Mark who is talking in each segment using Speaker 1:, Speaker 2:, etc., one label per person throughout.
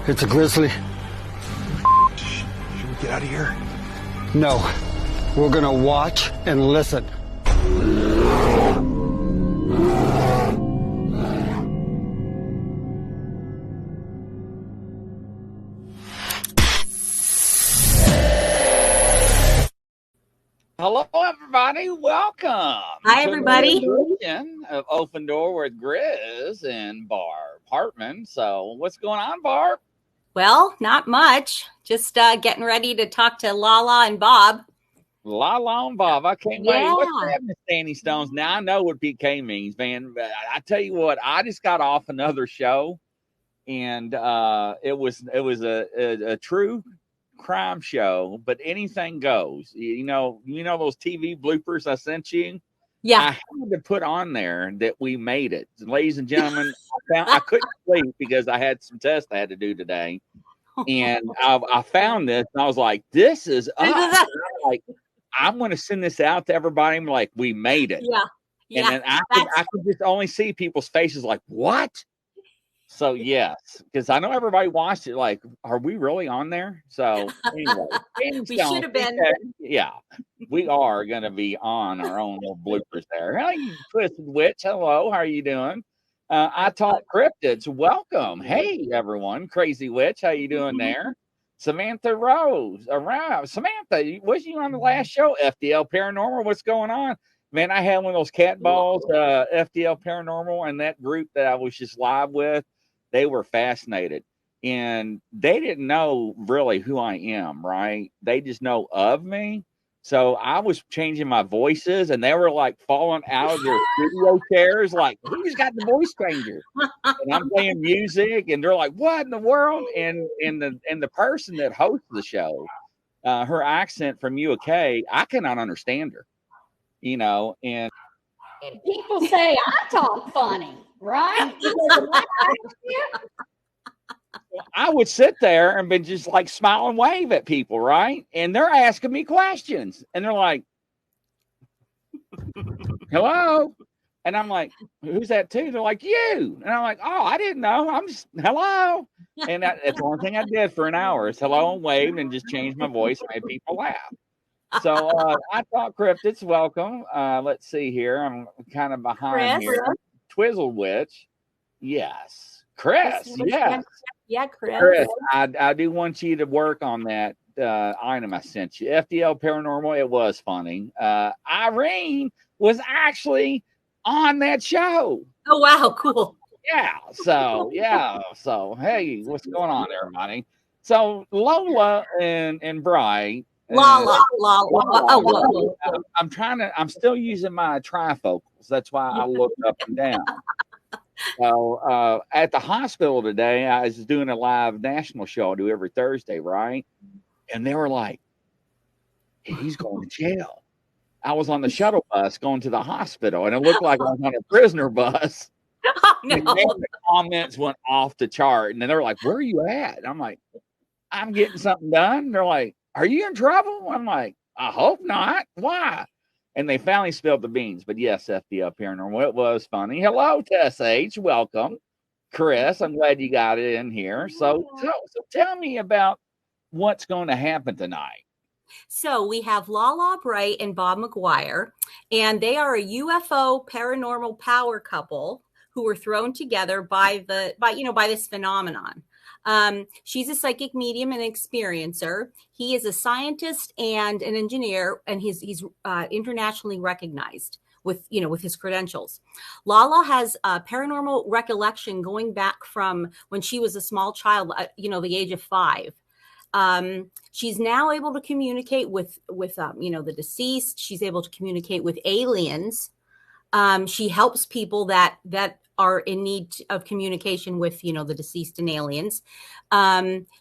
Speaker 1: It's a grizzly.
Speaker 2: Should we get out of here?
Speaker 1: No. We're gonna watch and listen.
Speaker 3: Hello, everybody. Welcome.
Speaker 4: Hi, everybody.
Speaker 3: To the edition of Open Door with Grizz and Barb Hartman. So, what's going on, Barb?
Speaker 4: Well, not much. Just getting ready to talk to Lala and Bob.
Speaker 3: Lala and Bob. I can't wait.
Speaker 4: Yeah.
Speaker 3: What's happening, Standing Stones? Now I know what PK means, man. I tell you what, I just got off another show, and it was a true crime show, but anything goes. You know those TV bloopers I sent you?
Speaker 4: Yeah.
Speaker 3: I had to put on there that we made it. Ladies and gentlemen, I couldn't sleep because I had some tests I had to do today. And I found this and I was like, this is us. I'm going to send this out to everybody. I'm like, we made it.
Speaker 4: Yeah.
Speaker 3: And then I could just only see people's faces like, what? So yes, because I know everybody watched it. Like, are we really on there? So anyway,
Speaker 4: we should have been.
Speaker 3: Yeah, we are going to be on our own little bloopers there. Hey, you Twisted Witch. Hello, how are you doing? I Talk Cryptids. Welcome. Hey, everyone. Crazy Witch, how you doing there? Samantha Rose. Around. Samantha, was you on the last show? FDL Paranormal. What's going on? Man, I had one of those cat balls, FDL Paranormal, and that group that I was just live with. They were fascinated, and they didn't know really who I am, right? They just know of me. So I was changing my voices, and they were like falling out of their studio chairs, like, who's got the voice changer? And I'm playing music, and they're like, what in the world? And the person that hosts the show, her accent from UK, I cannot understand her, and
Speaker 5: people say I talk funny, right?
Speaker 3: I would sit there and be just like smile and wave at people, right? And they're asking me questions, and they're like, hello. And I'm like, who's that too? They're like, you. And I'm like, oh, I didn't know. I'm just, hello. And that's the only thing I did for an hour is hello and wave and just change my voice and made people laugh. So I Talk Cryptids, welcome. Let's see here. I'm kind of behind here. Twizzle Witch. Yes. Chris. Yes.
Speaker 4: Yeah, Chris.
Speaker 3: I do want you to work on that item I sent you. FDL Paranormal, it was funny. Irene was actually on that show.
Speaker 4: Oh, wow. Cool.
Speaker 3: Yeah. So, hey, what's going on, everybody? So, Lola and Bright.
Speaker 4: Lala.
Speaker 3: I'm still using my trifocals. That's why I look up and down. So at the hospital today, I was doing a live national show I do every Thursday, right? And they were like, he's going to jail. I was on the shuttle bus going to the hospital, and it looked like I was on a prisoner bus.
Speaker 4: Oh, no.
Speaker 3: And the comments went off the chart. And then they were like, where are you at? And I'm like, I'm getting something done. They're like, are you in trouble? I'm like, I hope not. Why? And they finally spilled the beans. But yes, FDL Paranormal, it was funny. Hello, Tess H. Welcome. Chris, I'm glad you got it in here. So tell me about what's going to happen tonight.
Speaker 4: So we have Lala Bright and Bob McGuire, and they are a UFO paranormal power couple who were thrown together by this phenomenon. She's a psychic medium and experiencer. He is a scientist and an engineer, and he's internationally recognized with his credentials. Lala has a paranormal recollection going back from when she was a small child, the age of 5. She's now able to communicate with the deceased. She's able to communicate with aliens. She helps people that are in need of communication with, the deceased and aliens.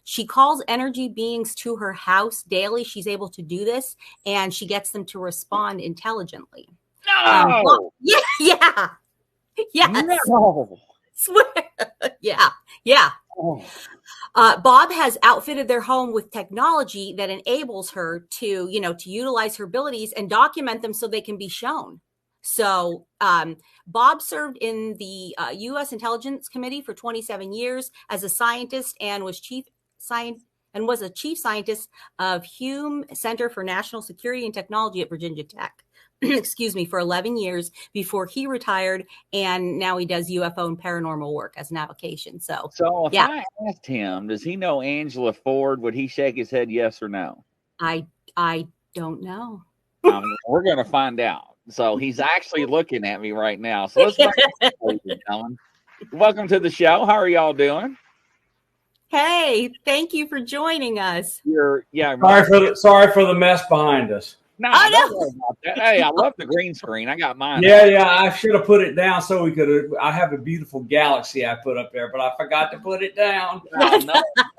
Speaker 4: She calls energy beings to her house daily. She's able to do this, and she gets them to respond intelligently.
Speaker 3: No!
Speaker 4: Yeah. Yes.
Speaker 3: No!
Speaker 4: Swear. Yeah.
Speaker 3: Oh.
Speaker 4: Bob has outfitted their home with technology that enables her to utilize her abilities and document them so they can be shown. So Bob served in the U.S. Intelligence Committee for 27 years as a scientist and was a chief scientist of Hume Center for National Security and Technology at Virginia Tech. Excuse me, for 11 years before he retired, and now he does UFO and paranormal work as an avocation. So
Speaker 3: if I asked him, does he know Angela Ford? Would he shake his head yes or no?
Speaker 4: I don't know.
Speaker 3: We're going to find out. So he's actually looking at me right now. So let's welcome to the show. How are y'all doing?
Speaker 4: Hey, thank you for joining us.
Speaker 6: Sorry for the mess behind us.
Speaker 3: No, don't worry about that. Hey, I love the green screen. I got mine.
Speaker 6: Yeah. I should have put it down so we could. I have a beautiful galaxy I put up there, but I forgot to put it down.
Speaker 3: No.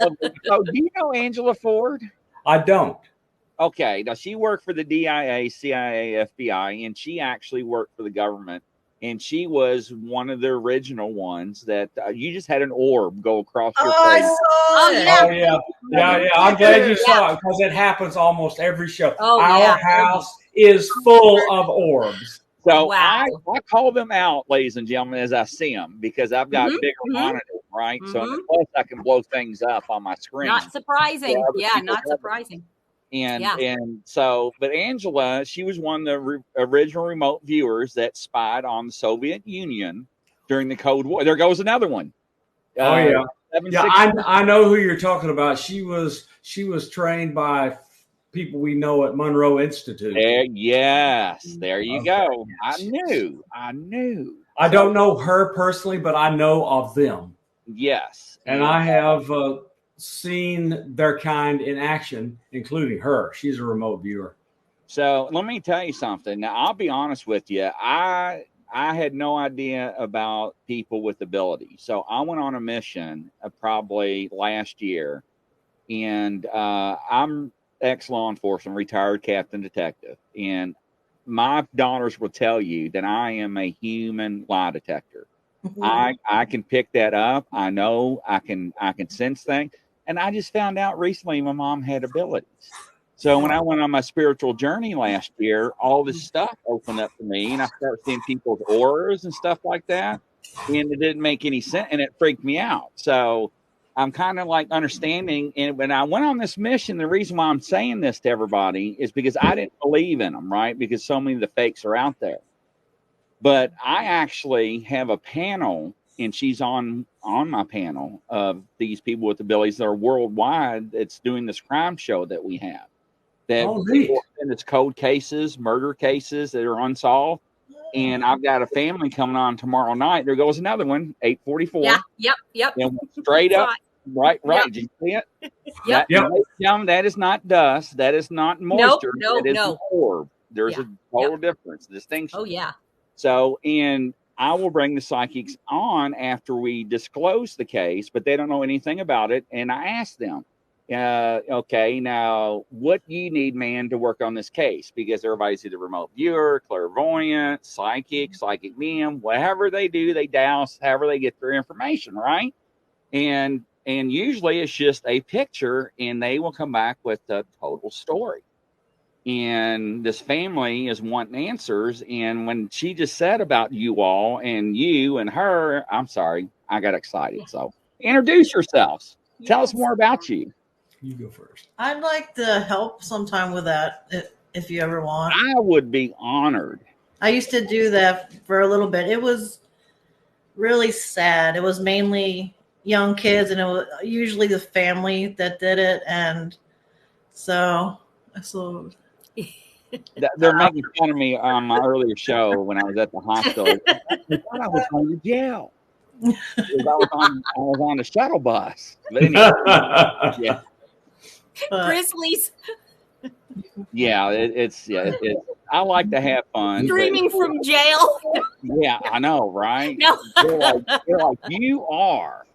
Speaker 3: So, do you know Angela Ford?
Speaker 6: I don't.
Speaker 3: Okay, now she worked for the DIA, CIA, FBI, and she actually worked for the government. And she was one of the original ones that you just had an orb go across your face.
Speaker 5: I saw it.
Speaker 6: Yeah. I'm glad you saw it because it happens almost every show.
Speaker 4: Our
Speaker 6: house is full of orbs.
Speaker 3: So I call them out, ladies and gentlemen, as I see them because I've got bigger monitors, right? So plus I can blow things up on my screen.
Speaker 4: Not surprising. Not surprising.
Speaker 3: And so, but Angela, she was one of the original remote viewers that spied on the Soviet Union during the Cold War. There goes another one.
Speaker 6: I know who you're talking about. She was trained by people we know at Monroe Institute.
Speaker 3: There you go. I knew.
Speaker 6: I don't know her personally, but I know of them.
Speaker 3: Yes,
Speaker 6: and I have seen their kind in action, including her. She's a remote viewer.
Speaker 3: So let me tell you something. Now, I'll be honest with you. I had no idea about people with abilities. So I went on a mission probably last year, and I'm ex-law enforcement, retired captain detective. And my daughters will tell you that I am a human lie detector. I can pick that up. I know I can sense things. And I just found out recently my mom had abilities. So when I went on my spiritual journey last year, all this stuff opened up to me, and I started seeing people's auras and stuff like that. And it didn't make any sense, and it freaked me out. So I'm kind of like understanding. And when I went on this mission, the reason why I'm saying this to everybody is because I didn't believe in them, right? Because so many of the fakes are out there. But I actually have a panel, and she's on my panel of these people with abilities that are worldwide. It's doing this crime show that we have. That and it's cold cases, murder cases that are unsolved. And I've got a family coming on tomorrow night. There goes another one, 8:44.
Speaker 4: Yep.
Speaker 3: And straight up, right.
Speaker 4: Yep.
Speaker 3: Did you see it?
Speaker 4: Yep.
Speaker 3: That is not dust. That is not moisture.
Speaker 4: Nope.
Speaker 3: That is an orb. There's a total difference, distinction.
Speaker 4: Oh, yeah.
Speaker 3: So, and I will bring the psychics on after we disclose the case, but they don't know anything about it. And I asked them, okay, now what do you need, man, to work on this case? Because everybody's either remote viewer, clairvoyant, psychic medium, whatever they do, they douse, however they get their information, right? And usually it's just a picture, and they will come back with the total story. And this family is wanting answers. And when she just said about you all and you and her, I'm sorry, I got excited. So introduce yourselves. Yes. Tell us more about you.
Speaker 6: You go first.
Speaker 7: I'd like to help sometime with that if you ever want.
Speaker 3: I would be honored.
Speaker 7: I used to do that for a little bit. It was really sad. It was mainly young kids, and it was usually the family that did it. And so
Speaker 3: they're making fun of me on my earlier show when I was at the hospital. I thought I was going to jail. I was on the shuttle bus. But anyway,
Speaker 4: Grizzlies.
Speaker 3: Yeah, it's I like to have fun.
Speaker 4: Streaming from jail.
Speaker 3: Yeah, I know, right?
Speaker 4: No.
Speaker 3: They're like,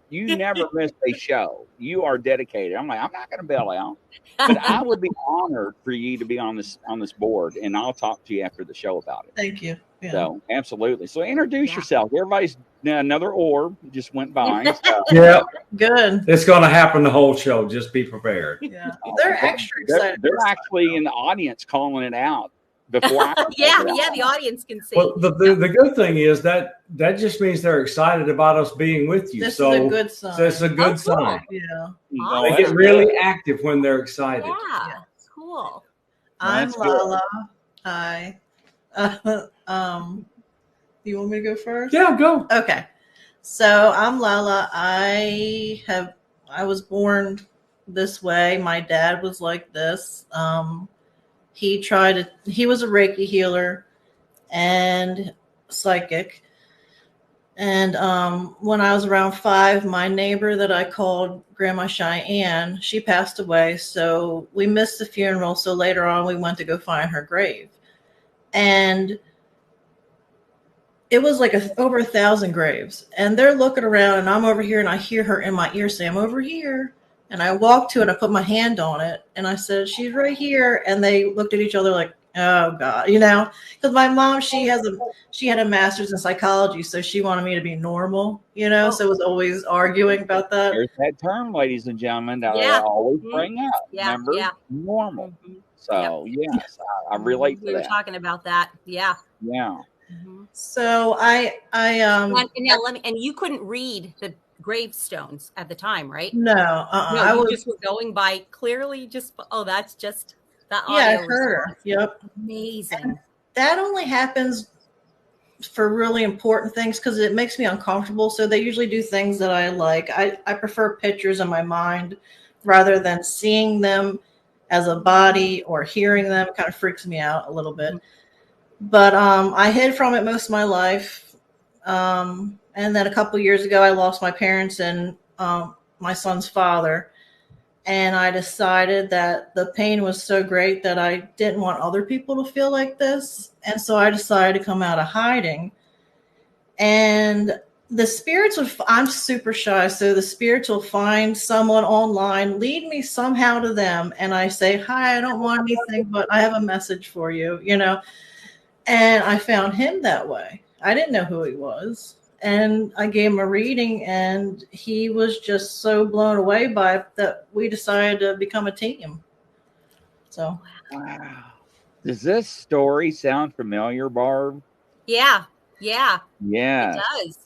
Speaker 3: you never miss a show. You are dedicated. I'm like, I'm not going to bail out, but I would be honored for you to be on this board, and I'll talk to you after the show about it.
Speaker 7: Thank you. Yeah.
Speaker 3: So absolutely. So introduce yourself. Everybody's another orb just went by. So.
Speaker 6: Yeah,
Speaker 7: good.
Speaker 6: It's going to happen the whole show. Just be prepared.
Speaker 7: Yeah, they're extra excited.
Speaker 3: They're actually in the audience calling it out. before I
Speaker 4: yeah, the audience can see.
Speaker 6: Well, the good thing is that just means they're excited about us being with you.
Speaker 7: This
Speaker 6: so
Speaker 7: is a good sign.
Speaker 6: So it's a good
Speaker 4: cool.
Speaker 6: sign.
Speaker 7: Yeah.
Speaker 3: Oh,
Speaker 6: They get really active when they're excited.
Speaker 4: Yeah, cool.
Speaker 7: I'm
Speaker 3: That's good.
Speaker 7: Lala. Hi. You want me to go first?
Speaker 6: Yeah, go.
Speaker 7: Okay. So I'm Lala. I was born this way. My dad was like this. He was a Reiki healer and psychic. And when I was around 5, my neighbor that I called Grandma Cheyenne, she passed away. So we missed the funeral. So later on, we went to go find her grave. And it was like over 1,000 graves. And they're looking around, and I'm over here, and I hear her in my ear say, "I'm over here." And I walked to it, I put my hand on it, and I said, "She's right here." And they looked at each other like, "Oh God," because my mom, she had a master's in psychology, so she wanted me to be normal, so it was always arguing about that.
Speaker 3: There's that term, ladies and gentlemen, that
Speaker 4: Yeah.
Speaker 3: I always bring up.
Speaker 4: Yeah,
Speaker 3: Remember?
Speaker 4: yeah.
Speaker 3: Normal.
Speaker 4: Mhm.
Speaker 3: So, yes, I relate
Speaker 4: We
Speaker 3: to
Speaker 4: were
Speaker 3: that.
Speaker 4: talking about that. Yeah.
Speaker 3: Yeah.
Speaker 7: So I
Speaker 4: And now and you couldn't read the gravestones at the time, right?
Speaker 7: no,
Speaker 4: No,
Speaker 7: I
Speaker 4: you
Speaker 7: was
Speaker 4: just were going by clearly that's just that
Speaker 7: yeah, I
Speaker 4: audio
Speaker 7: heard her.
Speaker 4: response.
Speaker 7: Yep.
Speaker 4: Amazing.
Speaker 7: That only happens for really important things because it makes me uncomfortable. So they usually do things that I like. I prefer pictures in my mind rather than seeing them as a body or hearing them. Kind of freaks me out a little bit. But I hid from it most of my life. And then a couple years ago, I lost my parents and my son's father. And I decided that the pain was so great that I didn't want other people to feel like this. And so I decided to come out of hiding. And the spirits I'm super shy. So the spirits will find someone online, lead me somehow to them. And I say, "Hi, I don't want anything, but I have a message for you, And I found him that way. I didn't know who he was. And I gave him a reading, and he was just so blown away by it that we decided to become a team. So,
Speaker 3: Wow. Does this story sound familiar, Barb?
Speaker 4: Yeah. Yeah.
Speaker 3: Yeah.
Speaker 4: It does.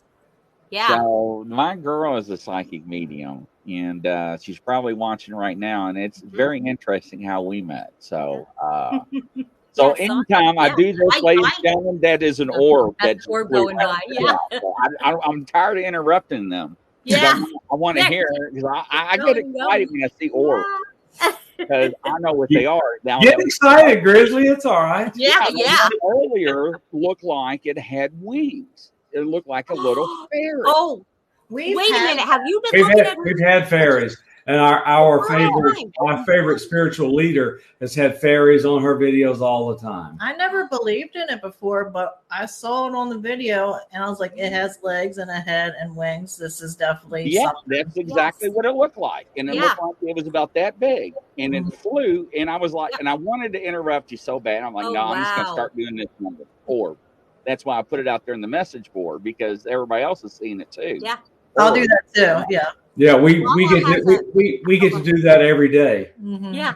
Speaker 4: Yeah.
Speaker 3: So my girl is a psychic medium, and she's probably watching right now, and it's very interesting how we met. So, so anytime I do this, ladies and gentlemen, that is an orb that's
Speaker 4: orb going by. Yeah.
Speaker 3: So I'm tired of interrupting them.
Speaker 4: Yeah.
Speaker 3: I want to hear because I get excited when I see orbs because I know what they are. Now,
Speaker 6: Get excited, Grizzly. It's all right.
Speaker 4: Yeah. Yeah.
Speaker 3: Earlier looked like it had wings. It looked like a little fairy.
Speaker 4: Oh, wait a minute. Have you been
Speaker 6: We've had fairies. And our favorite spiritual leader has had fairies on her videos all the time.
Speaker 7: I never believed in it before, but I saw it on the video, and I was like, "It has legs and a head and wings. This is definitely something."
Speaker 3: That's exactly what it looked like, and it looked like it was about that big, and it flew. And I was like, and I wanted to interrupt you so bad. I'm like, I'm just going to start doing this number orb. That's why I put it out there in the message board because everybody else is seeing it too.
Speaker 4: Yeah,
Speaker 7: I'll do that too. Yeah.
Speaker 6: Yeah, we get to do that every day.
Speaker 7: Mm-hmm.
Speaker 4: Yeah.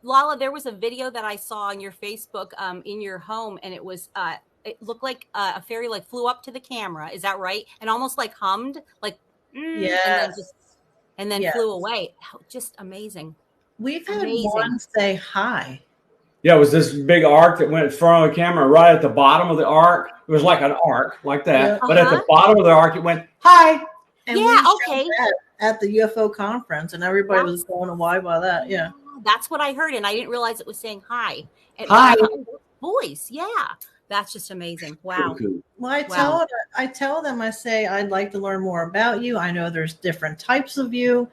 Speaker 4: Lala, there was a video that I saw on your Facebook in your home, and it was it looked like a fairy flew up to the camera. Is that right? And almost hummed and then flew away. Just amazing.
Speaker 7: We've had one say hi.
Speaker 6: Yeah, it was this big arc that went in front of the camera. Right at the bottom of the arc, it was like an arc like that. But at the bottom of the arc, it went hi.
Speaker 7: And at the UFO conference, and everybody was going why by that. Yeah,
Speaker 4: that's what I heard, and I didn't realize it was saying hi.
Speaker 6: Hi,
Speaker 4: voice. Yeah, that's just amazing. Wow.
Speaker 7: Well, I tell them, I say, "I'd like to learn more about you. I know there's different types of you,"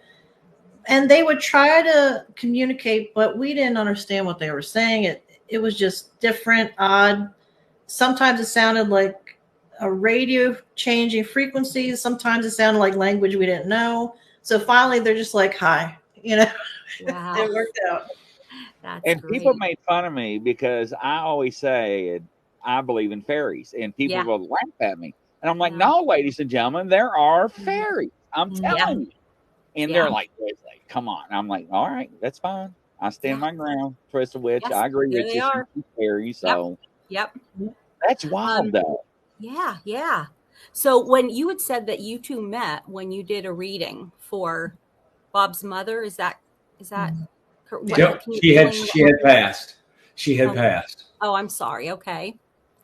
Speaker 7: and they would try to communicate, but we didn't understand what they were saying. It was just different, odd. Sometimes it sounded like a radio changing frequencies. Sometimes it sounded like language we didn't know. So finally, they're just like, "Hi,"
Speaker 4: Wow.
Speaker 7: It worked out.
Speaker 3: And people made fun of me because I always say I believe in fairies, and people will laugh at me. And I'm like, no, ladies and gentlemen, there are fairies. I'm telling you. And they're like, come on. I'm like, all right, that's fine. I stand my ground, Twisted Witch.
Speaker 4: Yes,
Speaker 3: I agree
Speaker 4: there
Speaker 3: with
Speaker 4: they
Speaker 3: you.
Speaker 4: are.
Speaker 3: She's scary, so
Speaker 4: Yep.
Speaker 3: that's wild though.
Speaker 4: Yeah. So when you had said that you two met when you did a reading for Bob's mother, is that what,
Speaker 6: Yep.
Speaker 4: can you
Speaker 6: She
Speaker 4: explain
Speaker 6: had passed. She had
Speaker 4: Okay.
Speaker 6: passed.
Speaker 4: Oh, I'm sorry. Okay.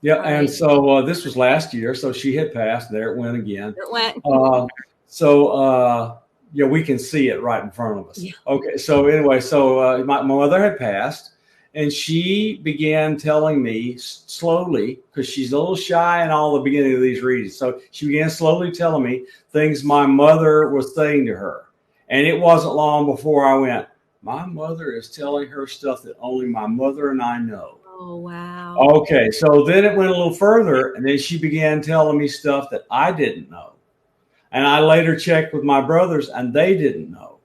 Speaker 6: Yeah,
Speaker 4: All
Speaker 6: and
Speaker 4: right.
Speaker 6: so this was last year, so she had passed. There it went again.
Speaker 4: It went.
Speaker 6: Yeah, we can see it right in front of us.
Speaker 4: Yeah.
Speaker 6: Okay, so anyway, so my mother had passed, and she began telling me slowly, because she's a little shy in all the beginning of these readings. So she began slowly telling me things my mother was saying to her. And it wasn't long before I went, my mother is telling her stuff that only my mother and I know.
Speaker 4: Oh, wow.
Speaker 6: Okay, so then it went a little further, and then she began telling me stuff that I didn't know. And I later checked with my brothers, and they didn't know.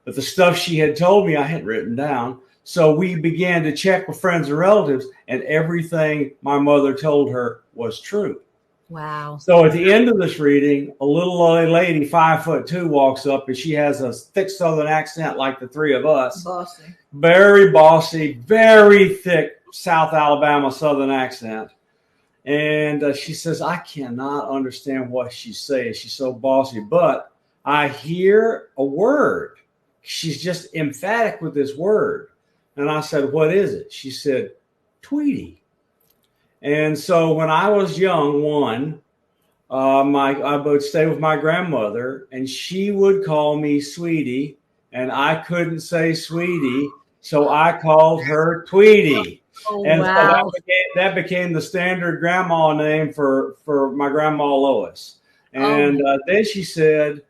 Speaker 6: But the stuff she had told me, I had written down. So we began to check with friends and relatives, and everything my mother told her was true.
Speaker 4: Wow.
Speaker 6: So at the end of this reading, a little lady, 5'2", walks up, and she has a thick Southern accent like the three of us.
Speaker 7: Bossy.
Speaker 6: Very bossy, very thick South Alabama Southern accent. And she says, I cannot understand what she's saying. She's so bossy, but I hear a word. She's just emphatic with this word. And I said, what is it? She said, Tweety. And so when I was young, I would stay with my grandmother, and she would call me Sweetie, and I couldn't say Sweetie, so I called her Tweety.
Speaker 4: Oh,
Speaker 6: And
Speaker 4: wow.
Speaker 6: so that became the standard grandma name for my grandma Lois. And then she said,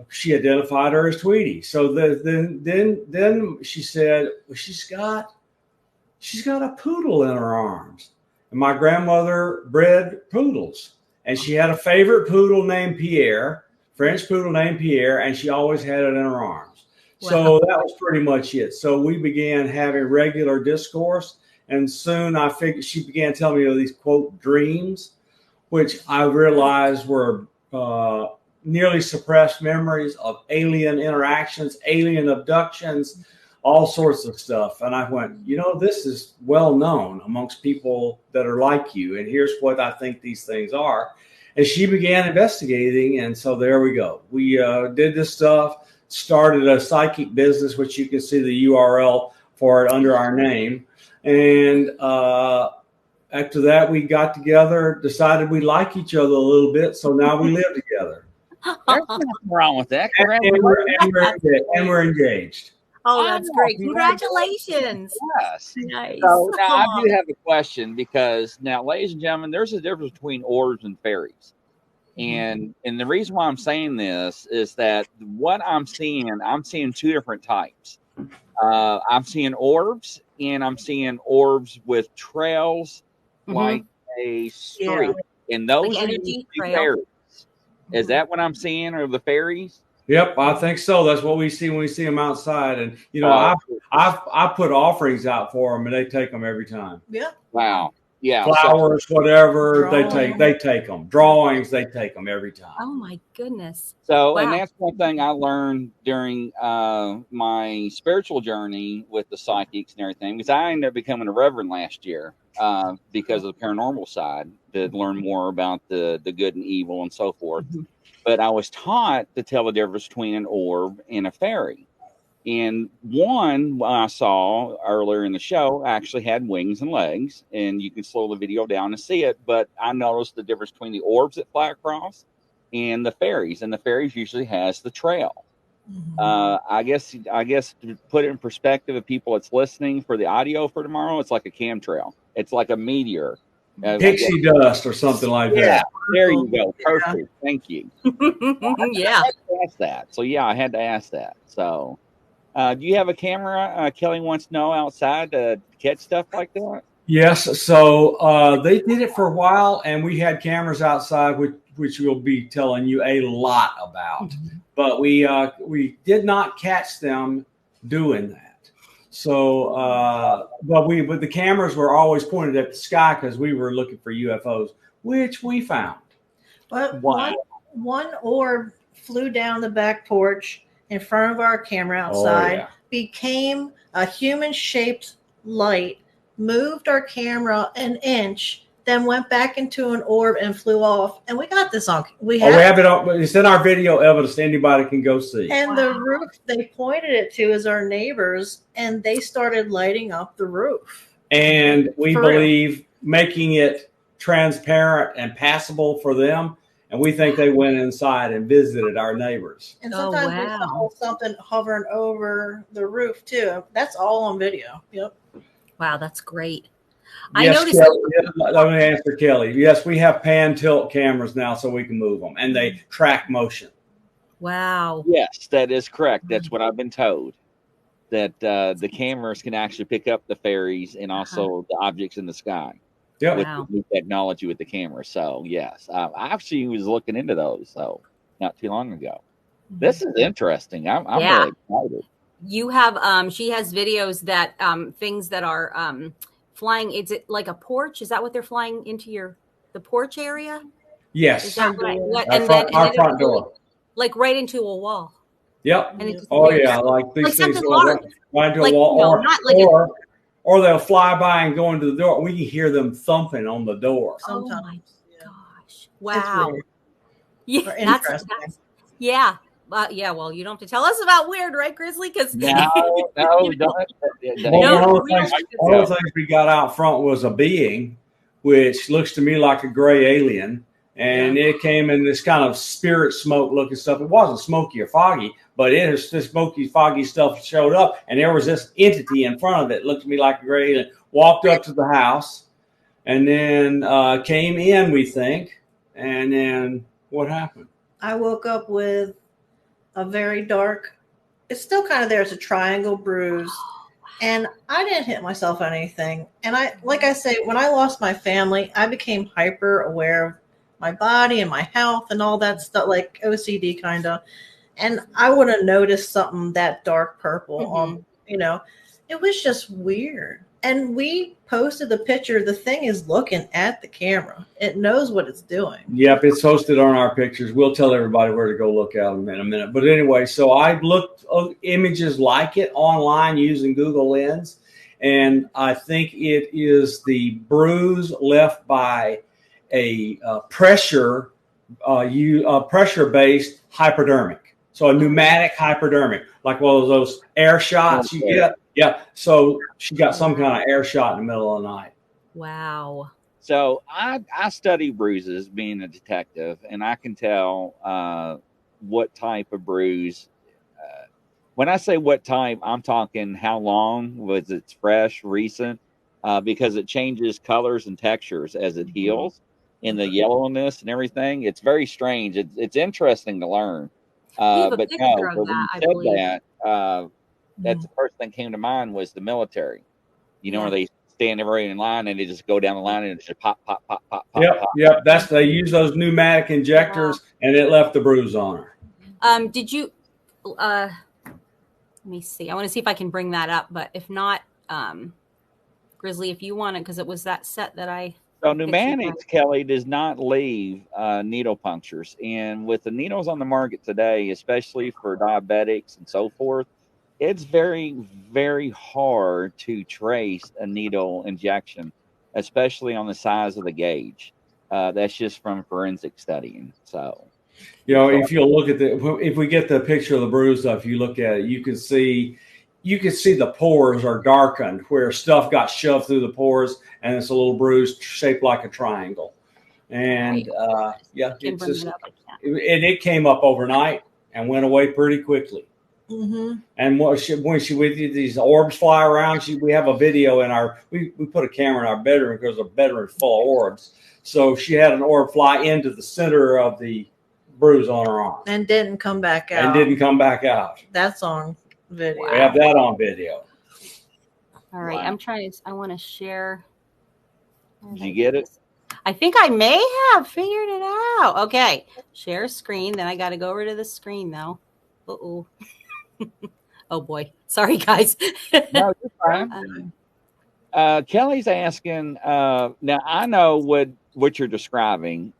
Speaker 6: she identified her as Tweety. So then she said, well, she's got a poodle in her arms. And my grandmother bred poodles. And she had a favorite poodle named Pierre, French poodle named Pierre, and she always had it in her arms.
Speaker 4: Wow.
Speaker 6: So that was pretty much it. So we began having regular discourse. And soon she began telling me of these, quote, dreams, which I realized were nearly suppressed memories of alien interactions, alien abductions, all sorts of stuff. And I went, this is well known amongst people that are like you. And here's what I think these things are. And she began investigating. And so there we go. We did this stuff, started a psychic business, which you can see the URL for it under our name. And after that, we got together, decided we like each other a little bit. So now we live together.
Speaker 3: There's nothing wrong with that.
Speaker 6: And we're engaged.
Speaker 4: Oh, that's great. Congratulations.
Speaker 3: Yes.
Speaker 4: Nice.
Speaker 3: So now I do have a question, because now, ladies and gentlemen, there's a difference between orbs and fairies. And the reason why I'm saying this is that what I'm seeing two different types. I'm seeing orbs, and I'm seeing orbs with trails like a streak. And those
Speaker 4: Like
Speaker 3: are
Speaker 4: energy
Speaker 3: the
Speaker 4: trail.
Speaker 3: fairies. Is that what I'm seeing, or the fairies?
Speaker 6: Yep, I think so. That's what we see when we see them outside. And I put offerings out for them, and they take them every time.
Speaker 7: Yeah.
Speaker 3: Wow. Yeah.
Speaker 6: Flowers, whatever,
Speaker 7: Drawings.
Speaker 6: they take them. Drawings, they take them every time.
Speaker 4: Oh my goodness.
Speaker 3: So,
Speaker 4: Wow.
Speaker 3: and that's one thing I learned during my spiritual journey with the psychics and everything, because I ended up becoming a reverend last year because of the paranormal side, to learn more about the good and evil and so forth. Mm-hmm. But I was taught to tell the difference between an orb and a fairy. And one I saw earlier in the show actually had wings and legs, and you can slow the video down to see it. But I noticed the difference between the orbs that fly across and the fairies, and the fairies usually has the trail. Mm-hmm. I guess to put it in perspective of people that's listening for the audio for tomorrow, it's like a chemtrail. It's like a meteor.
Speaker 6: Pixie dust or something like that.
Speaker 3: There you go. Perfect. Yeah. Thank you.
Speaker 4: Yeah.
Speaker 3: I had to ask that. So yeah, I had to ask that. So do you have a camera? Kelly wants to know outside to catch stuff like that.
Speaker 6: Yes. So they did it for a while, and we had cameras outside, which we'll be telling you a lot about. Mm-hmm. But we did not catch them doing that. So, but the cameras were always pointed at the sky because we were looking for UFOs, which we found.
Speaker 7: But one orb flew down the back porch in front of our camera outside became a human-shaped light, moved our camera an inch, then went back into an orb and flew off. And we got this on. We
Speaker 6: have it on. It's in our video evidence. Anybody can go see.
Speaker 7: And the roof they pointed it to is our neighbors, and they started lighting up the roof.
Speaker 6: And we believe making it transparent and passable for them. And we think they went inside and visited our neighbors.
Speaker 7: And sometimes we saw something hovering over the roof too. That's all on video. Yep.
Speaker 4: Wow, that's great.
Speaker 6: Yes,
Speaker 4: I noticed.
Speaker 6: Let me answer Kelly. Yes, we have pan tilt cameras now, so we can move them, and they track motion.
Speaker 4: Wow.
Speaker 3: Yes, that is correct. That's what I've been told. That the cameras can actually pick up the fairies and also the objects in the sky.
Speaker 6: Yeah,
Speaker 3: with the new technology with the camera. So yes, I actually was looking into those. So not too long ago. This is interesting. I'm really excited.
Speaker 4: You have she has videos that things that are flying. Is it like a porch? Is that what they're flying into the porch area?
Speaker 6: Yes.
Speaker 4: Is that right?
Speaker 6: Our front door.
Speaker 4: Like right into a wall.
Speaker 6: Yep. Like these things
Speaker 4: large.
Speaker 6: Right into a wall. Or they'll fly by and go into the door. We can hear them thumping on the door.
Speaker 7: Sometimes.
Speaker 4: Oh my gosh! Wow. Yeah, that's yeah. Well, you don't have to tell us about weird, right, Grizzly? Because
Speaker 3: no,
Speaker 6: one of the things we got out front was a being, which looks to me like a gray alien, and it came in this kind of spirit smoke looking stuff. It wasn't smoky or foggy, but this smoky, foggy stuff showed up, and there was this entity in front of it. Looked to me like a gray alien. Walked up to the house, and then came in, we think. And then what happened?
Speaker 7: I woke up with a very dark, it's still kind of there. It's a triangle bruise. And I didn't hit myself on anything. And like I say, when I lost my family, I became hyper aware of my body and my health and all that stuff, like OCD kind of. And I would have noticed something that dark purple it was just weird. And we posted the picture. The thing is looking at the camera. It knows what it's doing.
Speaker 6: Yep, it's posted on our pictures. We'll tell everybody where to go look at them in a minute. But anyway, so I looked images like it online using Google Lens, and I think it is the bruise left by a pressure-based hypodermic. So a pneumatic hypodermic, like one of those air shots you get. Yeah. So she got some kind of air shot in the middle of the night.
Speaker 4: Wow.
Speaker 3: So I study bruises being a detective, and I can tell what type of bruise. When I say what type, I'm talking how long was it fresh, recent, because it changes colors and textures as it heals in the yellowness and everything. It's very strange. It's interesting to learn. But when you said that, that's the first thing that came to mind was the military. Where they stand everybody in line and they just go down the line and it's just pop, pop, pop, pop, pop.
Speaker 6: Yep. They use those pneumatic injectors and it left the bruise on her.
Speaker 4: Did you? Let me see. I want to see if I can bring that up, but if not, Grizzly, if you want it, because it was that set that I.
Speaker 3: So pneumatics, Kelly, does not leave needle punctures. And with the needles on the market today, especially for diabetics and so forth, it's very, very hard to trace a needle injection, especially on the size of the gauge. That's just from forensic studying. So,
Speaker 6: if you look at if we get the picture of the bruise, if you look at it, you can see the pores are darkened where stuff got shoved through the pores, and it's a little bruise shaped like a triangle. And it came up overnight and went away pretty quickly.
Speaker 7: Mm-hmm.
Speaker 6: And when we did these orbs fly around, we have a video we put a camera in our bedroom because the bedroom is full of orbs. So she had an orb fly into the center of the bruise on her arm
Speaker 7: and didn't come back out.
Speaker 6: That's
Speaker 7: on video.
Speaker 6: We have that on video.
Speaker 4: All right, wow. I want to share.
Speaker 3: Did you get it?
Speaker 4: I think I may have figured it out. Okay, share screen. Then I got to go over to the screen though. Uh-oh. Oh boy. Sorry, guys.
Speaker 3: No, you're fine. Kelly's asking, now I know what you're describing.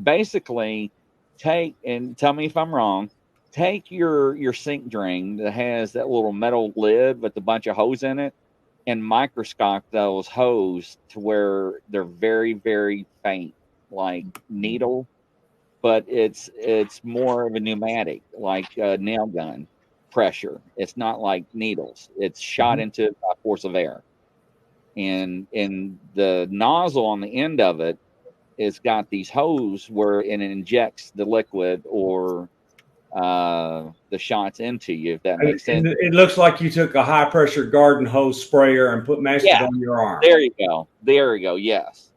Speaker 3: Basically, take, and tell me if I'm wrong, take your sink drain that has that little metal lid with a bunch of hose in it, and microscope those hose to where they're very, very faint, like needle, but it's more of a pneumatic, like a nail gun pressure. It's not like needles. It's shot into by force of air. And the nozzle on the end of it, it's got these hose where it injects the liquid or the shots into you, if that makes sense.
Speaker 6: It looks like you took a high pressure garden hose sprayer and mashed it on your arm.
Speaker 3: There you go. Yes.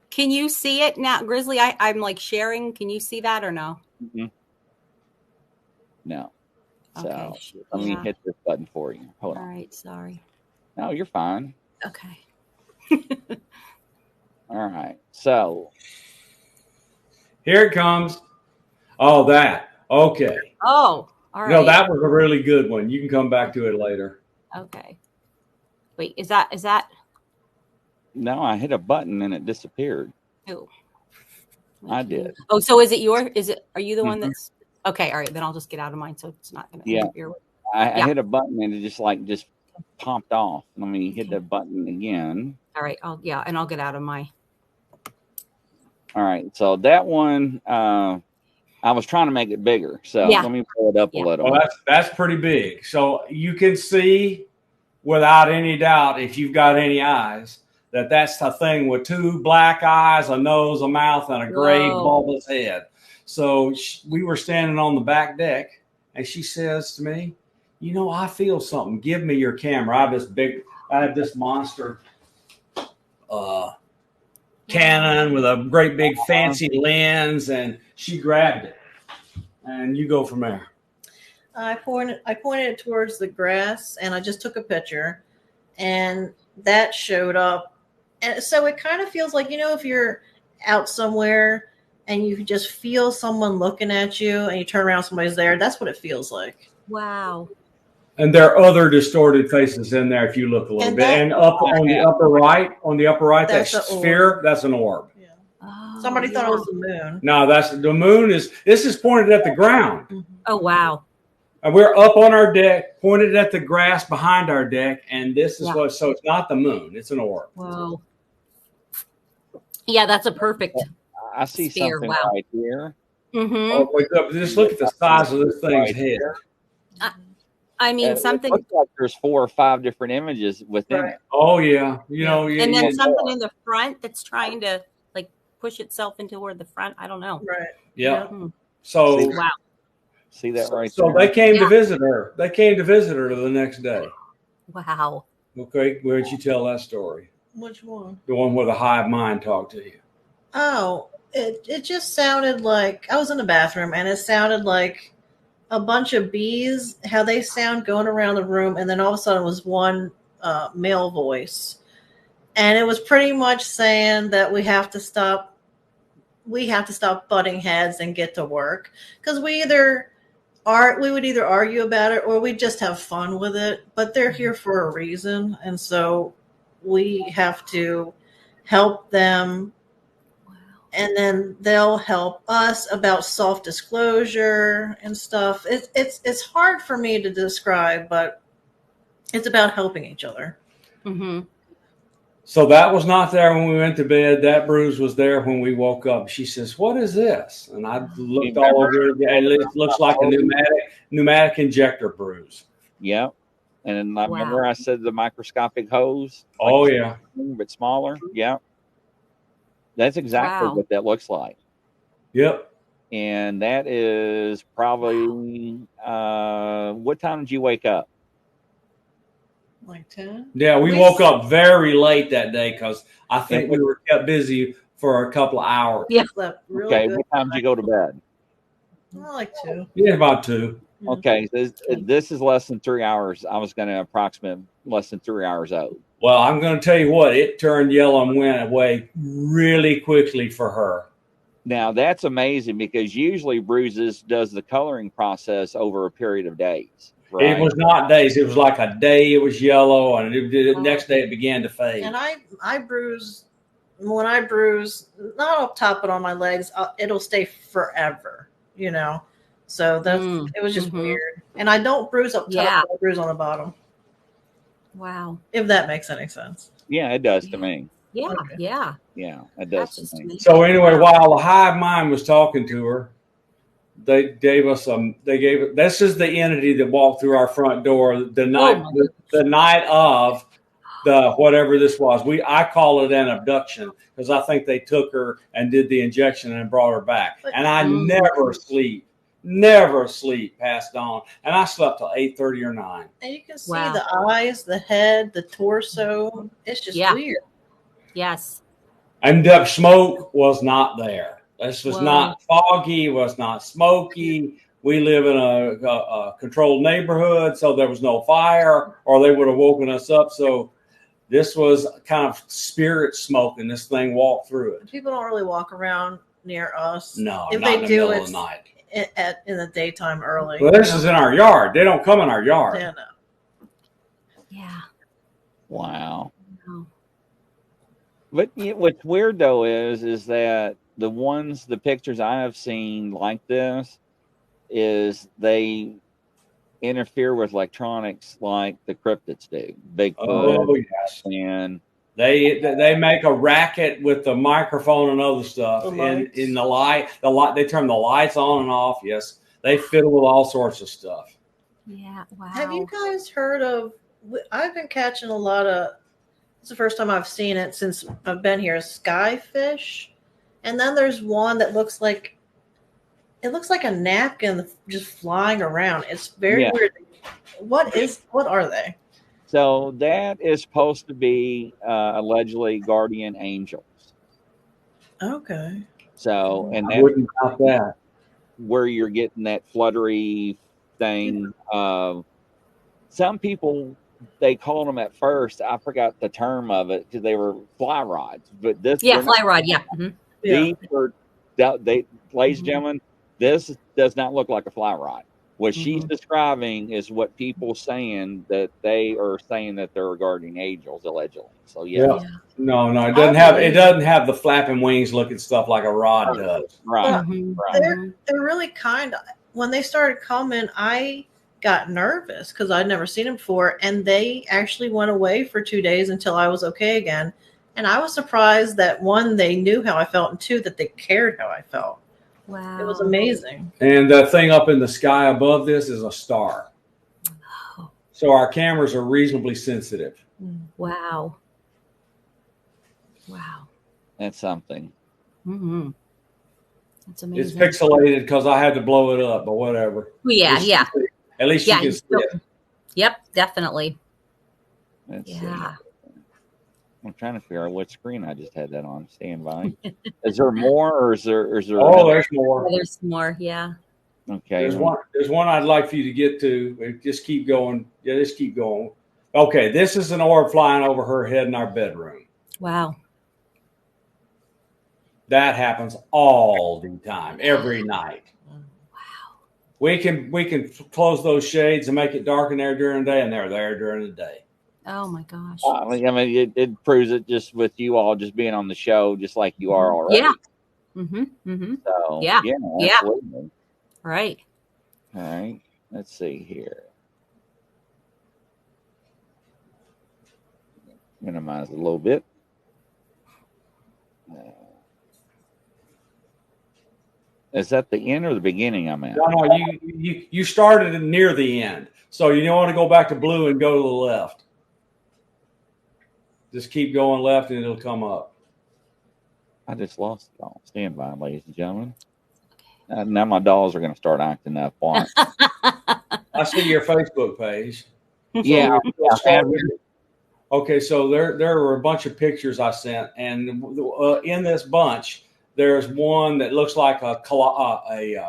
Speaker 4: Can you see it now, Grizzly? I'm like sharing. Can you see that or no?
Speaker 3: Mm-hmm. No. So
Speaker 4: Okay,
Speaker 3: let me hit this button for you. Hold on.
Speaker 4: All right, sorry.
Speaker 3: No, you're fine.
Speaker 4: Okay.
Speaker 3: All right. So
Speaker 6: here it comes. Oh, that. Okay.
Speaker 4: Oh, all right.
Speaker 6: No, that was a really good one. You can come back to it later.
Speaker 4: Okay. Wait, is that?
Speaker 3: no, I hit a button and it disappeared.
Speaker 4: Oh,
Speaker 3: I did.
Speaker 4: Oh, so are you the one that's okay? All right, then I'll just get out of mine so it's not going to interfere with.
Speaker 3: I hit a button and it just popped off. Let me hit the button again.
Speaker 4: All right, I'll get out of my.
Speaker 3: All right, so that one, I was trying to make it bigger, so let me pull it up a little.
Speaker 6: Well, that's pretty big. So you can see without any doubt, if you've got any eyes, that's the thing with two black eyes, a nose, a mouth, and a gray bulbous head. So we were standing on the back deck, and she says to me, I feel something. Give me your camera. I have this monster Canon with a great big fancy lens, and she grabbed it. And you go from there.
Speaker 7: I pointed it towards the grass, and I just took a picture, and that showed up. And so it kind of feels like, if you're out somewhere and you just feel someone looking at you and you turn around, somebody's there. That's what it feels like.
Speaker 4: Wow.
Speaker 6: And there are other distorted faces in there if you look a little bit. And up on the upper right, that sphere, that's an orb.
Speaker 7: Yeah. Oh, somebody thought it was the moon.
Speaker 6: No, the moon this is pointed at the ground.
Speaker 7: Mm-hmm.
Speaker 4: Oh, wow.
Speaker 6: And we're up on our deck, pointed at the grass behind our deck, and this is so it's not the moon, it's an orb.
Speaker 4: Wow. Yeah, that's a perfect.
Speaker 3: I see
Speaker 4: sphere.
Speaker 3: something right here.
Speaker 4: Mm-hmm.
Speaker 6: Oh, wake up! Just look at the size of this thing's head.
Speaker 4: I mean, something.
Speaker 3: It looks like there's 4 or 5 different images within it.
Speaker 6: Oh yeah,
Speaker 4: and then something in the front that's trying to push itself into toward the front. I don't know.
Speaker 7: Right.
Speaker 6: Yeah.
Speaker 4: Hmm.
Speaker 6: So
Speaker 4: wow.
Speaker 3: See that right
Speaker 6: so
Speaker 3: there?
Speaker 6: they came to visit her. They came to visit her the next day.
Speaker 4: Wow.
Speaker 6: Okay, where did you tell that story?
Speaker 7: Which one?
Speaker 6: The one where the hive mind talked to you.
Speaker 7: Oh, it just sounded like I was in the bathroom, and it sounded like a bunch of bees, how they sound going around the room, and then all of a sudden it was one male voice. And it was pretty much saying that we have to stop butting heads and get to work, because we would either argue about it or we just have fun with it, but they're here for a reason, and so we have to help them. And then they'll help us about self-disclosure and stuff. It's hard for me to describe, but it's about helping each other.
Speaker 4: Mm-hmm.
Speaker 6: So that was not there when we went to bed. That bruise was there when we woke up. She says, "What is this?" And I looked all over it. It looks like a pneumatic injector bruise.
Speaker 3: Yeah. And I remember I said the microscopic hose.
Speaker 6: Oh, yeah.
Speaker 3: But smaller. Yeah. That's exactly what that looks like.
Speaker 6: Yep.
Speaker 3: And that is probably what time did you wake up?
Speaker 7: Like 10?
Speaker 6: Yeah, we woke up very late that day because I think we were kept busy for a couple of hours.
Speaker 4: Yeah.
Speaker 7: Slept really
Speaker 3: Okay,
Speaker 7: good.
Speaker 3: what time did you go to bed?
Speaker 7: Like 2.
Speaker 6: Yeah, about 2.
Speaker 3: Okay, this is less than 3 hours. I was going to approximate less than 3 hours old.
Speaker 6: Well, I'm going to tell you what, it turned yellow and went away really quickly for her.
Speaker 3: Now, that's amazing because usually bruises does the coloring process over a period of days. Right?
Speaker 6: It was not days. It was like a day it was yellow, and the next day it began to fade.
Speaker 7: And I bruise, when I bruise, not up top but on my legs, it'll stay forever, So it was just weird. And I don't bruise up top, I bruise on the bottom.
Speaker 4: Wow.
Speaker 7: If that makes any sense.
Speaker 3: Yeah, it does to me.
Speaker 4: Yeah,
Speaker 7: Okay.
Speaker 4: yeah.
Speaker 3: Yeah, it does to me.
Speaker 6: So anyway, while the hive mind was talking to her, they gave us this is the entity that walked through our front door the night of the whatever this was. I call it an abduction because I think they took her and did the injection and brought her back. And I never sleep past dawn. And I slept till 8:30 or 9.
Speaker 7: And you can see the eyes, the head, the torso. It's just weird.
Speaker 4: Yes.
Speaker 6: And the smoke was not there. This was not foggy, was not smoky. We live in a controlled neighborhood, so there was no fire, or they would have woken us up. So this was kind of spirit smoke, and this thing walked through it.
Speaker 7: People don't really walk around near us.
Speaker 6: No,
Speaker 7: if
Speaker 6: not
Speaker 7: they
Speaker 6: in the
Speaker 7: do,
Speaker 6: middle
Speaker 7: it's
Speaker 6: of the night.
Speaker 7: In the daytime early.
Speaker 6: Well, this is in our yard. They don't come in our yard.
Speaker 7: Yeah, no.
Speaker 4: Yeah.
Speaker 3: Wow. But what's weird though is that the pictures I have seen like this is they interfere with electronics like the cryptids do. Bigfoot.
Speaker 6: Oh yes.
Speaker 3: And
Speaker 6: they make a racket with the microphone and other stuff in the light. They turn the lights on and off. Yes, they fiddle with all sorts of stuff.
Speaker 4: Yeah. Wow.
Speaker 7: Have you guys heard of? I've been catching a lot of. It's the first time I've seen it since I've been here. Skyfish, and then there's one that looks like a napkin just flying around. It's very weird. What are they?
Speaker 3: So that is supposed to be allegedly guardian angels.
Speaker 7: Okay.
Speaker 3: So, and
Speaker 6: I wouldn't doubt that.
Speaker 3: Where you're getting that fluttery thing. Some people, they called them at first. I forgot the term of it because they were fly rods. But this,
Speaker 4: fly rod, yeah. Mm-hmm.
Speaker 3: These were, ladies and gentlemen, this does not look like a fly rod. What she's describing is what people saying that they are saying that they're guardian angels allegedly. So no,
Speaker 6: it doesn't have the flapping wings looking stuff like a rod does.
Speaker 3: Right.
Speaker 7: They're really kind. When they started coming, I got nervous because I'd never seen them before, and they actually went away for 2 days until I was okay again. And I was surprised that one, they knew how I felt, and two, that they cared how I felt.
Speaker 4: Wow.
Speaker 7: It was amazing.
Speaker 6: And the thing up in the sky above this is a star.
Speaker 4: Oh.
Speaker 6: So our cameras are reasonably sensitive.
Speaker 4: Wow. Wow.
Speaker 3: That's something.
Speaker 4: Mm-hmm. That's amazing.
Speaker 6: It's pixelated because I had to blow it up, but whatever.
Speaker 4: Yeah, yeah.
Speaker 6: At least you can see it.
Speaker 4: Yep, definitely.
Speaker 3: Let's see. I'm trying to figure out what screen I just had that on. Stand by. Is there more, or is there?
Speaker 6: Oh, there's more.
Speaker 4: There's more. Yeah.
Speaker 3: Okay.
Speaker 6: There's one I'd like for you to get to. Just keep going. Yeah, just keep going. Okay, this is an orb flying over her head in our bedroom.
Speaker 4: Wow.
Speaker 6: That happens all the time, every night.
Speaker 4: Wow.
Speaker 6: We can close those shades and make it dark in there during the day, and they're there during the day.
Speaker 4: Oh my gosh.
Speaker 3: I mean, it proves it just with you all just being on the show, just like you are already.
Speaker 4: Yeah. Mm-hmm. Mm-hmm.
Speaker 3: So
Speaker 4: yeah.
Speaker 3: Absolutely.
Speaker 4: Right.
Speaker 3: All right. Let's see here. Minimize it a little bit. Is that the end or the beginning I'm at?
Speaker 6: No, you started near the end, so you don't want to go back to blue and go to the left. Just keep going left and it'll come up.
Speaker 3: I just lost it all. Stand by, ladies and gentlemen. Now my dolls are going to start acting up.
Speaker 6: I see your Facebook page.
Speaker 3: Yeah.
Speaker 6: Okay, so there were a bunch of pictures I sent, and in this bunch, there's one that looks like a collage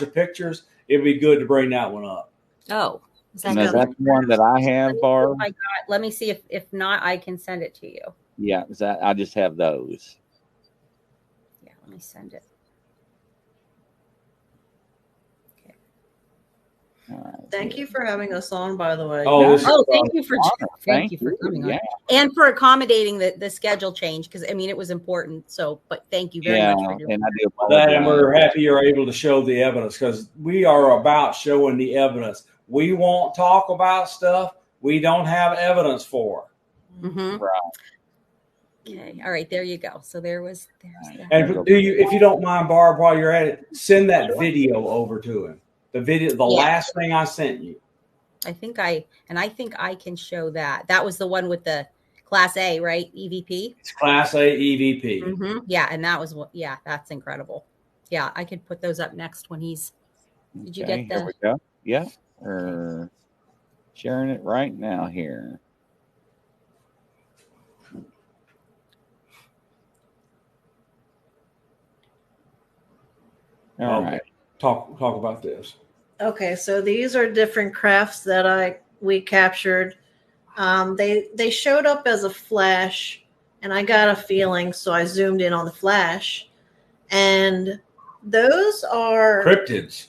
Speaker 6: of pictures. It'd be good to bring that one up.
Speaker 4: Oh.
Speaker 3: Is that the one that I have, Barb?
Speaker 4: Oh my God. Let me see if not, I can send it to you.
Speaker 3: Yeah, I just have those.
Speaker 4: Yeah, let me send it. Okay.
Speaker 3: All right.
Speaker 7: Thank you for having us on, by the way.
Speaker 6: Oh, this is
Speaker 4: Oh,
Speaker 6: fun.
Speaker 4: thank you for coming on.
Speaker 3: Yeah.
Speaker 4: And for accommodating the schedule change, because I mean it was important. So, but thank you very
Speaker 3: Yeah,
Speaker 4: much for doing
Speaker 3: and I do
Speaker 6: That, and we're
Speaker 3: apologize.
Speaker 6: happy you're able to show the evidence because we are about showing the evidence. We won't talk about stuff we don't have evidence for.
Speaker 4: Mm-hmm.
Speaker 3: Right.
Speaker 4: Okay. All right. There you go. So there's that.
Speaker 6: And if you don't mind, Barb, while you're at it, send that video over to him. The video, the last thing I sent you.
Speaker 4: I think I can show that. That was the one with the Class A, right? EVP.
Speaker 6: It's Class A EVP.
Speaker 4: Mm-hmm. Yeah, and that was what. Yeah, that's incredible. Yeah, I could put those up next when he's. Did you get
Speaker 3: Here we
Speaker 4: the?
Speaker 3: go. Yeah. We're sharing it right now here. All right.
Speaker 6: Talk about this.
Speaker 7: Okay, so these are different crafts that we captured. They showed up as a flash, and I got a feeling, so I zoomed in on the flash, and those are
Speaker 6: Cryptids.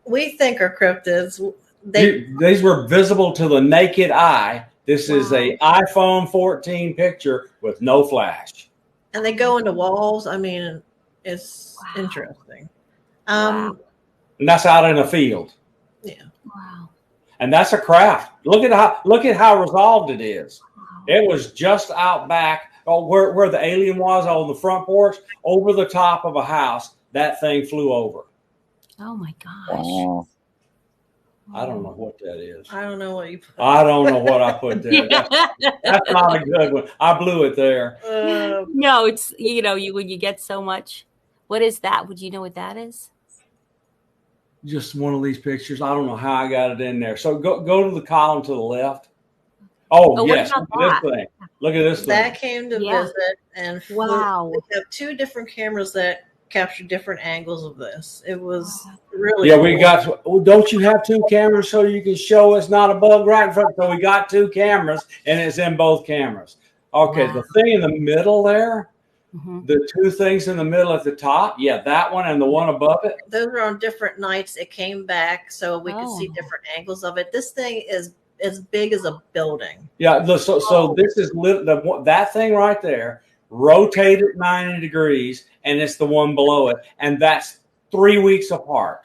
Speaker 7: we think are cryptids.
Speaker 6: These were visible to the naked eye. This is a iPhone 14 picture with no flash.
Speaker 7: And they go into walls. I mean, it's interesting.
Speaker 6: And that's out in a field.
Speaker 7: Yeah.
Speaker 4: Wow.
Speaker 6: And that's a craft. Look at how resolved it is. It was just out back, where the alien was on the front porch, over the top of a house. That thing flew over.
Speaker 4: Oh my gosh.
Speaker 3: Wow.
Speaker 6: I don't know what that is.
Speaker 7: I don't know what you put.
Speaker 6: I don't know what I put there. That's not a good one. I blew it there.
Speaker 4: No, it's when you get so much. What is that? Would you know what that is?
Speaker 6: Just one of these pictures. I don't know how I got it in there. So go to the column to the left. Oh yes,
Speaker 4: what
Speaker 6: look
Speaker 4: about
Speaker 6: at this thing. Look at this thing.
Speaker 7: That came to
Speaker 4: Yeah.
Speaker 7: visit and flew.
Speaker 4: Wow.
Speaker 7: We have two different cameras that captured different angles of this. It was really
Speaker 6: Yeah,
Speaker 7: cool.
Speaker 6: we got. Don't you have two cameras so you can show it's not a bug right in front? So we got two cameras, and it's in both cameras. Okay,
Speaker 4: Wow.
Speaker 6: the thing in the middle there,
Speaker 4: Mm-hmm.
Speaker 6: the two things in the middle at the top, yeah, that one and the one above it.
Speaker 7: Those were on different nights. It came back so we could see
Speaker 4: Oh.
Speaker 7: different angles of it. This thing is as big as a building.
Speaker 6: Yeah, so this is that thing right there, rotated 90 degrees, and it's the one below it, and that's 3 weeks apart.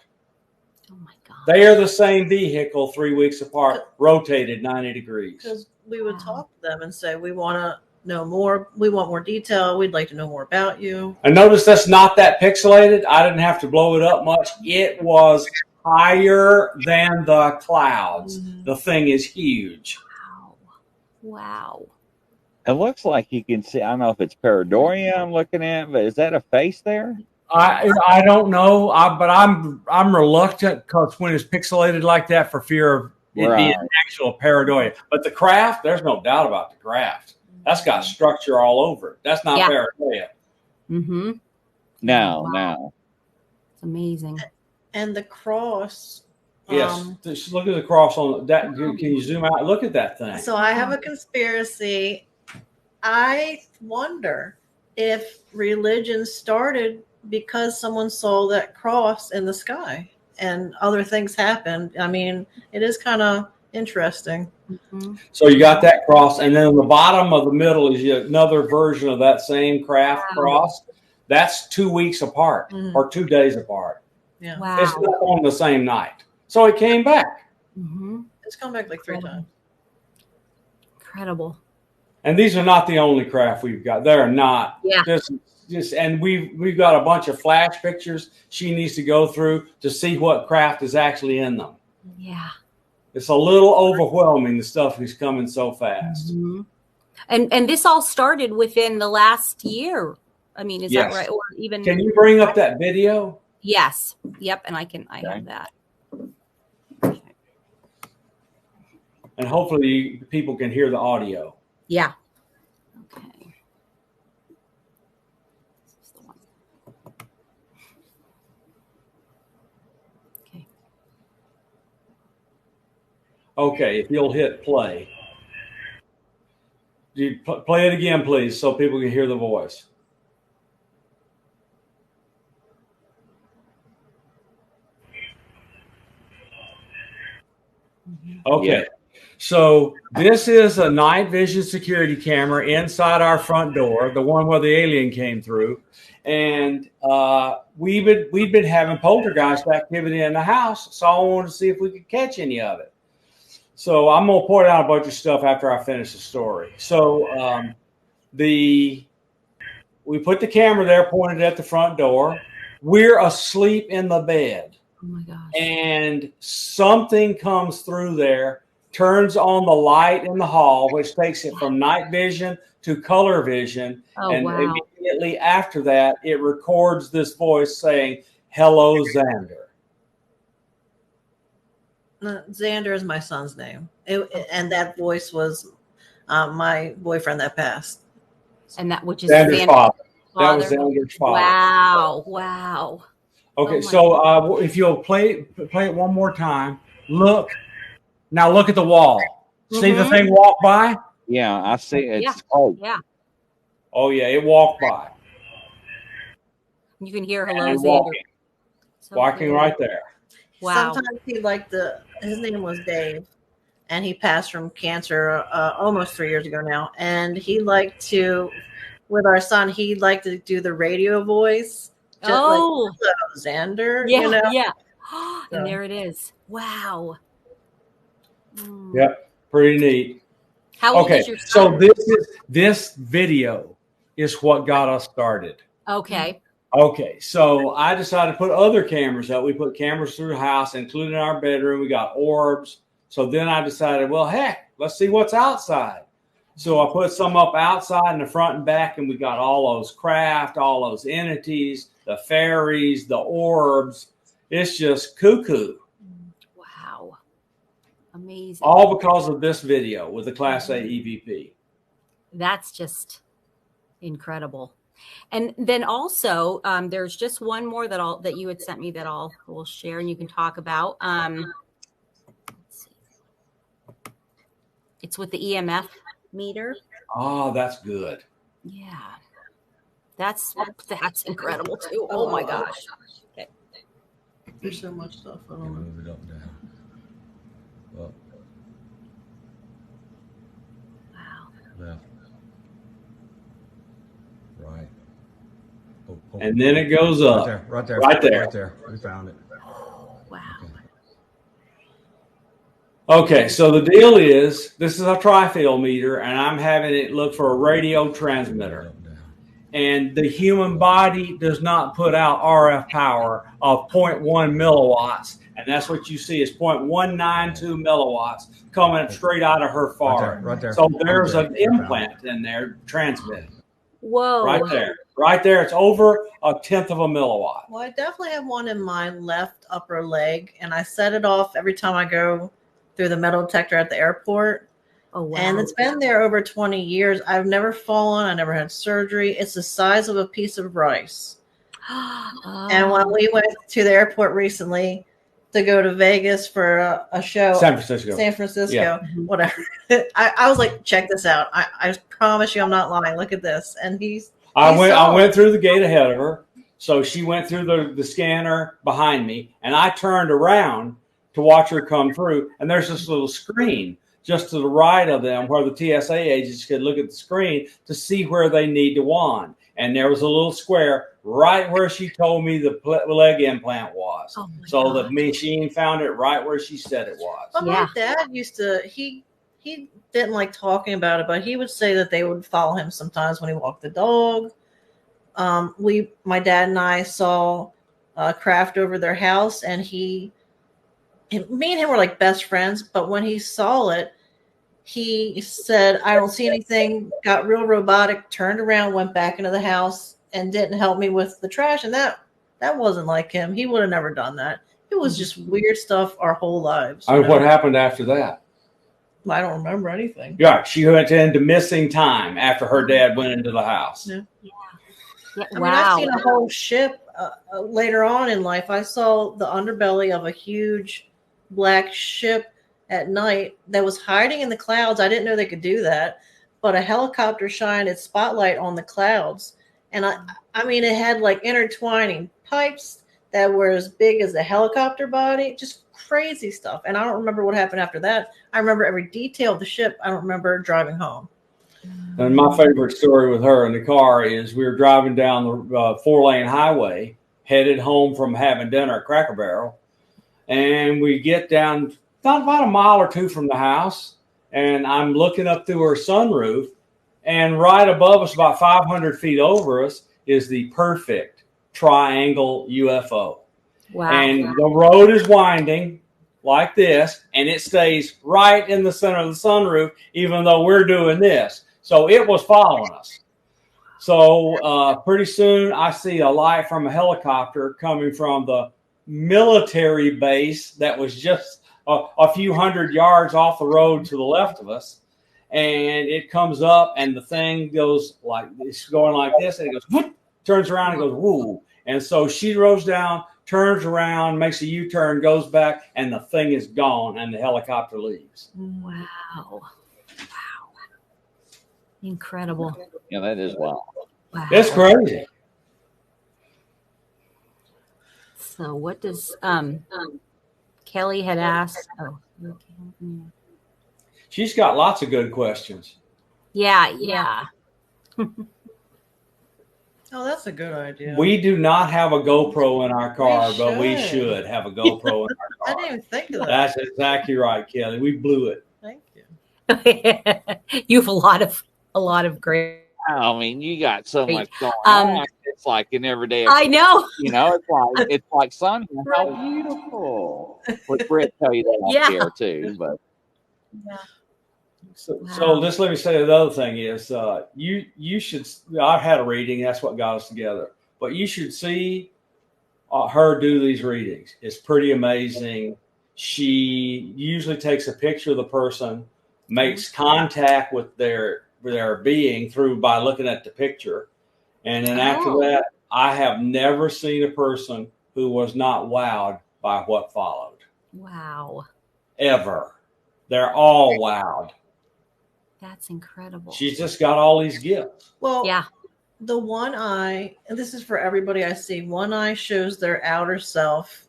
Speaker 4: Oh my god.
Speaker 6: They are the same vehicle 3 weeks apart, rotated 90 degrees.
Speaker 7: Because we would talk to them and say, we want to know more. We want more detail. We'd like to know more about you.
Speaker 6: And notice that's not that pixelated. I didn't have to blow it up much. It was higher than the clouds.
Speaker 7: Mhm.
Speaker 6: The thing is huge.
Speaker 4: Wow.
Speaker 3: It looks like you can see. I don't know if it's Paradoria I'm looking at, but is that a face there?
Speaker 6: I don't know, but I'm reluctant because when it's pixelated like that, for fear of it being actual pareidolia. But the craft, there's no doubt about the craft. That's got structure all over it. That's not pareidolia.
Speaker 4: Mm-hmm.
Speaker 3: No.
Speaker 4: It's amazing.
Speaker 7: And the cross.
Speaker 6: Yes, just look at the cross on that. Can you zoom out? Look at that thing.
Speaker 7: So I have a conspiracy. I wonder if religion started because someone saw that cross in the sky and other things happened. I mean, it is kind of interesting.
Speaker 4: Mm-hmm.
Speaker 6: So you got that cross, and then on the bottom of the middle is another version of that same craft cross. That's 2 weeks apart or 2 days apart.
Speaker 7: Yeah.
Speaker 4: Wow.
Speaker 6: It's not on the same night. So it came back.
Speaker 4: Mm-hmm.
Speaker 7: It's come back like 3 times.
Speaker 4: Incredible.
Speaker 6: And these are not the only craft we've got. They're not.
Speaker 4: Yeah.
Speaker 6: Just and we've got a bunch of flash pictures she needs to go through to see what craft is actually in them.
Speaker 4: Yeah.
Speaker 6: It's a little overwhelming, the stuff is coming so fast.
Speaker 4: Mm-hmm. And this all started within the last year. I mean, is that right? Or even
Speaker 6: Can you bring up that video?
Speaker 4: Yes. Yep. And I have that. Okay.
Speaker 6: And hopefully people can hear the audio.
Speaker 4: Yeah. Okay. This is the one. Okay.
Speaker 6: Okay, if you'll hit play. You play it again, please, so people can hear the voice. Okay.
Speaker 3: Yeah.
Speaker 6: So this is a night vision security camera inside our front door, the one where the alien came through. And we'd been having poltergeist activity in the house, so I wanted to see if we could catch any of it. So I'm going to point out a bunch of stuff after I finish the story. So we put the camera there pointed at the front door. We're asleep in the bed.
Speaker 4: Oh my gosh.
Speaker 6: And something comes through there, turns on the light in the hall, which takes it from night vision to color vision.
Speaker 4: Oh,
Speaker 6: and
Speaker 4: wow.
Speaker 6: immediately after that, it records this voice saying, "Hello, Xander."
Speaker 7: Xander is my son's name. And that voice was my boyfriend that passed.
Speaker 4: And that, which is
Speaker 6: Xander's father. That was
Speaker 4: father.
Speaker 6: Xander's father.
Speaker 4: Wow. Wow.
Speaker 6: Okay,
Speaker 4: Oh my
Speaker 6: so if you'll play it one more time, look at the wall. See the
Speaker 4: Mhm.
Speaker 6: thing walk by?
Speaker 3: Yeah, I see. It's
Speaker 4: Yeah.
Speaker 3: cold.
Speaker 4: Yeah.
Speaker 6: Oh yeah, it walked by.
Speaker 4: You can hear hello,
Speaker 6: And
Speaker 4: Xander. So
Speaker 6: walking
Speaker 4: cool.
Speaker 6: right there.
Speaker 4: Wow.
Speaker 7: Sometimes he liked his name was Dave, and he passed from cancer almost 3 years ago now. And he liked to, with our son, he liked to do the radio voice. Just
Speaker 4: Oh.
Speaker 7: like, "Hello, Xander,"
Speaker 4: Yeah.
Speaker 7: you know?
Speaker 4: Yeah. And
Speaker 7: So.
Speaker 4: there it is. Wow. Mm.
Speaker 6: Yep, pretty neat.
Speaker 4: How old
Speaker 6: Okay,
Speaker 4: is your
Speaker 6: so
Speaker 4: son?
Speaker 6: this video is what got us started.
Speaker 4: Okay.
Speaker 6: Okay, so I decided to put other cameras up. We put cameras through the house, including our bedroom. We got orbs. So then I decided, well, heck, let's see what's outside. So I put some up outside in the front and back, and we got all those craft, all those entities, the fairies, the orbs. It's just cuckoo.
Speaker 4: Wow. Amazing.
Speaker 6: All because of this video with the Class A EVP.
Speaker 4: That's just incredible. And then also, there's just one more that you had sent me that we'll share and you can talk about. Let's see. It's with the EMF meter.
Speaker 6: Oh, that's good.
Speaker 4: Yeah, that's incredible too. Oh my gosh. Okay.
Speaker 7: There's so much stuff. I don't know.
Speaker 2: Move it up, down. Up,
Speaker 4: Wow.
Speaker 2: left, right. Oh,
Speaker 6: And then it goes up.
Speaker 2: Right there.
Speaker 6: Right there.
Speaker 2: Right there. We found it.
Speaker 4: Wow.
Speaker 6: Okay, so the deal is, this is a trifield meter, and I'm having it look for a radio transmitter.
Speaker 2: Up, down.
Speaker 6: And the human body does not put out RF power of 0.1 milliwatts, and that's what you see is 0.192 milliwatts coming straight out of her forehead.
Speaker 2: Right there.
Speaker 6: So there's
Speaker 2: Right
Speaker 6: an
Speaker 2: there.
Speaker 6: implant in there transmitting.
Speaker 4: Whoa.
Speaker 6: Right there. Right there. It's over 1/10 of a milliwatt.
Speaker 7: Well, I definitely have one in my left upper leg, and I set it off every time I go through the metal detector at the airport.
Speaker 4: Oh wow.
Speaker 7: And it's been there over 20 years. I've never fallen. I never had surgery. It's the size of a piece of rice.
Speaker 4: Oh.
Speaker 7: And when we went to the airport recently to go to Vegas for a show,
Speaker 6: San Francisco.
Speaker 7: San Francisco,
Speaker 6: Yeah.
Speaker 7: whatever, I was like, check this out. I promise you I'm not lying. Look at this. And
Speaker 6: I
Speaker 7: saw
Speaker 6: went through the gate ahead of her. So she went through the scanner behind me, and I turned around to watch her come through. And there's this little screen just to the right of them where the TSA agents could look at the screen to see where they need to wand. And there was a little square right where she told me the leg implant was.
Speaker 4: Oh my
Speaker 6: So the
Speaker 4: gosh.
Speaker 6: machine found it right where she said it was.
Speaker 7: But
Speaker 4: Yeah.
Speaker 7: my dad used to, he didn't like talking about it, but he would say that they would follow him sometimes when he walked the dog. My dad and I saw craft over their house, and me and him were like best friends. But when he saw it, he said, "I don't see anything." Got real robotic, turned around, went back into the house, and didn't help me with the trash. And that wasn't like him. He would have never done that. It was just weird stuff our whole lives.
Speaker 6: I mean, what happened after that?
Speaker 7: I don't remember anything.
Speaker 6: Yeah, she went into missing time after her dad went into the house.
Speaker 7: Yeah.
Speaker 4: Yeah,
Speaker 7: I mean,
Speaker 4: wow.
Speaker 7: I've seen a whole ship later on in life. I saw the underbelly of a huge black ship at night that was hiding in the clouds. I didn't know they could do that, but a helicopter shined its spotlight on the clouds. And I mean, it had like intertwining pipes that were as big as a helicopter body, just crazy stuff. And I don't remember what happened after that. I remember every detail of the ship. I don't remember driving home.
Speaker 6: And my favorite story with her in the car is we were driving down the 4-lane highway, headed home from having dinner at Cracker Barrel. And we get down about a mile or two from the house, and I'm looking up through her sunroof, and right above us, about 500 feet over us, is the perfect triangle UFO.
Speaker 4: Wow.
Speaker 6: And the road is winding like this, and it stays right in the center of the sunroof, even though we're doing this. So it was following us. So pretty soon I see a light from a helicopter coming from the military base that was just a few hundred yards off the road to the left of us. And it comes up, and the thing goes like, it's going like this, and it goes, whoop, turns around and goes, woo. And so she rows down, turns around, makes a U-turn, goes back, and the thing is gone, and the helicopter leaves.
Speaker 4: Wow. Wow. Incredible.
Speaker 3: Yeah, that is wild.
Speaker 4: Wow.
Speaker 6: It's crazy.
Speaker 4: So what does Kelly had asked? Oh, okay.
Speaker 6: She's got lots of good questions.
Speaker 4: Yeah.
Speaker 7: Oh, that's a good idea.
Speaker 6: We do not have a GoPro in our car,
Speaker 7: We
Speaker 6: but we
Speaker 7: should.
Speaker 6: should have a GoPro in our
Speaker 7: I
Speaker 6: car.
Speaker 7: didn't even think of that.
Speaker 6: That's exactly right, Kelly. We blew it.
Speaker 7: Thank you.
Speaker 4: You have a lot of great.
Speaker 3: I mean, you got so much going
Speaker 4: Um,
Speaker 3: on. It's like an everyday.
Speaker 4: I know.
Speaker 3: You know, it's like sun. How beautiful. Would Britt tell you that on
Speaker 4: Yeah.
Speaker 3: here too? But
Speaker 6: So just let me say the other thing is you should. I've had a reading. That's what got us together. But you should see her do these readings. It's pretty amazing. She usually takes a picture of the person, makes contact with their being by looking at the picture, and then after that, I have never seen a person who was not wowed by what followed.
Speaker 4: Wow.
Speaker 6: Ever. They're all wowed.
Speaker 4: That's incredible.
Speaker 6: She's just got all these gifts.
Speaker 7: Well,
Speaker 4: Yeah.
Speaker 7: the one eye, and this is for everybody I see, one eye shows their outer self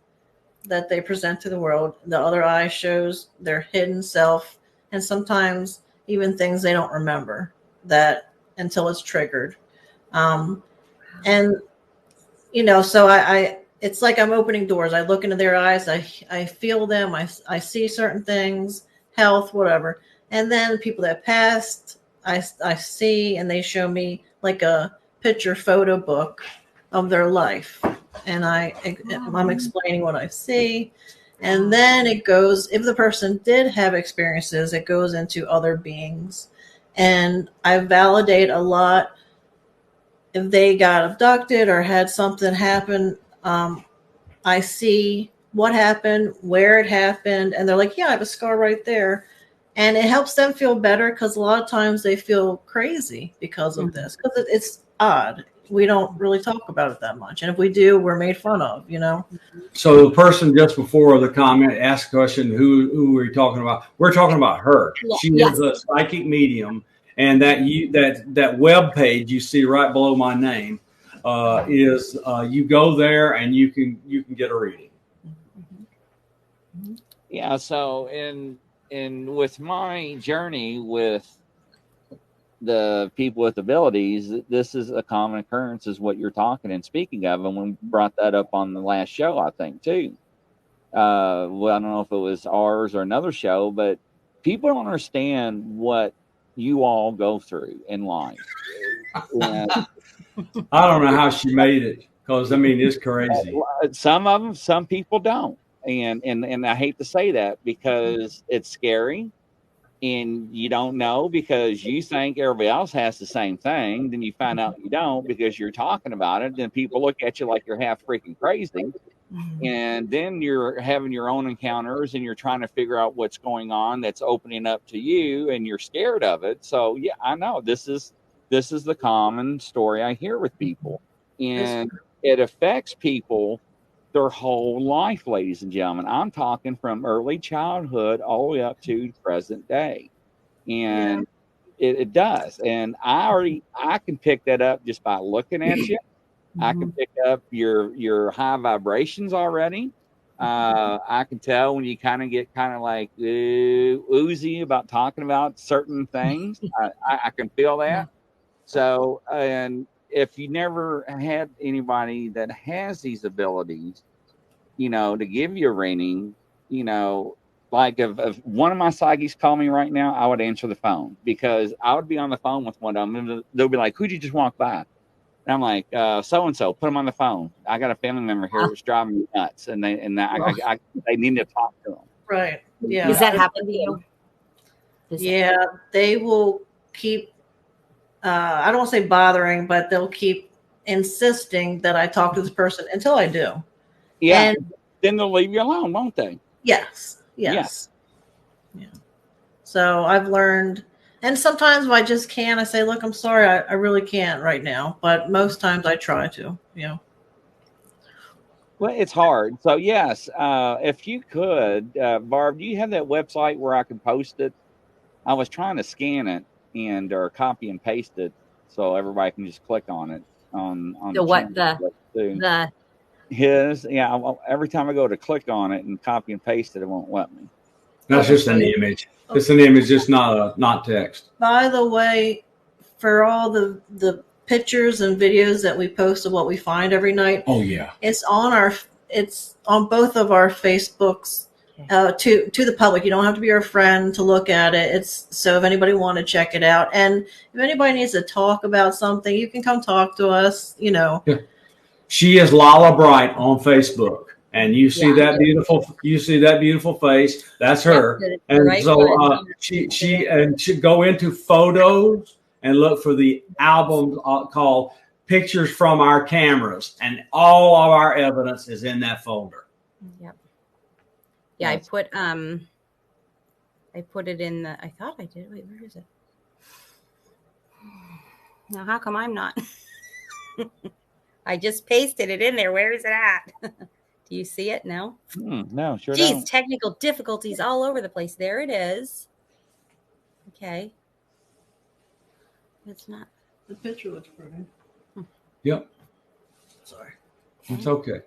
Speaker 7: that they present to the world. The other eye shows their hidden self, and sometimes even things they don't remember that until it's triggered. And so I it's like I'm opening doors. I look into their eyes. I feel them. I see certain things, health, whatever. And then people that passed, I see, and they show me like a picture photo book of their life. And I'm explaining what I see. And then it goes, if the person did have experiences, it goes into other beings. And I validate a lot if they got abducted or had something happen. I see what happened, where it happened, and they're like, yeah, I have a scar right there. And it helps them feel better because a lot of times they feel crazy because of this. Because it's odd. We don't really talk about it that much. And if we do, we're made fun of,
Speaker 6: So the person just before the comment asked a question, who were you talking about? We're talking about her.
Speaker 4: Yeah.
Speaker 6: She
Speaker 4: Yes.
Speaker 6: is a psychic medium. And that web page you see right below my name is you go there and you can get a reading.
Speaker 3: yeah, so in with my journey with the people with abilities, this is a common occurrence, is what you're talking and speaking of, and we brought that up on the last show, I think, too. Well, I don't know if it was ours or another show, but people don't understand what you all go through in life. And
Speaker 6: I don't know how she made it because, it's crazy.
Speaker 3: some people don't. And I hate to say that because it's scary and you don't know because you think everybody else has the same thing. Then you find out you don't because you're talking about it. Then people look at you like you're half freaking crazy. And then you're having your own encounters and you're trying to figure out what's going on that's opening up to you and you're scared of it. So yeah, I know this is the common story I hear with people, and it affects people their whole life, ladies and gentlemen. I'm talking from early childhood all the way up to present day. And it does. And I can pick that up just by looking at you. I can pick up your high vibrations already. I can tell when you kind of get kind of like oozy about talking about certain things. I can feel that. So, and if you never had anybody that has these abilities, to give you a reading, like if one of my psychics called me right now, I would answer the phone because I would be on the phone with one of them and they'll be like, "Who'd you just walk by?" And I'm like, "So-and-so, put them on the phone. I got a family member here that's driving me nuts and they need to talk to them."
Speaker 7: Right. Yeah.
Speaker 4: Does that happen to you?
Speaker 7: Yeah, they will keep, I don't want to say bothering, but they'll keep insisting that I talk to this person until I do.
Speaker 3: Yeah.
Speaker 7: And
Speaker 3: then they'll leave you alone, won't they?
Speaker 7: yes. Yeah. So I've learned, and sometimes if I just can't, I say, "Look, I'm sorry, I really can't right now." But most times I try to,
Speaker 3: Well, it's hard. So yes, if you could, Barb, do you have that website where I can post it? I was trying to scan it or copy and paste it so everybody can just click on it on his. Every time I go to click on it and copy and paste it won't let me.
Speaker 6: That's just an image. It's an image, just not text.
Speaker 7: By the way, for all the pictures and videos that we post of what we find every night, it's on both of our Facebooks to the public. You don't have to be our friend to look at it. It's so if anybody want to check it out, and if anybody needs to talk about something, you can come talk to us.
Speaker 6: Yeah. She is Lala Bright on Facebook. And you see that beautiful face. That's her. And right, so she should go into photos and look for the album called Pictures from Our Cameras, and all of our evidence is in that folder.
Speaker 4: Yep. Yeah, I put it in the. I thought I did. Wait, where is it? Now, how come I'm not? I just pasted it in there. Where is it at? Do you see it? No?
Speaker 3: No, sure
Speaker 4: Geez,
Speaker 3: don't.
Speaker 4: Technical difficulties all over the place. There it is. Okay. It's not.
Speaker 7: The picture looks pretty.
Speaker 6: Yep.
Speaker 7: Sorry.
Speaker 6: It's okay.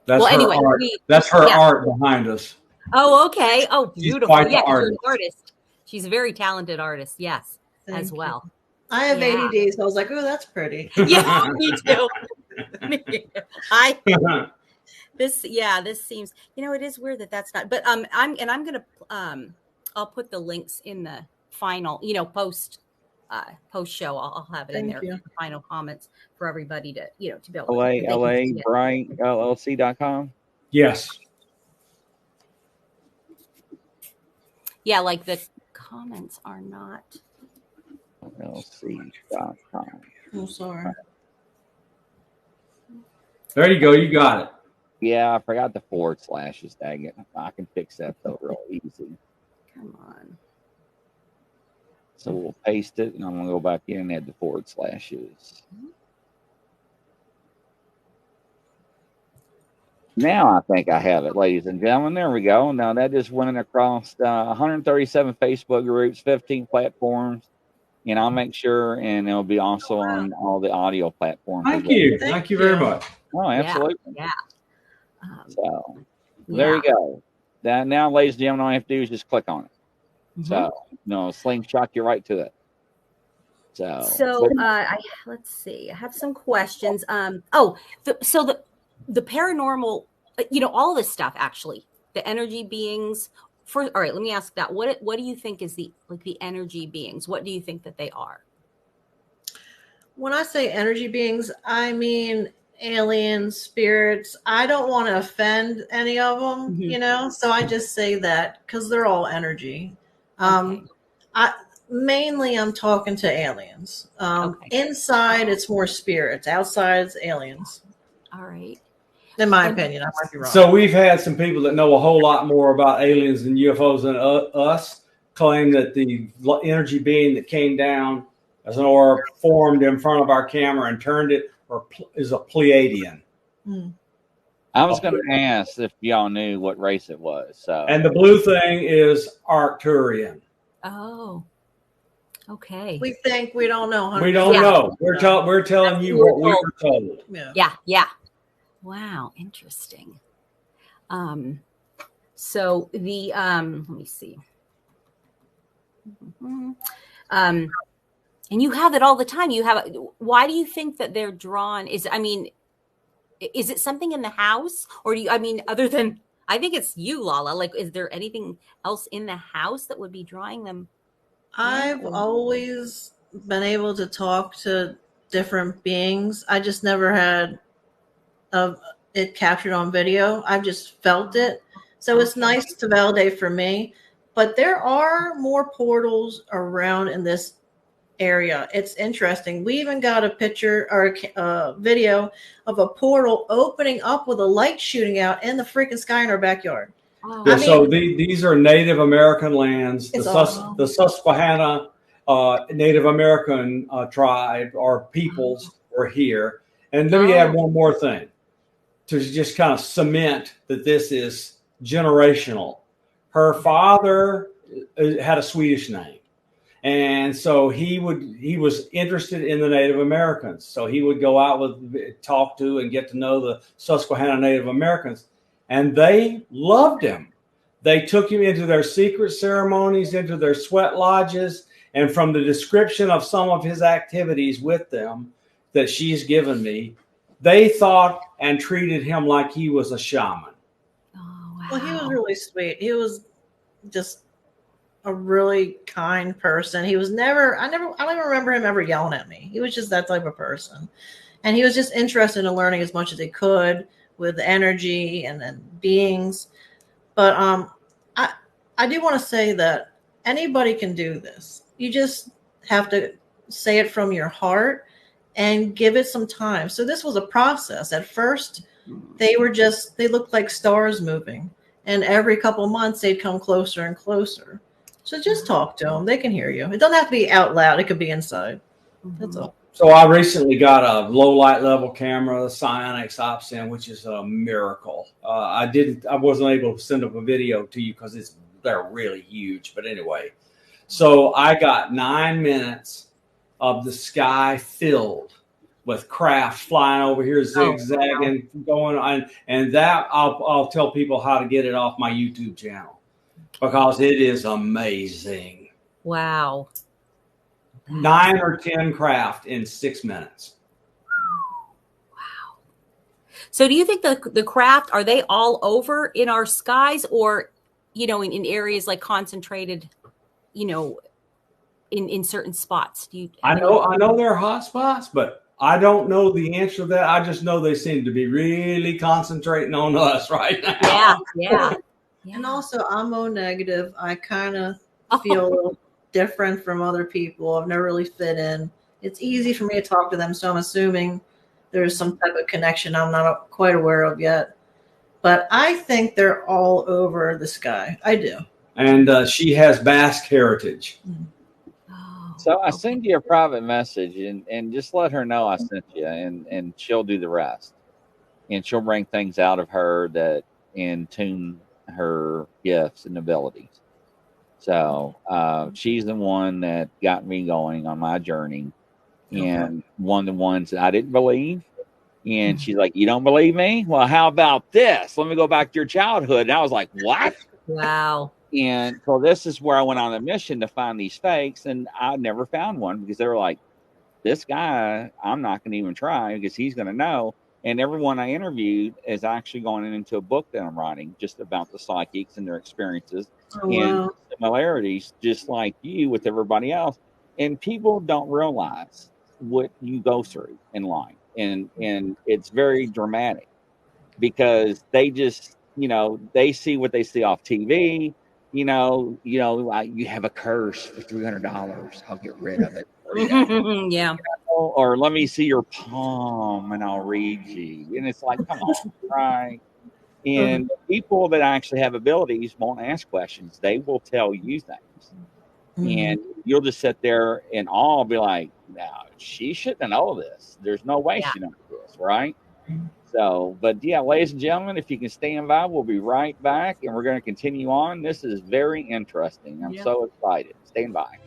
Speaker 6: That's
Speaker 4: her anyway,
Speaker 6: art. That's her art behind us.
Speaker 4: Oh, okay. Oh, beautiful.
Speaker 6: She's
Speaker 4: Yeah, she's an artist. She's a very talented artist. Yes, as well.
Speaker 7: I have ADD, so I was like, "Oh, that's pretty."
Speaker 4: Yeah, me too. This seems, it is weird that's not, but I'm gonna I'll put the links in the final, post show. I'll have it in there, the final comments for everybody to be able to
Speaker 3: LABrightLLC.com.
Speaker 6: Yes.
Speaker 4: Yeah, like the comments are not
Speaker 3: LLC.com.
Speaker 7: I'm sorry.
Speaker 6: There you go. You got it.
Speaker 3: Yeah, I forgot the forward slashes. Dang it. I can fix that though real easy.
Speaker 4: Come on.
Speaker 3: So we'll paste it and I'm going to go back in and add the forward slashes. Now I think I have it, ladies and gentlemen. There we go. Now that just went across 137 Facebook groups, 15 platforms. And I'll make sure, and it'll be also on all the audio platforms.
Speaker 6: Thank you. Thank you very much.
Speaker 3: Oh, absolutely.
Speaker 4: Yeah.
Speaker 3: So there you go. Now, ladies and gentlemen, all you have to do is just click on it. Mm-hmm. So, slingshot you right to it. So
Speaker 4: let's see. I have some questions. The paranormal, all this stuff, actually, the energy beings. All right, let me ask that. What do you think is the energy beings? What do you think that they are?
Speaker 7: When I say energy beings, I mean aliens, spirits. I don't want to offend any of them, so I just say that because they're all energy. Okay. I'm talking to aliens. Inside, it's more spirits. Outside, it's aliens.
Speaker 4: All right.
Speaker 7: In my opinion, I might be wrong.
Speaker 6: So we've had some people that know a whole lot more about aliens and UFOs than us claim that the energy being that came down as an orb formed in front of our camera and turned it is a Pleiadian.
Speaker 3: I was going to ask if y'all knew what race it was. So,
Speaker 6: and the blue thing is Arcturian.
Speaker 4: Oh. Okay.
Speaker 7: We think we don't know.
Speaker 6: We don't
Speaker 4: Yeah.
Speaker 6: know. We're telling you what we were told.
Speaker 7: Yeah.
Speaker 4: Yeah. Wow. Interesting. So the let me see. And you have it all the time. Why do you think that they're drawn? Is it something in the house, or other than, I think it's you, Lala, like, is there anything else in the house that would be drawing them?
Speaker 7: I've always been able to talk to different beings. I just never had it captured on video. I've just felt it. So it's nice to validate for me. But there are more portals around in this area. It's interesting. We even got a picture or a video of a portal opening up with a light shooting out in the freaking sky in our backyard.
Speaker 4: Oh.
Speaker 6: Yeah, so these are Native American lands. The Susquehanna Native American tribe or peoples were here. And let me add one more thing to just kind of cement that this is generational. Her father had a Swedish name. And so he was interested in the Native Americans. So he would go out talk to and get to know the Susquehanna Native Americans. And they loved him. They took him into their secret ceremonies, into their sweat lodges. And from the description of some of his activities with them that she's given me, they thought and treated him like he was a shaman.
Speaker 4: Oh, wow.
Speaker 7: Well, he was really sweet. He was just a really kind person. He was I don't even remember him ever yelling at me. He was just that type of person. And he was just interested in learning as much as he could with energy and then beings. But I do want to say that anybody can do this. You just have to say it from your heart and give it some time. So this was a process. At first, they looked like stars moving. And every couple months, they'd come closer and closer. So just talk to them. They can hear you. It doesn't have to be out loud. It could be inside. That's all.
Speaker 6: So I recently got a low light level camera, the Psionics Opsin, which is a miracle. I wasn't able to send up a video to you because they're really huge. But anyway, so I got 9 minutes of the sky filled with craft flying over here, zigzagging, going on, and that I'll tell people how to get it off my YouTube channel because it is amazing.
Speaker 4: Wow.
Speaker 6: 9 or 10 craft in 6 minutes.
Speaker 4: Wow. So do you think the craft, are they all over in our skies, or, in areas like concentrated, in certain spots?
Speaker 6: I know there are hot spots, but I don't know the answer to that. I just know they seem to be really concentrating on us right now.
Speaker 4: Yeah.
Speaker 7: And also, I'm O negative. I kind of feel a little different from other people. I've never really fit in. It's easy for me to talk to them, so I'm assuming there's some type of connection I'm not quite aware of yet. But I think they're all over the sky. I do.
Speaker 6: And she has Basque heritage.
Speaker 3: So I send you a private message and just let her know I sent you, and she'll do the rest. And she'll bring things out of her and tune her gifts and abilities. So she's the one that got me going on my journey, and one of the ones that I didn't believe. And she's like, "You don't believe me? Well, how about this? Let me go back to your childhood." And I was like, "What?"
Speaker 4: Wow.
Speaker 3: And so this is where I went on a mission to find these fakes, and I never found one because they were like, "This guy, I'm not going to even try because he's going to know." And everyone I interviewed is actually going into a book that I'm writing just about the psychics and their experiences and similarities, just like you with everybody else. And people don't realize what you go through in life. And it's very dramatic because they just, they see what they see off TV. You have a curse for $300. I'll get rid of it.
Speaker 4: Yeah.
Speaker 3: Or let me see your palm and I'll read you. And it's like, come on, right? And people that actually have abilities won't ask questions. They will tell you things. And you'll just sit there in awe, be like, no, she shouldn't know this. There's no way she knows this, right? So, but yeah, ladies and gentlemen, if you can stand by, we'll be right back and we're going to continue on. This is very interesting. I'm so excited. Stand by.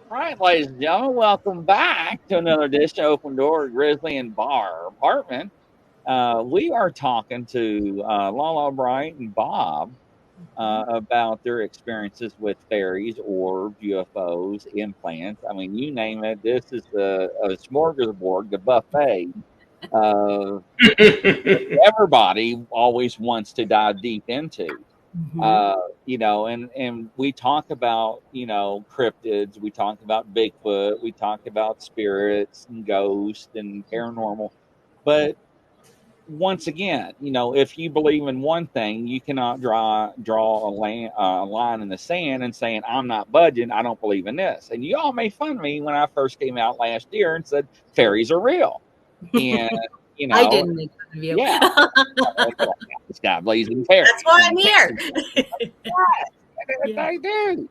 Speaker 3: Right, ladies and gentlemen, welcome back to another edition of Open Door Grizzly and Bar Apartment. We are talking to Lala Bright and Bob about their experiences with fairies or UFOs, implants. I mean, you name it. This is a smorgasbord, the buffet. Everybody always wants to dive deep into. And we talk about, cryptids, we talk about Bigfoot, we talk about spirits and ghosts and paranormal. But once again, if you believe in one thing, you cannot draw a line in the sand and saying, I'm not budging, I don't believe in this. And you all made fun of me when I first came out last year and said fairies are real. And
Speaker 4: I didn't make fun of you.
Speaker 3: Yeah. This guy blazing fairies.
Speaker 4: That's why I'm here.
Speaker 3: They do.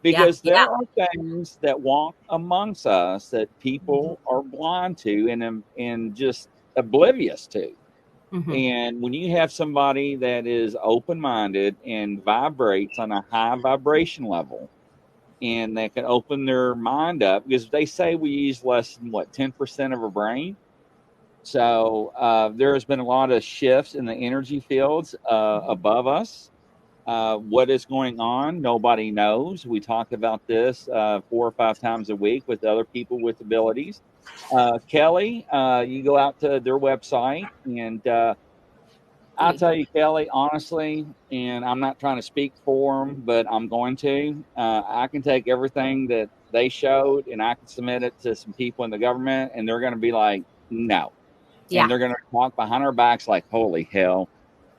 Speaker 3: Because there are things that walk amongst us that people are blind to and just oblivious to. And when you have somebody that is open-minded and vibrates on a high vibration level, and they can open their mind up, because they say we use less than 10% of our brain. So there has been a lot of shifts in the energy fields above us. What is going on? Nobody knows. We talk about this 4 or 5 times a week with other people with abilities. Kelly, you go out to their website, and I'll tell you, Kelly, honestly, and I'm not trying to speak for them, but I'm going to. I can take everything that they showed, and I can submit it to some people in the government, and they're going to be like, no. Yeah. And they're going to talk behind our backs like, holy hell.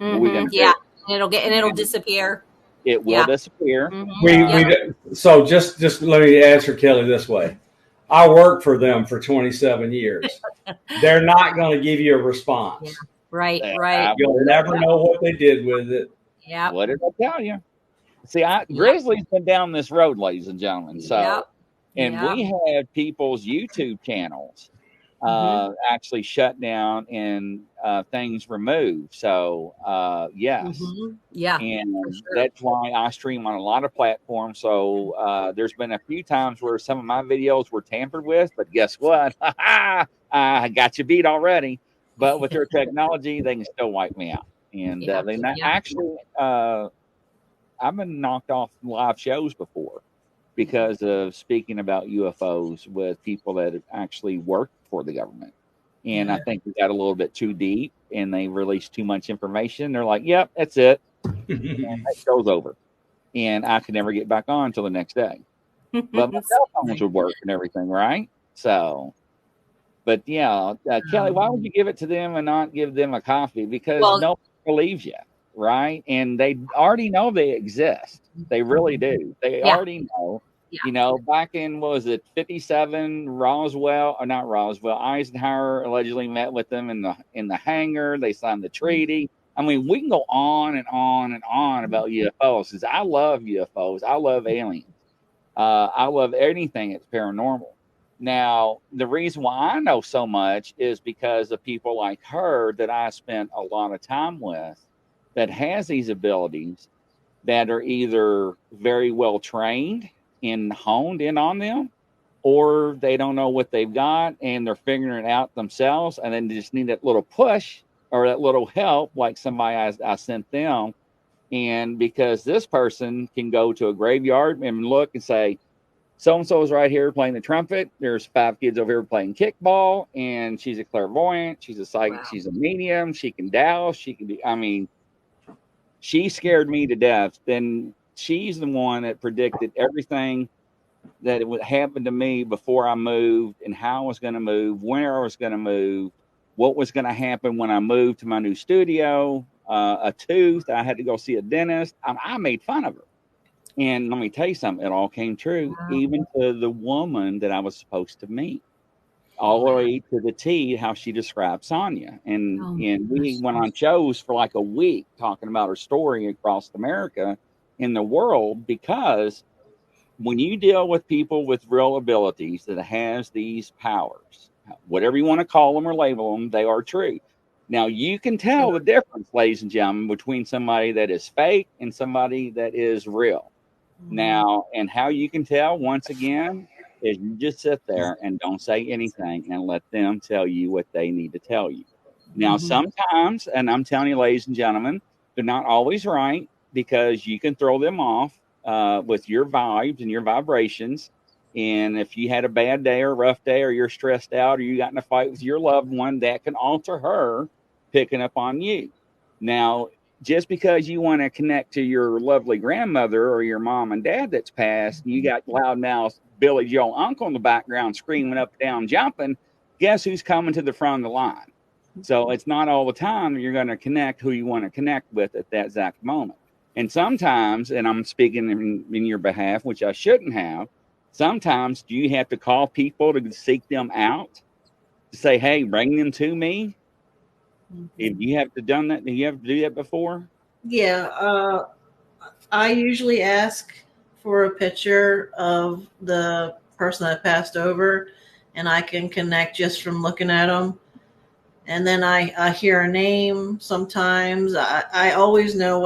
Speaker 4: It'll disappear.
Speaker 3: It will disappear.
Speaker 6: So just let me answer Kelly this way. I worked for them for 27 years. They're not going to give you a response.
Speaker 4: Yeah. Right.
Speaker 6: You'll never know what they did with it.
Speaker 3: Yeah. What did I tell you? See, Grizzly's been down this road, ladies and gentlemen. So, we had people's YouTube channels actually shut down and things removed. So, yes. And that's why I stream on a lot of platforms. So, there's been a few times where some of my videos were tampered with, but guess what? I got you beat already. But with their technology, they can still wipe me out. And actually, I've been knocked off live shows before because of speaking about UFOs with people that have actually worked for the government. And I think we got a little bit too deep and they released too much information. They're like, yep, that's it. And that show's over. And I could never get back on until the next day. But my cell phones would work and everything, right? So, but Kelly, why would you give it to them and not give them a copy? Because nobody believes you, right? And they already know they exist. They really do. They already know. Back in, what was it, 57, Eisenhower allegedly met with them in the hangar. They signed the treaty. I mean, we can go on and on and on about UFOs, because I love UFOs. I love aliens. I love anything that's paranormal. Now, the reason why I know so much is because of people like her that I spent a lot of time with that has these abilities that are either very well trained and honed in on them, or they don't know what they've got and they're figuring it out themselves, and then they just need that little push or that little help, like somebody I sent them. And because this person can go to a graveyard and look and say, so-and-so is right here playing the trumpet. There's 5 kids over here playing kickball, and she's a clairvoyant. She's a psychic. Wow. She's a medium. She can douse. She can be, she scared me to death. Then she's the one that predicted everything that would happen to me before I moved, and how I was going to move, where I was going to move, what was going to happen when I moved to my new studio, a tooth. I had to go see a dentist. I made fun of her. And let me tell you something, it all came true, even to the woman that I was supposed to meet, all the way to the T, how she described Sonia. And we went on shows for like a week talking about her story across America in the world, because when you deal with people with real abilities that has these powers, whatever you want to call them or label them, they are true. Now, you can tell the difference, ladies and gentlemen, between somebody that is fake and somebody that is real. Now, and how you can tell, once again, is you just sit there and don't say anything and let them tell you what they need to tell you. Now, sometimes, and I'm telling you, ladies and gentlemen, they're not always right, because you can throw them off with your vibes and your vibrations. And if you had a bad day or a rough day, or you're stressed out, or you got in a fight with your loved one, that can alter her picking up on you. Now, just because you want to connect to your lovely grandmother or your mom and dad that's passed, you got loudmouth Billy Joe uncle in the background screaming up and down, jumping, guess who's coming to the front of the line? So it's not all the time you're going to connect who you want to connect with at that exact moment. And sometimes, and I'm speaking in your behalf, which I shouldn't have, sometimes do you have to call people to seek them out, to say, hey, bring them to me? If you have to done that, do you have to do that before?
Speaker 7: Yeah, I usually ask for a picture of the person that passed over, and I can connect just from looking at them. And then I hear a name sometimes. I always know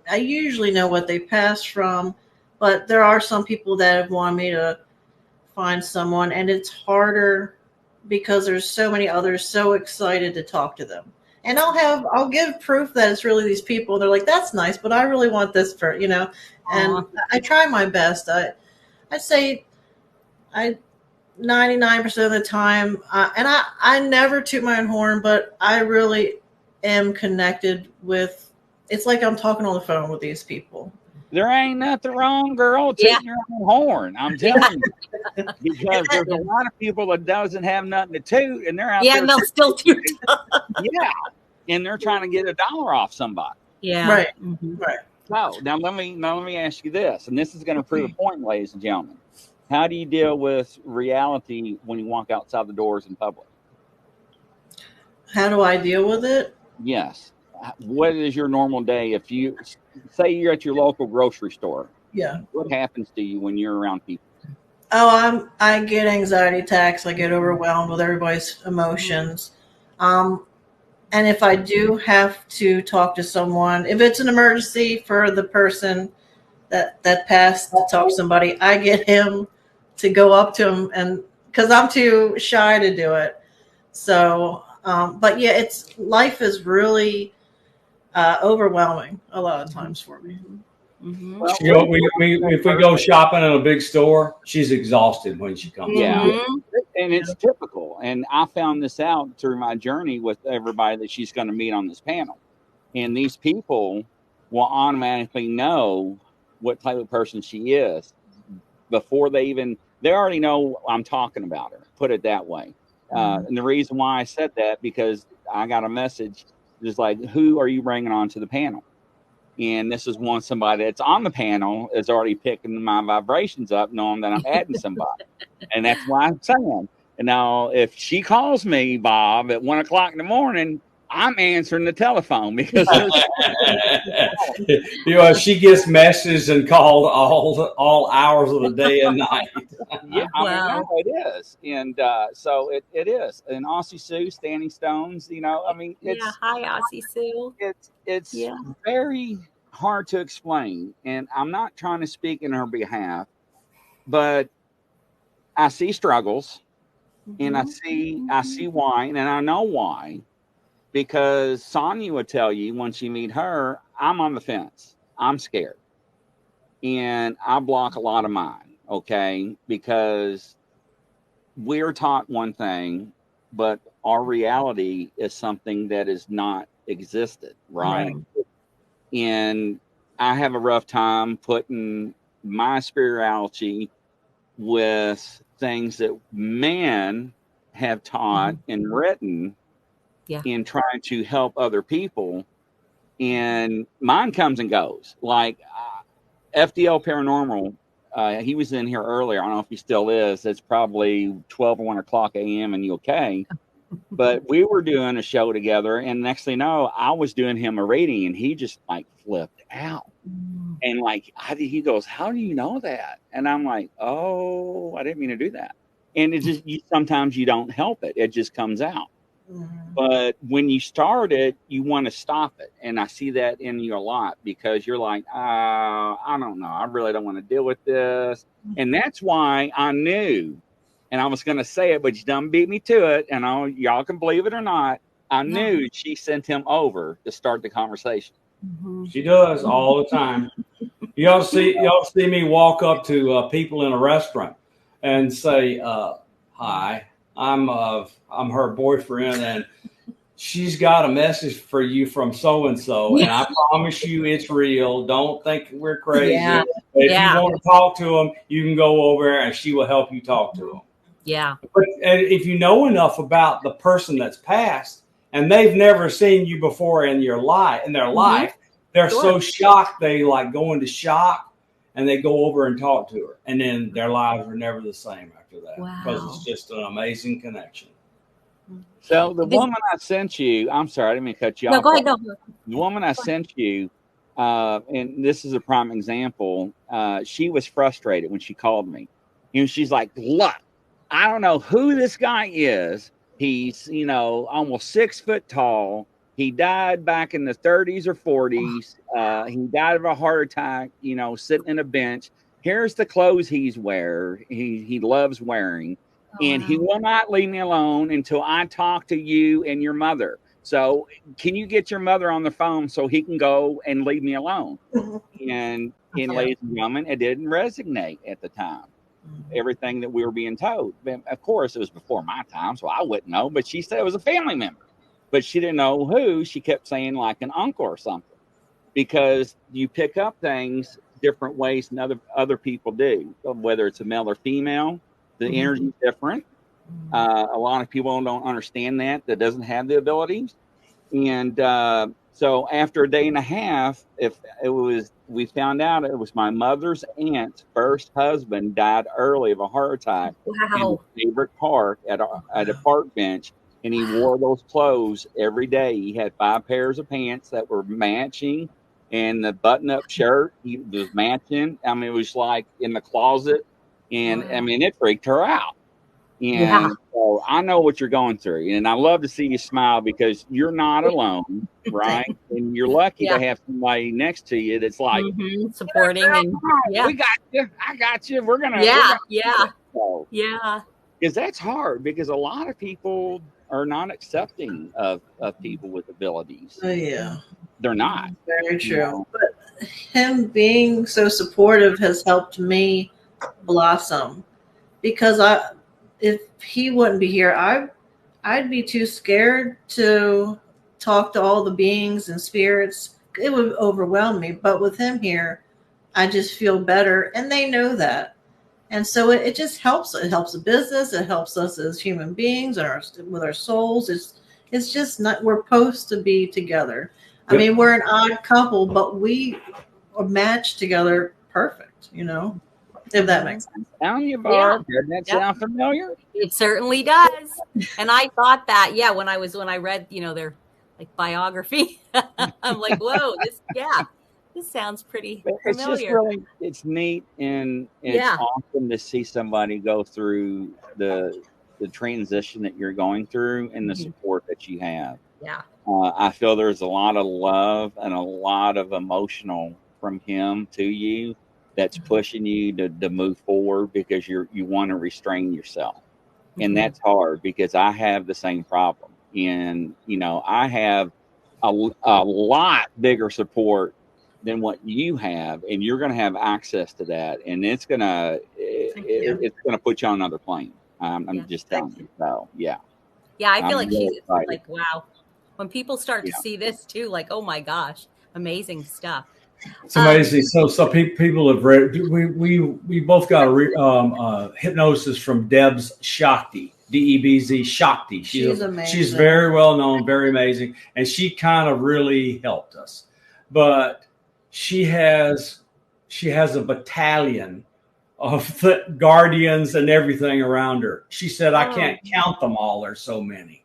Speaker 7: I usually know what they passed from, but there are some people that have wanted me to find someone, and it's harder because there's so many others so excited to talk to them. And I'll give proof that it's really these people. They're like, that's nice, but I really want this for, and I try my best. I'd say 99% of the time, and I never toot my own horn, but I really am connected with, it's like I'm talking on the phone with these people.
Speaker 3: There ain't nothing wrong, girl, tooting your own horn. I'm telling you. Because there's a lot of people that doesn't have nothing to toot, and they're out there.
Speaker 4: Yeah, and they'll still toot.
Speaker 3: Yeah. And they're trying to get $1 off somebody.
Speaker 4: Yeah.
Speaker 7: Right.
Speaker 3: Right. So now let me ask you this, and this is going to prove a point, ladies and gentlemen. How do you deal with reality when you walk outside the doors in public?
Speaker 7: How do I deal with it?
Speaker 3: Yes. What is your normal day? If you say you're at your local grocery store,
Speaker 7: Yeah.
Speaker 3: what happens to you when you're around people?
Speaker 7: Oh, I get anxiety attacks. I get overwhelmed with everybody's emotions. And if I do have to talk to someone, if it's an emergency for the person that passed to talk to somebody, I get him to go up to him, and because I'm too shy to do it. So, but yeah, life is really overwhelming a lot of times for me.
Speaker 3: Well,
Speaker 6: if we go shopping in a big store, she's exhausted when she comes.
Speaker 3: Yeah. And it's typical. And I found this out through my journey with everybody that she's going to meet on this panel. And these people will automatically know what type of person she is before they already know I'm talking about her, put it that way. And the reason why I said that, because I got a message just like, who are you bringing on to the panel? And this is somebody that's on the panel is already picking my vibrations up, knowing that I'm adding somebody. And that's why I'm saying. And now, if she calls me, Bob, at 1 o'clock in the morning, I'm answering the telephone because
Speaker 6: she gets messages and called all hours of the day and night.
Speaker 3: Yeah, it is. And so it is. And Aussie Sue, Standing Stones, it's
Speaker 4: hi, Aussie Sue.
Speaker 3: It's very hard to explain. And I'm not trying to speak in her behalf, but I see struggles, and I see why, and I know why. Because Sonia would tell you when you meet her, I'm on the fence. I'm scared. And I block a lot of mine, okay? Because we're taught one thing, but our reality is something that is not existed, right? And I have a rough time putting my spirituality with things that men have taught and written in trying to help other people. And mine comes and goes. Like FDL Paranormal, he was in here earlier. I don't know if he still is. It's probably 12 or 1 o'clock a.m. in the UK. But we were doing a show together, and next thing you know, I was doing him a reading, and he just like flipped out. And like, he goes, how do you know that? And I'm like, oh, I didn't mean to do that. And it just, sometimes you don't help it. It just comes out.
Speaker 7: Mhm.
Speaker 3: But when you start it, you want to stop it. And I see that in you a lot because you're like, I don't know. I really don't want to deal with this. And that's why I knew, and I was going to say it, but you done beat me to it. And y'all can believe it or not. I knew she sent him over to start the conversation.
Speaker 6: She does all the time. Y'all see me walk up to people in a restaurant and say, "Hi, I'm her boyfriend, and she's got a message for you from so and so, and I promise you it's real. Don't think we're crazy.
Speaker 4: Yeah.
Speaker 6: If
Speaker 4: Yeah.
Speaker 6: you want to talk to them, you can go over there, and she will help you talk to them."
Speaker 4: Yeah.
Speaker 6: But if you know enough about the person that's passed, and they've never seen you before in their life, they're so shocked they like go into shock, and they go over and talk to her, and then their lives are never the same after that because it's just an amazing connection.
Speaker 3: So the woman I sent you, I'm sorry, I didn't mean to cut you off.
Speaker 4: No, go ahead. No.
Speaker 3: The woman I sent you, and this is a prime example. She was frustrated when she called me. She's like, "Look, I don't know who this guy is. He's, almost 6 foot tall. He died back in the 30s or 40s. He died of a heart attack, sitting in a bench. Here's the clothes he loves wearing. And he will not leave me alone until I talk to you and your mother. So can you get your mother on the phone so he can go and leave me alone?" And ladies and gentlemen, it didn't resonate at the time. Everything that we were being told. Of course, it was before my time, so I wouldn't know. But she said it was a family member. But she didn't know who. She kept saying like an uncle or something. Because you pick up things different ways than other people do. Whether it's a male or female, the energy is different. A lot of people don't understand that doesn't have the abilities. And so after a day and a half, we found out it was my mother's aunt's first husband died early of a heart attack in his favorite park at a park bench. And he wore those clothes every day. He had 5 pairs of pants that were matching, and the button-up shirt he was matching. I mean, it was like in the closet, and I mean, it freaked her out. And so I know what you're going through, and I love to see you smile because you're not alone, right? And you're lucky to have somebody next to you that's like
Speaker 4: supporting and
Speaker 3: we got you, I got you. We're gonna because that's hard because a lot of people are not accepting of people with abilities.
Speaker 7: Oh yeah,
Speaker 3: they're not.
Speaker 7: Very true. But him being so supportive has helped me blossom because if he wouldn't be here, I'd be too scared to talk to all the beings and spirits. It would overwhelm me. But with him here, I just feel better, and they know that. And so it just helps. It helps the business. It helps us as human beings and with our souls. It's just not. We're supposed to be together. I mean, we're an odd couple, but we are matched together perfect. If that makes sense.
Speaker 3: Telling you, Barb, doesn't that sound familiar?
Speaker 4: It certainly does. And I thought that, when I read, their like biography, I'm like, whoa, this sounds pretty familiar.
Speaker 3: It's just really, it's neat, and it's awesome to see somebody go through the transition that you're going through and the support that you have.
Speaker 4: Yeah.
Speaker 3: I feel there's a lot of love and a lot of emotional from him to you that's pushing you to move forward because you want to restrain yourself. And that's hard because I have the same problem. And, I have a lot bigger support than what you have, and you're going to have access to that. And it's going to put you on another plane. I'm just telling you. So, yeah.
Speaker 4: Yeah. I feel like she's like, wow. When people start to see this too, like, oh my gosh, amazing stuff.
Speaker 6: It's amazing. So people have read. We both got hypnosis from Debs Shakti, Debz Shakti.
Speaker 7: She's amazing.
Speaker 6: She's very well known, very amazing, and she kind of really helped us. But she has a battalion of guardians and everything around her. She said, "I can't count them all. There's so many."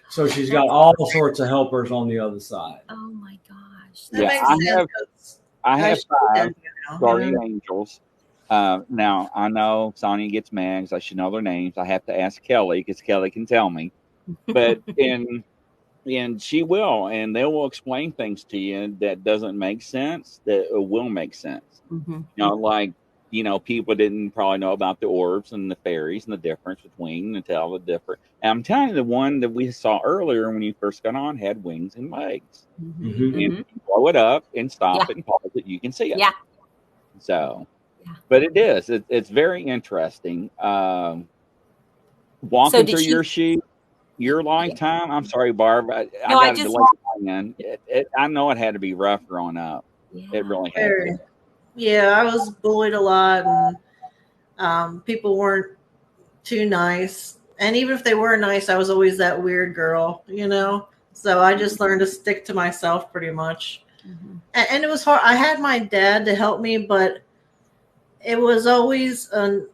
Speaker 6: So she's got all sorts of helpers on the other side.
Speaker 4: Oh my gosh!
Speaker 7: That makes sense.
Speaker 3: I have 5 guardian angels. Now, I know Sonia gets mad because I should know their names. I have to ask Kelly because Kelly can tell me. but and she will, and they will explain things to you that doesn't make sense, that will make sense.
Speaker 4: Mm-hmm.
Speaker 3: You know, like, you know, people didn't probably know about the orbs and the fairies and the difference between and tell the different. And I'm telling you, the one that we saw earlier when you first got on had wings and legs.
Speaker 4: Mm-hmm.
Speaker 6: Mhm.
Speaker 3: And if you blow it up and stop
Speaker 4: Yeah.
Speaker 3: it and pause it, you can see it.
Speaker 4: Yeah.
Speaker 3: So,
Speaker 4: Yeah.
Speaker 3: but it is. It's very interesting. Walking
Speaker 4: did
Speaker 3: through
Speaker 4: she-
Speaker 3: your shoes, your lifetime. I'm sorry, Barb. I
Speaker 4: No, I
Speaker 3: got a
Speaker 4: just-
Speaker 3: delay in. I know it had to be rough growing up.
Speaker 4: Yeah.
Speaker 3: It really had
Speaker 7: Very.
Speaker 3: to.
Speaker 7: Yeah, I was bullied a lot, and people weren't too nice. And even if they were nice, I was always that weird girl, you know? So I just learned to stick to myself pretty much.
Speaker 4: Mhm.
Speaker 7: And it was hard. I had my dad to help me, but it was always an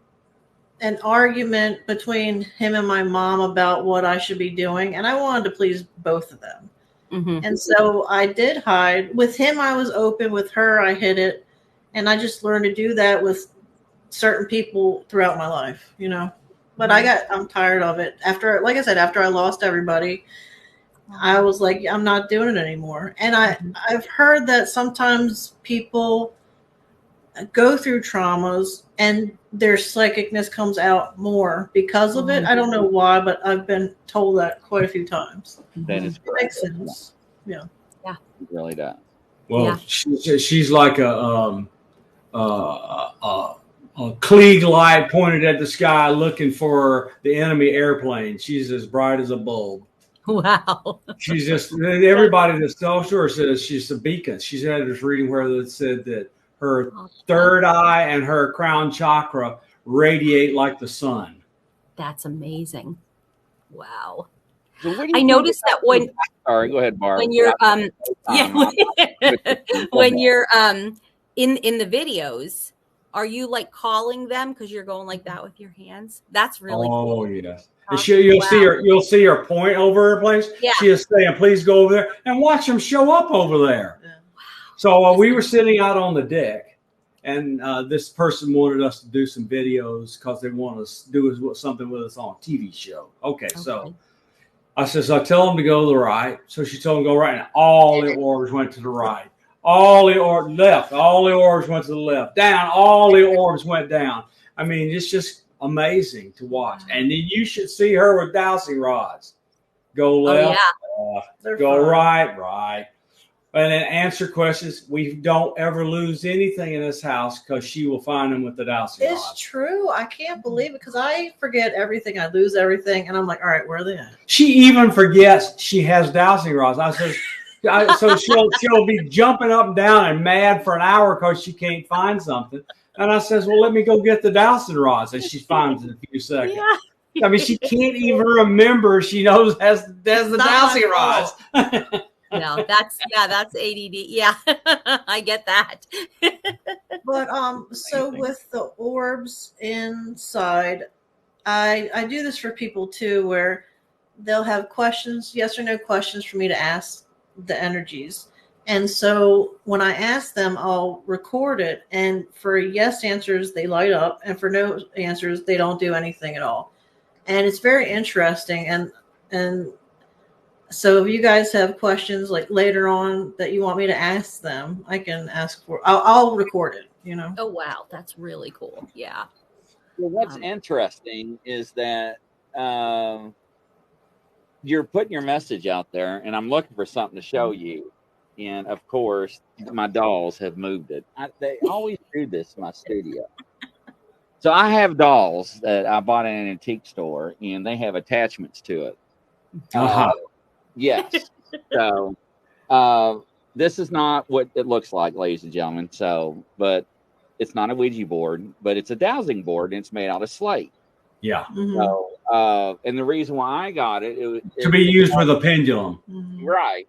Speaker 7: argument between him and my mom about what I should be doing. And I wanted to please both of them.
Speaker 4: Mhm.
Speaker 7: And so I did hide. With him, I was open. With her, I hid it. And I just learned to do that with certain people throughout my life, you know. But I'm tired of it. After, like I said, after I lost everybody, I was like, I'm not doing it anymore. And I've heard that sometimes people go through traumas and their psychicness comes out more because of it. I don't know why, but I've been told that quite a few times.
Speaker 3: That is
Speaker 7: It
Speaker 3: correct.
Speaker 7: makes sense. Yeah.
Speaker 3: It really does.
Speaker 6: Well,
Speaker 4: Yeah.
Speaker 6: she's like a Klieg light pointed at the sky, looking for the enemy airplane. She's as bright as a bulb.
Speaker 4: Wow.
Speaker 6: She's just everybody that's so sure says she's a beacon. She's had this reading where it said that her third eye and her crown chakra radiate like the sun.
Speaker 4: That's amazing. Wow.
Speaker 3: So what do you
Speaker 4: I
Speaker 3: think
Speaker 4: noticed that when
Speaker 3: Sorry, go ahead, Barb.
Speaker 4: when you're
Speaker 3: Yeah.
Speaker 4: when you're in the videos, are you like calling them because you're going like that with your hands? That's really cool.
Speaker 6: Oh yes. And you'll see her point over her place.
Speaker 4: Yeah.
Speaker 6: She is saying, "Please go over there and watch them show up over there."
Speaker 7: Yeah.
Speaker 6: So we were sitting out on the deck, and this person wanted us to do some videos because they want us to do something with us on a TV show. Okay, so I said, so I tell them to go to the right. So she told them to go right, and all the orbs went to the right. All the orbs left. All the orbs went to the left. Down. All the orbs went down. I mean, it's just amazing to watch. And then you should see her with dowsing rods. Go left.
Speaker 7: They're
Speaker 6: Go
Speaker 7: fun.
Speaker 6: right. And then answer questions. We don't ever lose anything in this house because she will find them with the dowsing
Speaker 7: It's
Speaker 6: rods.
Speaker 7: true. I can't believe it because I forget everything. I lose everything. And I'm like, all right, where are they at?
Speaker 6: She even forgets she has dowsing rods. I said, so she'll be jumping up and down and mad for an hour because she can't find something. And I says, well, let me go get the dowsing rods. And she finds it in a few seconds.
Speaker 4: Yeah.
Speaker 6: I mean, she can't even remember she knows has the
Speaker 7: not
Speaker 6: dowsing
Speaker 7: my
Speaker 6: rods.
Speaker 7: fault.
Speaker 4: No, that's ADD. Yeah, I get that.
Speaker 7: But so with the orbs inside, I do this for people too, where they'll have questions, yes or no questions for me to ask the energies. And so when I ask them, I'll record it. And for yes answers, they light up. And for no answers, they don't do anything at all. And it's very interesting. And so if you guys have questions like later on that you want me to ask them, I can ask for, I'll record it, you know?
Speaker 4: Oh, wow. That's really cool. Yeah.
Speaker 3: Well, what's interesting is that you're putting your message out there, and I'm looking for something to show you. And of course, my dolls have moved it. They always do this in my studio. So I have dolls that I bought in an antique store, and they have attachments to it. Yes. So this is not what it looks like, ladies and gentlemen. So, but it's not a Ouija board, but it's a dowsing board, and it's made out of slate.
Speaker 6: Yeah.
Speaker 7: Mhm.
Speaker 3: So, and the reason why I got it,
Speaker 6: To be used with a pendulum.
Speaker 7: Mhm.
Speaker 3: right.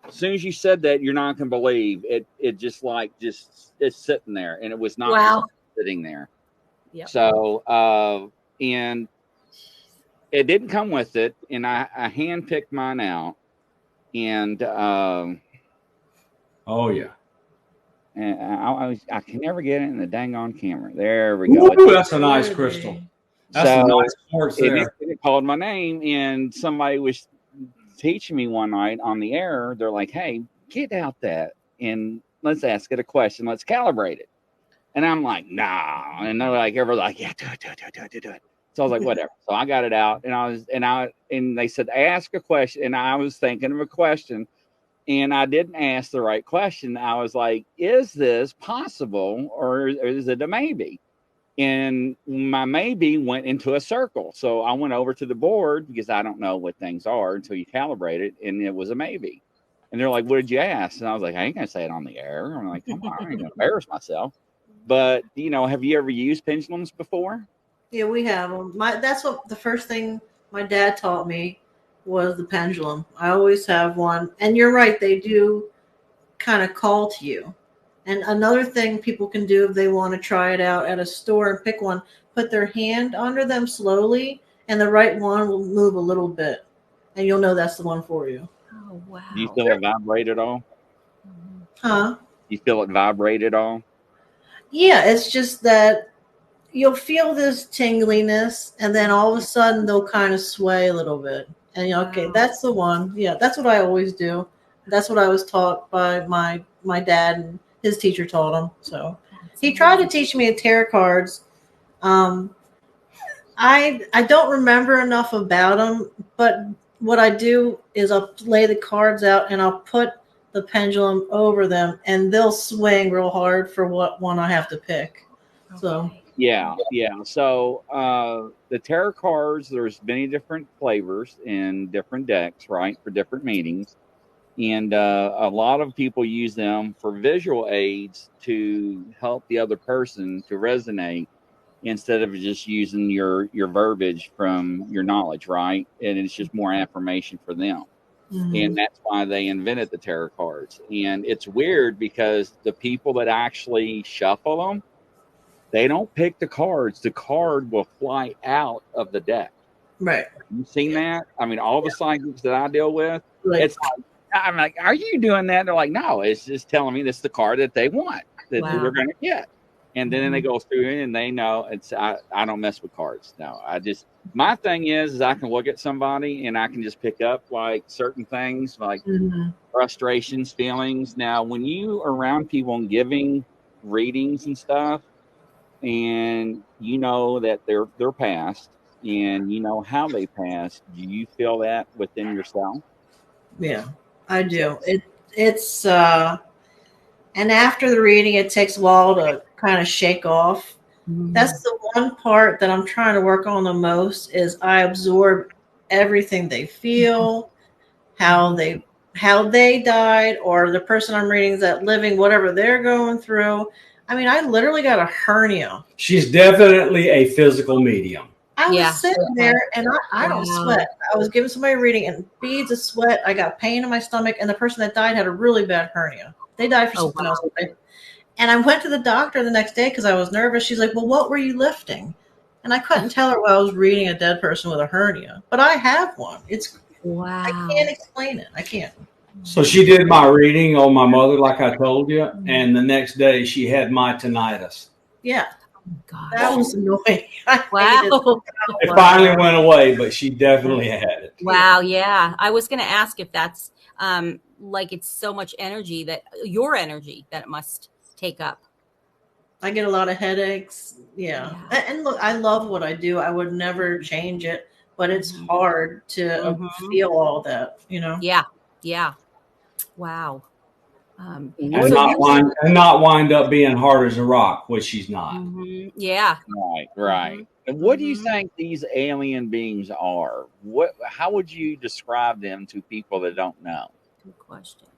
Speaker 3: As soon as you said that, you're not going to believe it. It just it's sitting there, and it was not
Speaker 4: Wow.
Speaker 3: sitting there.
Speaker 4: Yep.
Speaker 3: So, and it didn't come with it, and I handpicked mine out, and
Speaker 6: Oh yeah.
Speaker 3: and I can never get it in the dang on camera. There we go.
Speaker 6: Ooh, that's a nice crystal. That's
Speaker 3: So
Speaker 6: some nice sports
Speaker 3: and
Speaker 6: there.
Speaker 3: it called my name, and somebody was teaching me one night on the air. They're like, "Hey, get out that and let's ask it a question. Let's calibrate it." And I'm like, "Nah." And they're like, everybody's like, "Yeah, do it." So I was like, "Whatever." So I got it out, and they said, "Ask a question." And I was thinking of a question, and I didn't ask the right question. I was like, "Is this possible, or is it a maybe?" And my maybe went into a circle. So I went over to the board because I don't know what things are until you calibrate it, and it was a maybe. And they're like, "What did you ask?" And I was like, "I ain't gonna say it on the air." I'm like, "Come on, I ain't gonna embarrass myself." But have you ever used pendulums before?
Speaker 7: Yeah, we have them. That's what the first thing my dad taught me was the pendulum. I always have one. And you're right, they do kind of call to you. And another thing people can do if they want to try it out at a store and pick one, put their hand under them slowly, and the right one will move a little bit. And you'll know that's the one for you.
Speaker 4: Oh, wow.
Speaker 3: Do you feel it vibrate at all?
Speaker 7: Huh?
Speaker 3: You feel it vibrate at all?
Speaker 7: Yeah, it's just that you'll feel this tingliness, and then all of a sudden they'll kind of sway a little bit. And okay, that's the one. Yeah, that's what I always do. That's what I was taught by my dad, and his teacher taught him. So he tried to teach me tarot cards. I don't remember enough about them, but what I do is I'll lay the cards out and I'll put the pendulum over them, and they'll swing real hard for what one I have to pick. So
Speaker 3: Yeah. So the tarot cards, there's many different flavors in different decks, right, for different meanings. And a lot of people use them for visual aids to help the other person to resonate instead of just using your verbiage from your knowledge, right? And it's just more affirmation for them. And that's why they invented the tarot cards. And it's weird because the people that actually shuffle them, they don't pick the cards. The card will fly out of the deck.
Speaker 7: right.
Speaker 3: You seen that? I mean, all the psychics that I deal with,
Speaker 7: Like,
Speaker 3: it's like, I'm like, "Are you doing that?" They're like, "No, it's just telling me this is the card that they want, that
Speaker 4: Wow.
Speaker 3: they're going to get." And then they go through it and they know it's, I don't mess with cards. No, my thing is I can look at somebody and I can just pick up like certain things, like frustrations, feelings. Now, when you are around people and giving readings and stuff, and you know that they're past and you know how they passed, do you feel that within yourself?
Speaker 7: yeah, I do. It's and after the reading, it takes a while to kind of shake off. That's the one part that I'm trying to work on the most is I absorb everything they feel, how they died, or the person I'm reading is that living, whatever they're going through. I mean, I literally got a hernia.
Speaker 6: She's definitely a physical medium.
Speaker 7: I was
Speaker 4: Yeah.
Speaker 7: sitting there and I don't
Speaker 4: Wow.
Speaker 7: sweat. I was giving somebody a reading and beads of sweat. I got pain in my stomach, and the person that died had a really bad hernia. They died for something else. And I went to the doctor the next day because I was nervous. She's like, "Well, what were you lifting?" And I couldn't tell her while I was reading a dead person with a hernia. But I have one.
Speaker 4: Wow.
Speaker 7: I can't explain it. I can't.
Speaker 6: So she did my reading on my mother, like I told you, and the next day she had my tinnitus.
Speaker 7: Yeah,
Speaker 4: Gosh.
Speaker 7: that was annoying. I hated
Speaker 4: Wow.
Speaker 6: It finally went away, but she definitely had it.
Speaker 4: Wow. Yeah. I was going to ask if that's like it's so much energy that it must take up.
Speaker 7: I get a lot of headaches. Yeah. And look, I love what I do. I would never change it, but it's hard to feel all that,
Speaker 4: Yeah. Yeah. Wow.
Speaker 6: And not wind up being hard as a rock, which she's not.
Speaker 4: Yeah.
Speaker 3: Right. And what do you think these alien beings are? How would you describe them to people that don't know?
Speaker 4: Good question.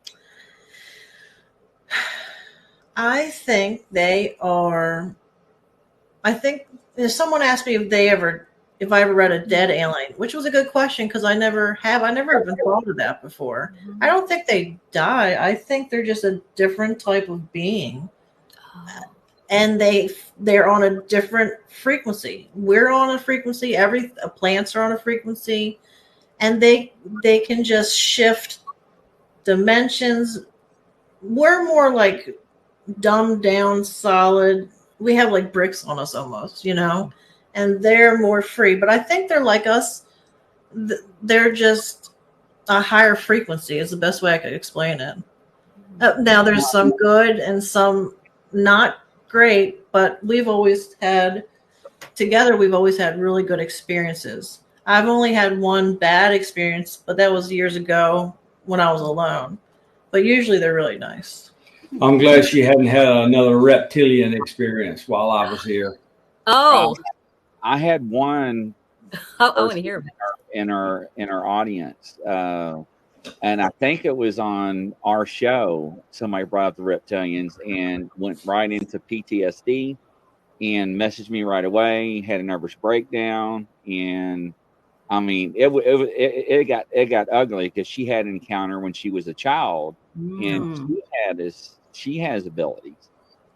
Speaker 7: I think they are. I think if someone asked me if I ever read a dead alien, which was a good question because I never even thought of that before. I don't think they die. I think they're just a different type of being, and they're on a different frequency. We're on a frequency. Plants are on a frequency, and they can just shift dimensions. We're more like dumbed down, solid. We have like bricks on us almost, and they're more free. But I think they're like us. They're just a higher frequency is the best way I could explain it. Now there's some good and some not great, but we've always had really good experiences. I've only had one bad experience, but that was years ago when I was alone. But usually they're really nice.
Speaker 6: I'm glad she hadn't had another reptilian experience while I was here.
Speaker 4: Oh,
Speaker 3: I had one
Speaker 4: I want to hear about it.
Speaker 3: in our audience, and I think it was on our show. Somebody brought up the reptilians and went right into PTSD and messaged me right away. Had a nervous breakdown, and I mean, it got ugly because she had an encounter when she was a child, and she has abilities,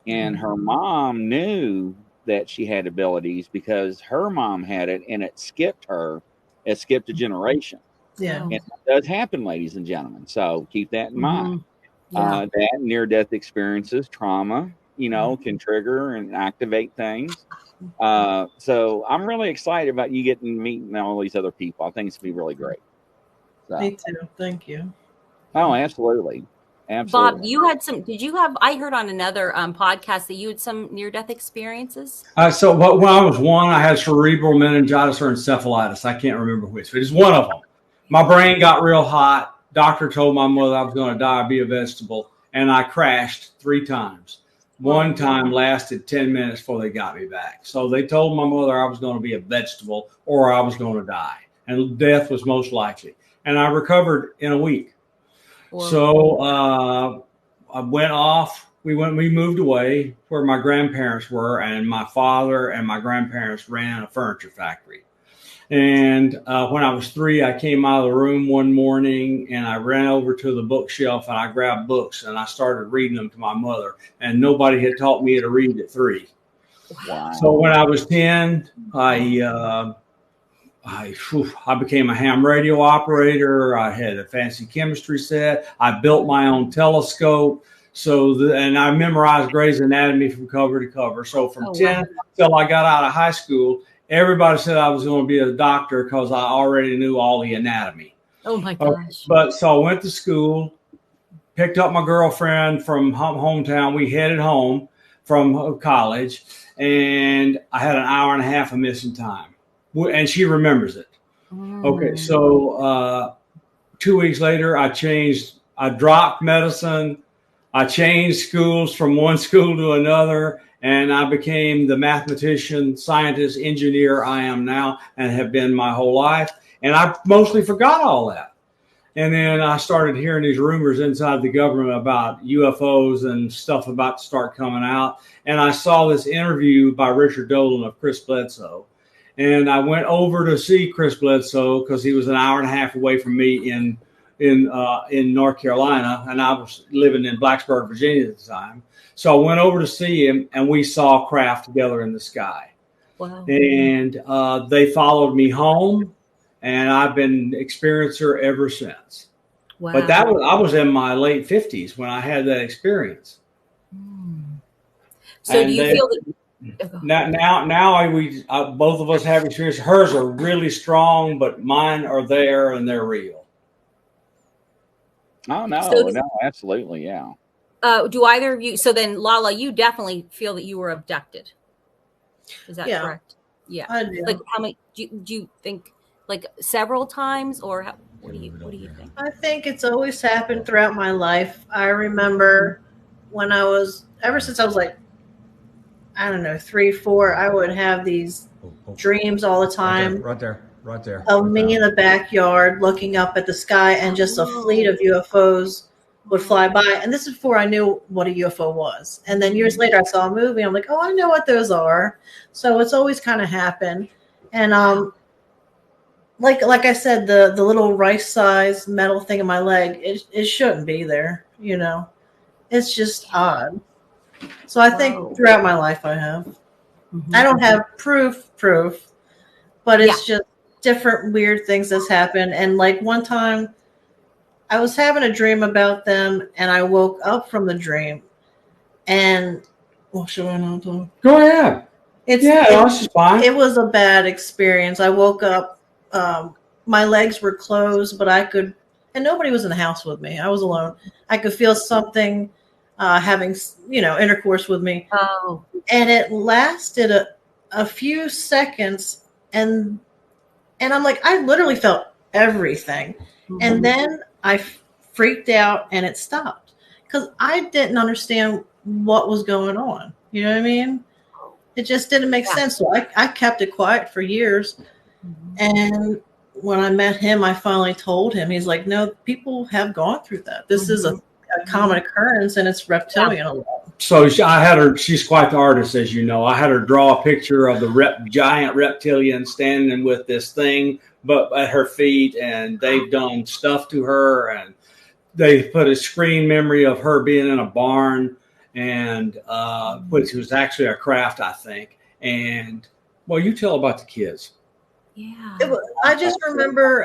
Speaker 3: and her mom knew that she had abilities because her mom had it, and it skipped her. It skipped a generation.
Speaker 7: Yeah,
Speaker 3: and it does happen, ladies and gentlemen. So keep that in mind.
Speaker 4: Yeah.
Speaker 3: That near-death experiences, trauma, can trigger and activate things. So I'm really excited about you getting to meet all these other people. I think it's gonna be really great. So.
Speaker 7: Me too. Thank you.
Speaker 3: Oh, absolutely. Absolutely.
Speaker 4: Bob, you had some. Did you have? I heard on another podcast that you had some near-death experiences.
Speaker 6: So when I was 1, I had cerebral meningitis or encephalitis. I can't remember which, but it's one of them. My brain got real hot. Doctor told my mother I was going to die, be a vegetable, and I crashed 3 times. One time lasted 10 minutes before they got me back. So they told my mother I was going to be a vegetable or I was going to die, and death was most likely. And I recovered in a week.
Speaker 4: Or,
Speaker 6: So I went off. We moved away where my grandparents were, and my father and my grandparents ran a furniture factory. And when I was 3, I came out of the room one morning and I ran over to the bookshelf and I grabbed books and I started reading them to my mother. And nobody had taught me to read at 3.
Speaker 3: Wow.
Speaker 6: So when I was 10, I became a ham radio operator. I had a fancy chemistry set. I built my own telescope. And I memorized Grey's Anatomy from cover to cover. So from 10 till I got out of high school, everybody said I was going to be a doctor because I already knew all the anatomy.
Speaker 4: Oh my gosh.
Speaker 6: But so I went to school, picked up my girlfriend from hometown. We headed home from college, and I had an hour and a half of missing time. And she remembers it. Okay, so 2 weeks later, I dropped medicine. I changed schools from one school to another, and I became the mathematician, scientist, engineer I am now and have been my whole life. And I mostly forgot all that. And then I started hearing these rumors inside the government about UFOs and stuff about to start coming out. And I saw this interview by Richard Dolan of Chris Bledsoe. And I went over to see Chris Bledsoe because he was an hour and a half away from me in North Carolina, and I was living in Blacksburg, Virginia at the time. So I went over to see him, and we saw craft together in the sky.
Speaker 4: Wow.
Speaker 6: And they followed me home, and I've been an experiencer ever since.
Speaker 4: Wow.
Speaker 6: But I was in my late 50s when I had that experience.
Speaker 4: So
Speaker 6: and
Speaker 4: do you feel that?
Speaker 6: Now we both of us have experience. Hers are really strong, but mine are there and they're real.
Speaker 3: Oh no, absolutely, yeah.
Speaker 4: Do either of you? So then, Lala, you definitely feel that you were abducted. Is that correct? Yeah.
Speaker 7: I do.
Speaker 4: Like how many? Do you think like several times, or what do you think?
Speaker 7: I think it's always happened throughout my life. I remember when ever since I was like, I don't know, 3, 4, I would have these dreams all the time.
Speaker 2: Right there.
Speaker 7: Of me in the backyard looking up at the sky, and just a fleet of UFOs would fly by. And this is before I knew what a UFO was. And then years later, I saw a movie. I'm like, oh, I know what those are. So it's always kind of happened. And like I said, the little rice-sized metal thing in my leg, it shouldn't be there. You know, it's just odd. So I think throughout my life I have. Mm-hmm. I don't have proof, but it's just different weird things that's happened. And like one time I was having a dream about them, and I woke up from the dream, and should I not talk?
Speaker 6: Go ahead. That's just fine.
Speaker 7: It was a bad experience. I woke up, my legs were closed, but I could, and nobody was in the house with me. I was alone. I could feel something having, intercourse with me.
Speaker 4: Oh.
Speaker 7: And it lasted a few seconds, and I'm like, I literally felt everything.
Speaker 4: Mm-hmm.
Speaker 7: And then I freaked out, and it stopped because I didn't understand what was going on. You know what I mean? It just didn't make sense. So I kept it quiet for years.
Speaker 4: Mm-hmm.
Speaker 7: And when I met him, I finally told him. He's like, no, people have gone through that. This is a common occurrence, and it's reptilian a lot.
Speaker 6: So I had her. She's quite the artist, as you know. I had her draw a picture of the giant reptilian standing with this thing, but at her feet, and they've done stuff to her, and they put a screen memory of her being in a barn, and which was actually a craft, I think. And well, you tell about the kids.
Speaker 4: Yeah.
Speaker 7: I just remember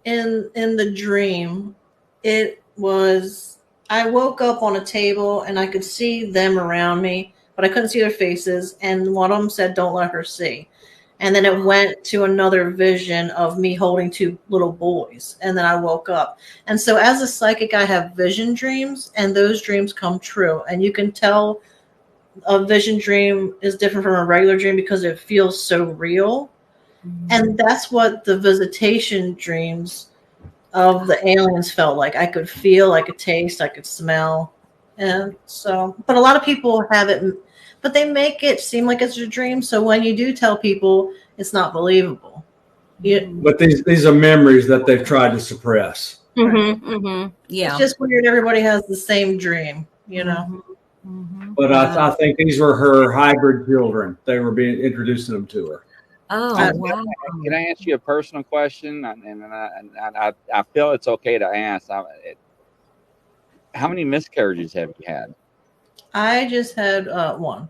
Speaker 7: in the dream, it was, I woke up on a table and I could see them around me, but I couldn't see their faces. And one of them said, "Don't let her see." And then it went to another vision of me holding two little boys. And then I woke up. And so as a psychic, I have vision dreams, and those dreams come true. And you can tell a vision dream is different from a regular dream because it feels so real. Mm-hmm. And that's what the visitation dreams of the aliens felt like. I could feel, I could taste, I could smell. And so, but a lot of people have it, but they make it seem like it's a dream. So when you do tell people, it's not believable.
Speaker 6: But these are memories that they've tried to suppress.
Speaker 4: Mm-hmm, mm-hmm. Yeah.
Speaker 7: It's just weird. Everybody has the same dream, you know?
Speaker 4: Mm-hmm.
Speaker 6: But I think these were her hybrid children. They were introducing them to her.
Speaker 4: Oh, wow.
Speaker 3: Can I ask you a personal question? And I feel it's okay to ask. How many miscarriages have you had?
Speaker 7: I just had one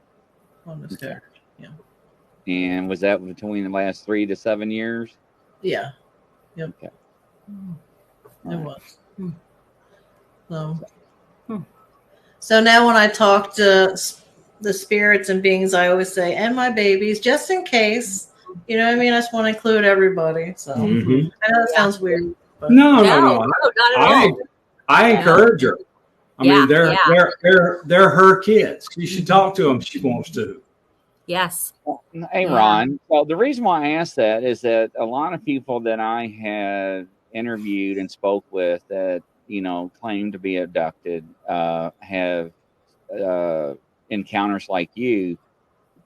Speaker 7: miscarriage. Yeah.
Speaker 3: And was that between the last 3 to 7 years?
Speaker 7: Yeah. Yep.
Speaker 3: Okay.
Speaker 7: It was. So now when I talk to the spirits and beings, I always say, "and my babies," just in case. You know what I mean? I just want to include everybody. So I know that sounds weird. But.
Speaker 6: No,
Speaker 4: not at all.
Speaker 6: I encourage her. I mean, they're her kids. She should talk to them if she wants to.
Speaker 4: Yes.
Speaker 3: Hey, Ron. Well, the reason why I asked that is that a lot of people that I had interviewed and spoke with that, claim to be abducted have encounters like you.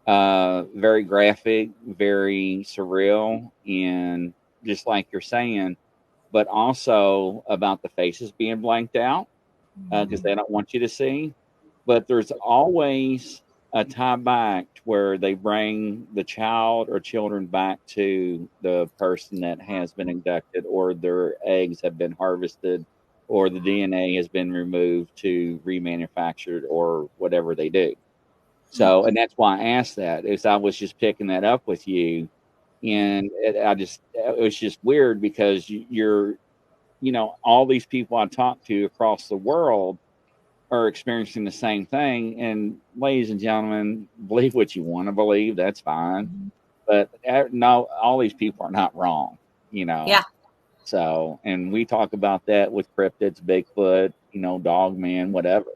Speaker 3: Very graphic, very surreal, and just like you're saying, but also about the faces being blanked out because they don't want you to see. But there's always a tie back to where they bring the child or children back to the person that has been abducted, or their eggs have been harvested, or the DNA has been removed to remanufactured, or whatever they do. So, and that's why I asked that, is I was just picking that up with you. And it was just weird because you're, all these people I talk to across the world are experiencing the same thing. And ladies and gentlemen, believe what you want to believe. That's fine. But no, all these people are not wrong,
Speaker 4: Yeah.
Speaker 3: So, and we talk about that with cryptids, Bigfoot, dog man, whatever,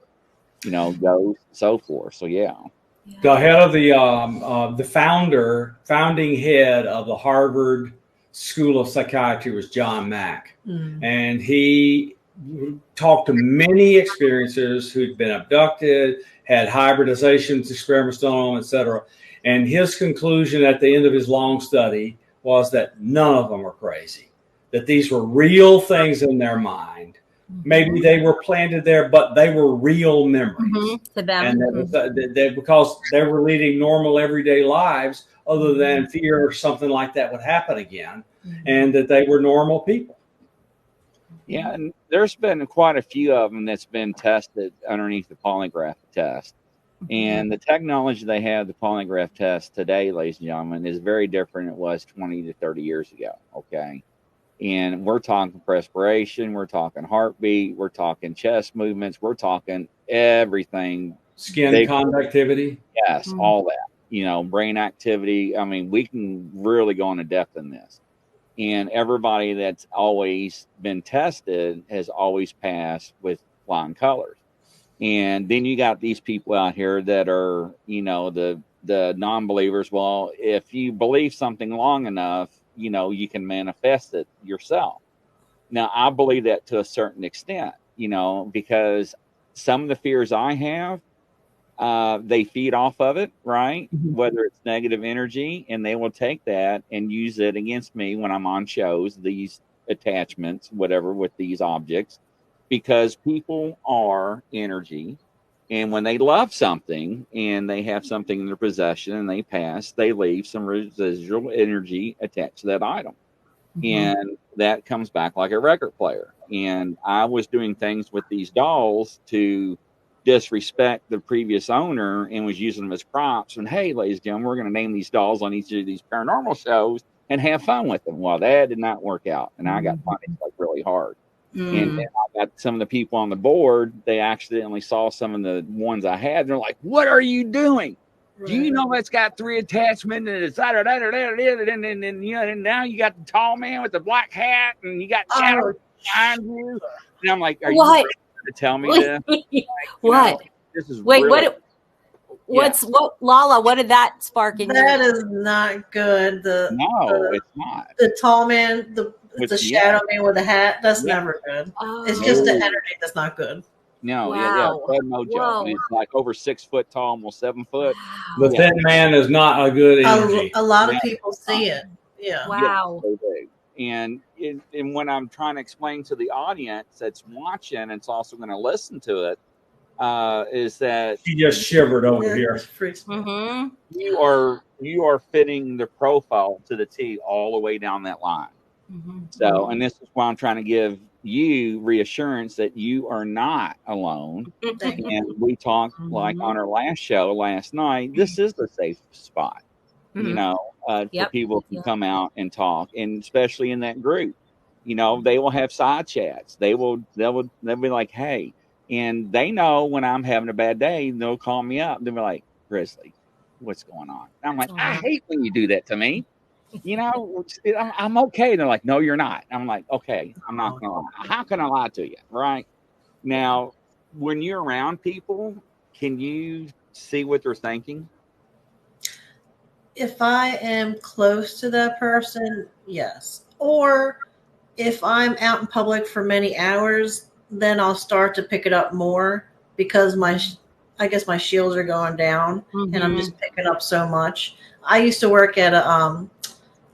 Speaker 3: ghosts, so forth. So, yeah.
Speaker 6: The head of the founding head of the Harvard School of Psychiatry was John Mack. And he talked to many experiencers who'd been abducted, had hybridizations, experiments done on them, etc. And his conclusion at the end of his long study was that none of them were crazy, that these were real things in their mind. Maybe they were planted there, but they were real memories
Speaker 4: to them.
Speaker 6: And because they were leading normal everyday lives, other than fear something like that would happen again, and that they were normal people.
Speaker 3: Yeah, and there's been quite a few of them that's been tested underneath the polygraph test. And the technology they have, the polygraph test today, ladies and gentlemen, is very different than it was 20 to 30 years ago, okay? And we're talking perspiration, we're talking heartbeat, we're talking chest movements, we're talking everything.
Speaker 6: Skin conductivity.
Speaker 3: Yes, all that. brain activity. I mean, we can really go into depth in this. And everybody that's always been tested has always passed with flying colors. And then you got these people out here that are, the non-believers. Well, if you believe something long enough, you can manifest it yourself. Now, I believe that to a certain extent, because some of the fears I have, they feed off of it, right? Whether it's negative energy, and they will take that and use it against me when I'm on shows, these attachments, whatever, with these objects, because people are energy. And when they love something and they have something in their possession and they pass, they leave some residual energy attached to that item. And that comes back like a record player. And I was doing things with these dolls to disrespect the previous owner and was using them as props. And hey, ladies and gentlemen, we're going to name these dolls on each of these paranormal shows and have fun with them. Well, that did not work out. And I got punished like really hard. And then I got some of the people on the board, they accidentally saw some of the ones I had. And they're like, what are you doing? Right. Do you know that's got 3 attachments and it's that, and now you got the tall man with the black hat and you got shadows behind you. And I'm like, are you ready to tell me this? Like,
Speaker 4: what?
Speaker 3: This is
Speaker 4: Wait,
Speaker 3: really,
Speaker 4: what Lala, what did that spark in you?
Speaker 7: That is not good.
Speaker 3: It's not.
Speaker 7: The tall man, the shadow man with the hat, that's never good. It's just the energy that's not good.
Speaker 3: No,
Speaker 4: Wow.
Speaker 3: no joke. And it's like over 6 foot tall, almost 7 foot.
Speaker 6: The thin man is not a good energy.
Speaker 7: A lot of people see it. Yeah.
Speaker 4: Wow.
Speaker 3: Yeah, so big. And when I'm trying to explain to the audience that's watching and it's also going to listen to it, is that
Speaker 6: She just shivered over here.
Speaker 4: Mm-hmm.
Speaker 3: you are fitting the profile to the T all the way down that line.
Speaker 4: Mm-hmm.
Speaker 3: So, and this is why I'm trying to give you reassurance that you are not alone. And we talked like on our last show last night, this is the safe spot, for people to come out and talk, and especially in that group, they will have side chats. They'll be like, hey, and they know when I'm having a bad day, they'll call me up. They'll be like, Grizzly, what's going on? And I'm like, I hate when you do that to me. I'm okay. And they're like, no, you're not. I'm like, okay, I'm not going to lie. How can I lie to you? Right now, when you're around people, can you see what they're thinking?
Speaker 7: If I am close to that person, yes. Or if I'm out in public for many hours, then I'll start to pick it up more because I guess my shields are going down and I'm just picking up so much. I used to work at a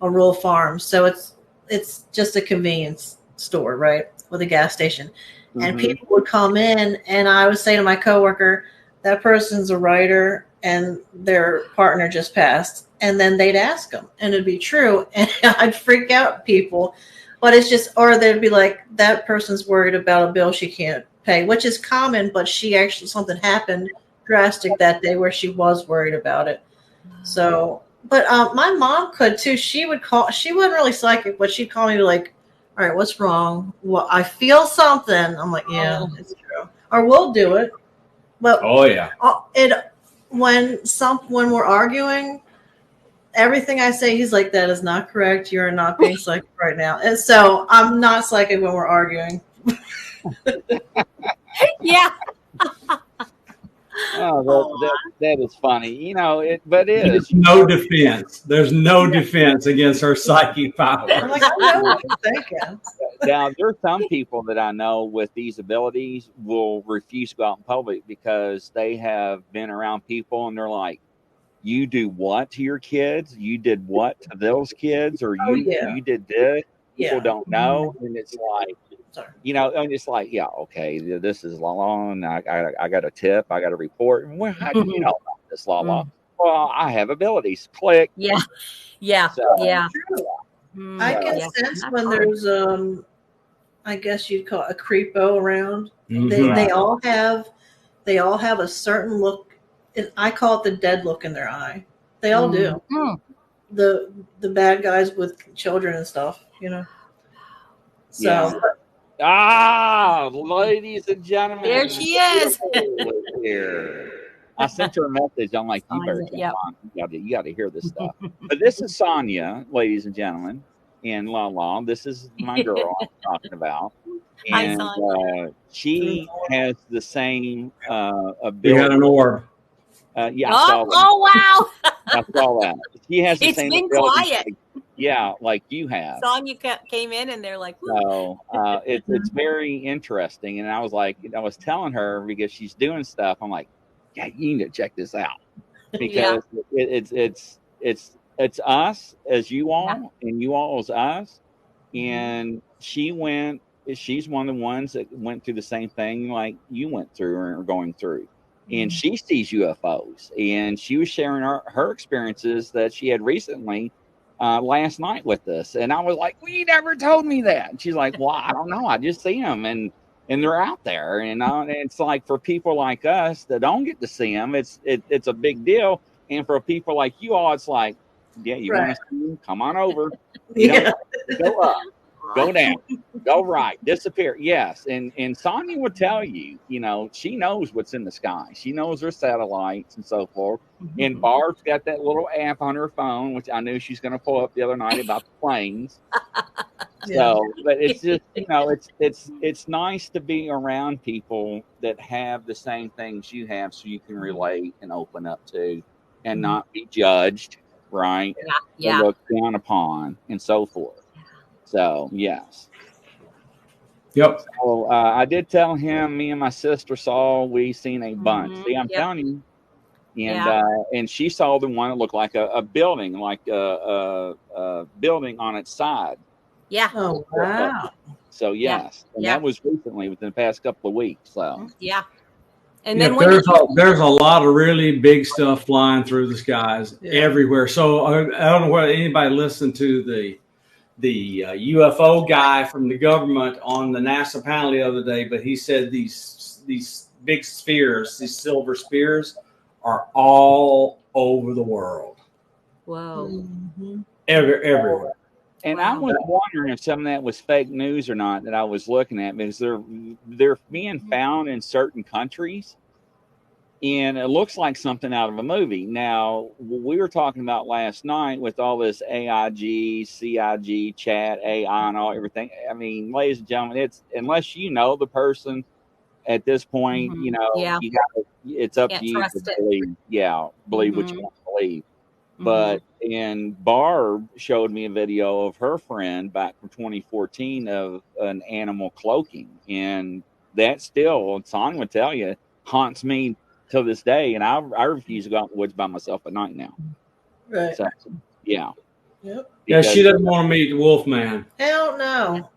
Speaker 7: rural farm, so it's just a convenience store, right, with a gas station. And people would come in, and I would say to my coworker, that person's a writer and their partner just passed. And then they'd ask them, and it'd be true. And I'd freak out people. But it's just, or they'd be like, that person's worried about a bill she can't pay, which is common, but something happened drastic that day where she was worried about it. So, but my mom could too. She wasn't really psychic, but she'd call me like, all right, what's wrong? Well, I feel something. I'm like, yeah, it's true. Or we'll do it. But when we're arguing, everything I say, he's like, that is not correct. You're not being psychic right now. And so I'm not psychic when we're arguing.
Speaker 4: Yeah.
Speaker 3: That is funny. But it is.
Speaker 6: There's no defense. There's no defense against her psychic power.
Speaker 7: I'm like, I know what you're thinking.
Speaker 3: Now, there are some people that I know with these abilities will refuse to go out in public because they have been around people and they're like, you do what to your kids? You did what to those kids? Or you did this? People don't know. And it's like, and it's like, yeah, okay, this is long. I got a tip. I got a report. Well, how do you know about this, Lala? Well, I have abilities. Click.
Speaker 4: Yeah. So,
Speaker 7: I can sense when there's I guess you'd call it a creepo around. They all have a certain look. I call it the dead look in their eye. They all do. The bad guys with children and stuff, So.
Speaker 3: Ladies and gentlemen.
Speaker 4: There she is.
Speaker 3: Here. I sent her a message. I'm like, you better come on. You got to hear this stuff. But this is Sonia, ladies and gentlemen, and La. This is my girl I'm talking about.
Speaker 4: Hi,
Speaker 3: And
Speaker 4: Sonia.
Speaker 3: she has the same
Speaker 6: You
Speaker 3: ability.
Speaker 6: got an orb.
Speaker 3: Yeah, I saw that.
Speaker 4: Oh, wow.
Speaker 3: I saw that. She has the
Speaker 4: It's
Speaker 3: same
Speaker 4: been
Speaker 3: ability.
Speaker 4: quiet.
Speaker 3: Yeah, like you have.
Speaker 4: Sonia came in and they're like, "Woo."
Speaker 3: So it's very interesting. And I was telling her because she's doing stuff. I'm like, yeah, you need to check this out because it's us as you all and you all as us. And she's one of the ones that went through the same thing like you went through or are going through. And she sees UFOs, and she was sharing her experiences that she had recently last night with us. And I was like, well, you never told me that. And she's like, well, I don't know. I just see them and they're out there. And it's like for people like us that don't get to see them, it's a big deal. And for people like you all, it's like, yeah, you want to see them? Come on over. Go up, go down, go right, disappear. Yes. And Sonia would tell you, she knows what's in the sky. She knows her satellites and so forth. And Barb's got that little app on her phone, which I knew she's going to pull up the other night about the planes. So, but it's just, it's nice to be around people that have the same things you have so you can relate and open up to and not be judged, right?
Speaker 4: Yeah.
Speaker 3: Or looked down upon and so forth. So, yes.
Speaker 6: Yep.
Speaker 3: So, I did tell him, me and my sister we seen a bunch. See, I'm telling you. And she saw the one that looked like a building, like a building on its side.
Speaker 7: Yeah. Oh, wow.
Speaker 3: So, yes. And that was recently, within the past couple of weeks. So,
Speaker 4: yeah. And then
Speaker 6: there's a lot of really big stuff flying through the skies everywhere. So I don't know whether anybody listened to the UFO guy from the government on the NASA panel the other day, but he said these big spheres, these silver spheres, are all over the world.
Speaker 4: Whoa.
Speaker 7: Mm-hmm.
Speaker 6: Everywhere.
Speaker 3: And I was wondering if some of that was fake news or not that I was looking at, because they're being found in certain countries, and it looks like something out of a movie. Now, we were talking about last night with all this AIG, CIG, chat, AI, and everything. I mean, ladies and gentlemen, it's unless you know the person at this point, it's up to you to believe. Yeah, believe what you want to believe. But and Barb showed me a video of her friend back from 2014 of an animal cloaking, and that still, Sonia would tell you, haunts me till this day. And I refuse to go out in the woods by myself at night now.
Speaker 7: Right.
Speaker 3: So, yeah.
Speaker 7: Yep.
Speaker 6: Yeah, she doesn't want to meet the Wolfman.
Speaker 7: Hell no.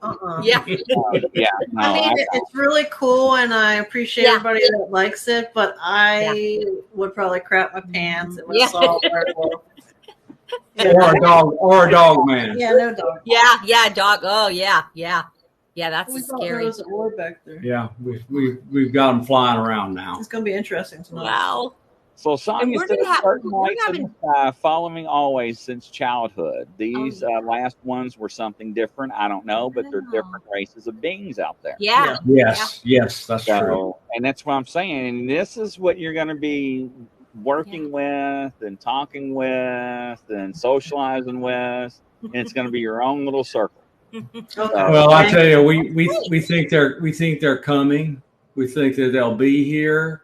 Speaker 4: Yeah.
Speaker 3: Yeah. No,
Speaker 7: I mean, it's really cool, and I appreciate everybody that likes it, but I would probably crap my pants if I saw a werewolf.
Speaker 6: Or a dog man.
Speaker 7: Yeah, no dog.
Speaker 4: Yeah, dog. Oh, yeah. That's scary.
Speaker 7: There was an orb back there.
Speaker 6: Yeah, we've got them flying around now.
Speaker 7: It's going to be interesting tonight.
Speaker 4: Wow.
Speaker 3: So Sonia said certain lights in the sky follow me always since childhood. These last ones were something different. I don't know, but they're different races of beings out there.
Speaker 4: Yeah.
Speaker 6: Yes, that's true.
Speaker 3: And that's what I'm saying. And this is what you're going to be working with and talking with and socializing with, and it's going to be your own little circle.
Speaker 6: Well, I tell you, we think they're coming. We think that they'll be here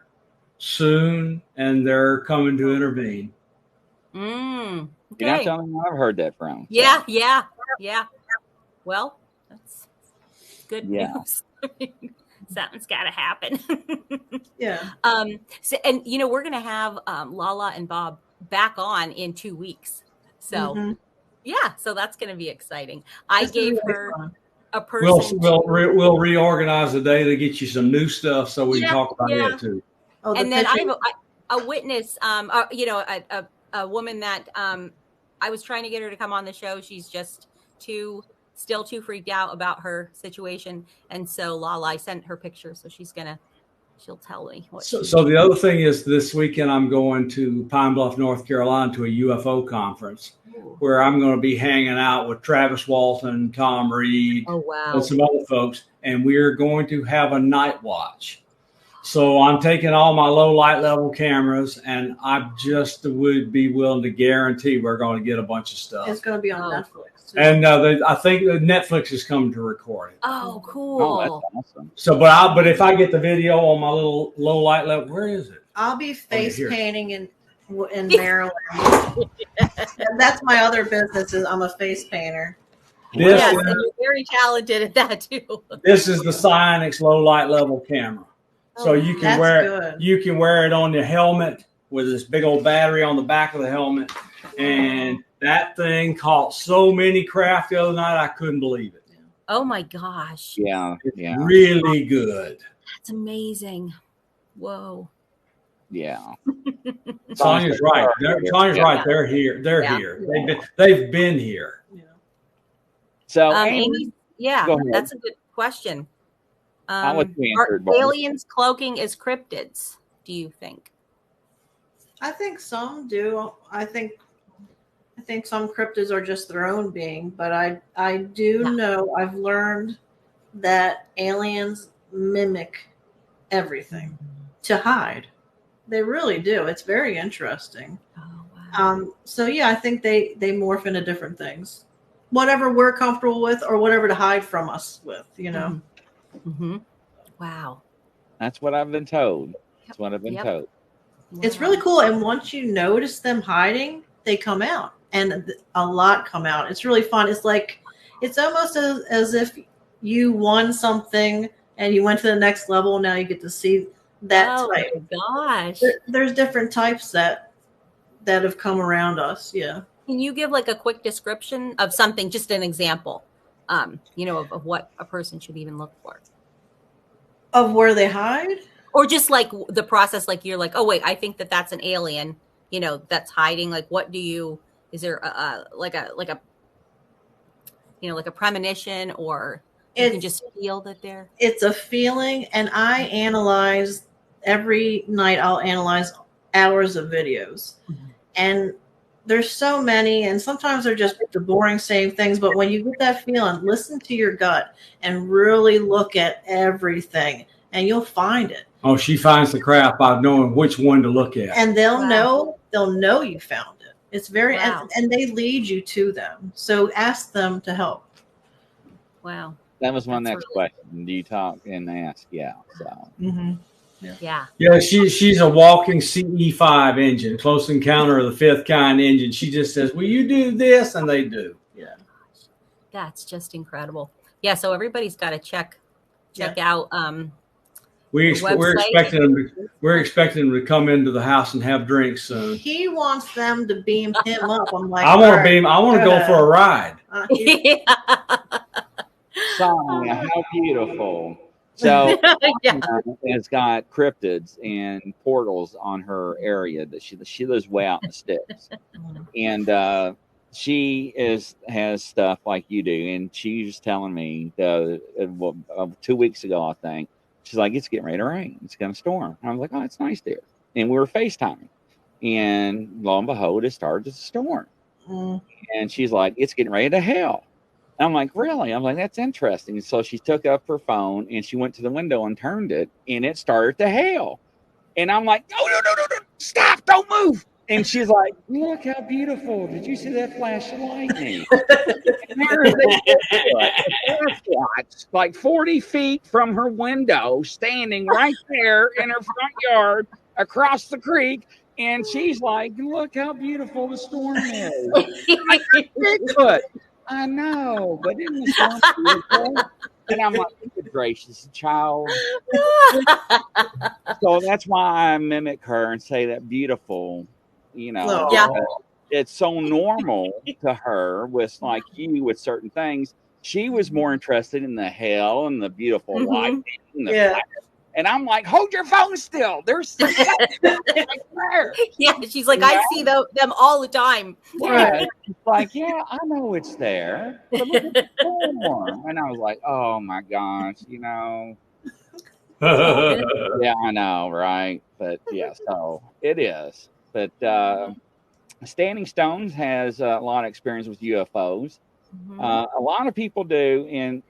Speaker 6: soon, and they're coming to intervene.
Speaker 4: Okay.
Speaker 3: You're not telling me I've heard that from.
Speaker 4: So. Yeah. Well, that's good news. Something's got to happen.
Speaker 7: Yeah.
Speaker 4: So, and we're gonna have Lala and Bob back on in 2 weeks. So so that's gonna be exciting. I gave her a person.
Speaker 6: We'll reorganize the day to get you some new stuff so we can talk about it too.
Speaker 7: Oh,
Speaker 4: and then I have a witness. A woman that I was trying to get her to come on the show. She's just still too freaked out about her situation, and so Lala, I sent her picture, so she'll tell me what.
Speaker 6: So the other thing is, this weekend I'm going to Pine Bluff, North Carolina, to a UFO conference where I'm going to be hanging out with Travis Walton, Tom Reed, and some other folks, and we're going to have a night watch. So I'm taking all my low light level cameras, and I just would be willing to guarantee we're going to get a bunch of stuff.
Speaker 7: It's going to be on
Speaker 4: Oh.
Speaker 7: Netflix. Too.
Speaker 6: And I think Netflix is coming to record it.
Speaker 4: Oh,
Speaker 3: Oh,
Speaker 4: cool.
Speaker 3: that's awesome.
Speaker 6: So, but if I get the video on my little low light level, where is it?
Speaker 7: I'll be face
Speaker 6: here.
Speaker 7: painting in Maryland. And that's my other business. Is I'm a face painter.
Speaker 6: This,
Speaker 4: Yes,
Speaker 6: is,
Speaker 4: and you're very talented at that too.
Speaker 6: this is the Cyanix low light level camera. So you can
Speaker 7: That's
Speaker 6: wear
Speaker 7: good.
Speaker 6: you can wear it on your helmet with this big old battery on the back of the helmet, and that thing caught so many craft the other night I couldn't believe it.
Speaker 4: Oh my gosh.
Speaker 3: Yeah,
Speaker 6: It's
Speaker 3: yeah,
Speaker 6: really good.
Speaker 4: That's amazing. Whoa.
Speaker 3: yeah.
Speaker 6: Sonya's right. Sonya's
Speaker 3: Yeah.
Speaker 6: right. They're here. They're
Speaker 4: Yeah.
Speaker 6: here. They've been here.
Speaker 7: Yeah.
Speaker 3: So,
Speaker 4: Amy, yeah,
Speaker 3: go ahead.
Speaker 4: that's a good question.
Speaker 3: I'll let you
Speaker 4: Are
Speaker 3: answer it, Bob.
Speaker 4: aliens cloaking as cryptids, do you think?
Speaker 7: I think some do. I think some cryptids are just their own being, but I do
Speaker 4: Yeah.
Speaker 7: know I've learned that aliens mimic everything to hide. They really do. It's very interesting.
Speaker 4: Oh, wow.
Speaker 7: So yeah, I think they morph into different things, whatever we're comfortable with, or whatever to hide from us with. You know.
Speaker 4: Mm-hmm. Wow.
Speaker 3: That's what I've been told. That's what I've been
Speaker 4: Yep.
Speaker 3: told.
Speaker 7: It's
Speaker 4: Wow.
Speaker 7: really cool. And once you notice them hiding, they come out, and a lot come out. It's really fun. It's like, it's almost as if you won something and you went to the next level. Now you get to see that
Speaker 4: Oh
Speaker 7: type.
Speaker 4: my gosh.
Speaker 7: There's different types that have come around us. Yeah.
Speaker 4: Can you give like a quick description of something, just an example, of what a person should even look for?
Speaker 7: Of where they hide.
Speaker 4: Or just like the process, like you're like, oh wait, I think that's an alien, that's hiding. Like, is there like a premonition, or you can just feel that they're.
Speaker 7: It's a feeling, and I analyze every night. I'll analyze hours of videos, and there's so many, and sometimes they're just the boring same things. But when you get that feeling, listen to your gut and really look at everything, and you'll find it.
Speaker 6: Oh, she finds the crap by knowing which one to look at.
Speaker 7: And they'll
Speaker 4: Wow.
Speaker 7: know you found it. It's very
Speaker 4: Wow.
Speaker 7: and they lead you to them. So ask them to help.
Speaker 4: Wow.
Speaker 3: That was my
Speaker 4: That's
Speaker 3: next
Speaker 4: really-
Speaker 3: question. Do you talk and ask? Yeah. So
Speaker 4: Yeah.
Speaker 6: Yeah, she's a walking CE5 engine, Close Encounter of the Fifth Kind engine. She just says, "Will you do this?" And they do.
Speaker 7: Yeah.
Speaker 4: That's just incredible. Yeah. So everybody's got to check out.
Speaker 6: We're
Speaker 4: website.
Speaker 6: expecting them to come into the house and have drinks soon.
Speaker 7: He wants them to beam him up. I'm like,
Speaker 6: I want to
Speaker 7: "All
Speaker 6: be. I want to go for a ride.
Speaker 7: right."
Speaker 3: Sonia, how beautiful. So
Speaker 4: Yeah.
Speaker 3: has got cryptids and portals on her area that she lives way out in the sticks, and she has stuff like you do. And she was telling me 2 weeks ago, I think, she's like, it's getting ready to rain. It's going to storm. And I was like, oh, it's nice there. And we were FaceTiming, and lo and behold, it started to storm.
Speaker 7: Mm.
Speaker 3: And she's like, it's getting ready to hail. I'm like, really? I'm like, that's interesting. So she took up her phone and she went to the window and turned it, and it started to hail. And I'm like, no, stop, don't move. And she's like, look how beautiful. Did you see that flash of lightning? And there is a Sasquatch, like 40 feet from her window, standing right there in her front yard across the creek. And she's like, look how beautiful the storm is. Bigfoot. I know, but isn't the storm beautiful? And I'm like, good gracious, child. So that's why I mimic her and say that beautiful,
Speaker 7: Oh.
Speaker 4: Yeah.
Speaker 3: It's so normal to her with like you with certain things. She was more interested in the hell and the beautiful
Speaker 4: Mhm.
Speaker 3: lightning and the
Speaker 7: Yeah.
Speaker 3: flash. And I'm like, hold your phone still. There's right there.
Speaker 4: Yeah. She's like, I see them all the time.
Speaker 3: Yeah. It's like, yeah, I know it's there. But look at the storm. And I was like, oh my gosh, Yeah, I know, right? But yeah, so it is. But Standing Stones has a lot of experience with UFOs.
Speaker 4: Mhm.
Speaker 3: A lot of people do, and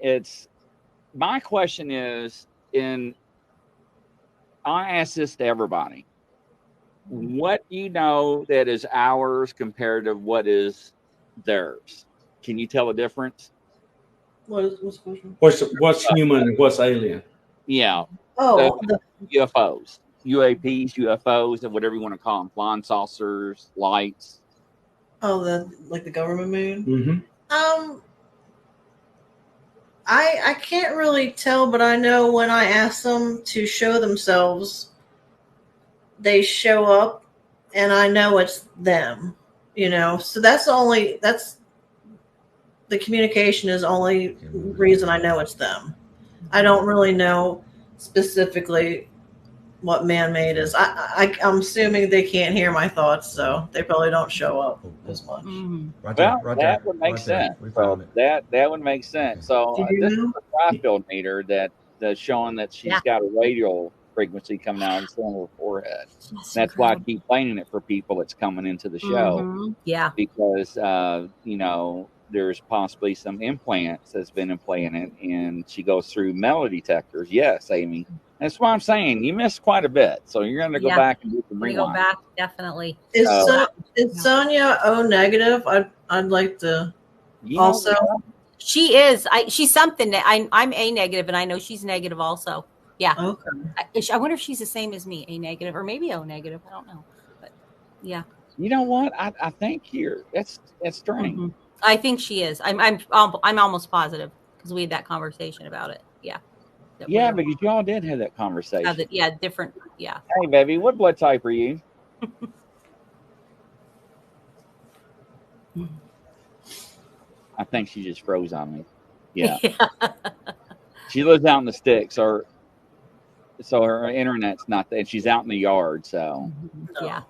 Speaker 3: my question is, in I ask this to everybody. What do you know that is ours compared to what is theirs? Can you tell a difference?
Speaker 7: What's the question?
Speaker 6: What's human and what's alien?
Speaker 3: Yeah.
Speaker 7: Oh, the,
Speaker 3: UFOs, UAPs, UFOs, and whatever you want to call them, flying saucers, lights.
Speaker 7: like the government moon.
Speaker 6: Mm-hmm.
Speaker 7: I can't really tell, but I know when I ask them to show themselves, they show up, and I know it's them. So that's the communication is only reason I know it's them. I don't really know specifically what man-made is. I'm assuming they can't hear my thoughts, so they probably don't show up as much.
Speaker 2: Right
Speaker 3: Well,
Speaker 2: there,
Speaker 3: that would make sense.
Speaker 2: We
Speaker 3: So
Speaker 2: found it.
Speaker 3: that would make sense. So
Speaker 7: Did you
Speaker 3: this is
Speaker 7: know?
Speaker 3: a dry-field meter that's showing that she's got a radial frequency coming out of the center of her forehead. That's why I keep playing it for people that's coming into the show.
Speaker 4: Yeah.
Speaker 3: Because there's possibly some implants that's been implanted, and she goes through metal detectors. Yes, Amy. That's why I'm saying you missed quite a bit. So you're going to go back and do some
Speaker 4: We
Speaker 3: rewind.
Speaker 4: go back, definitely.
Speaker 7: Is Sonia O negative? I'd like to also.
Speaker 4: She is. She's something that I'm A negative, and I know she's negative also. Yeah.
Speaker 7: Okay.
Speaker 4: I wonder if she's the same as me, A negative, or maybe O negative. I don't know, but yeah.
Speaker 3: You know what? I think that's strange.
Speaker 4: Mm-hmm. I think she is. I'm almost positive because we had that conversation about it. Yeah.
Speaker 3: Yeah, because y'all did have that conversation.
Speaker 4: Different. Yeah.
Speaker 3: Hey, baby, what blood type are you? I think she just froze on me. Yeah. She lives out in the sticks, so her internet's not there. She's out in the yard, so.
Speaker 4: Yeah.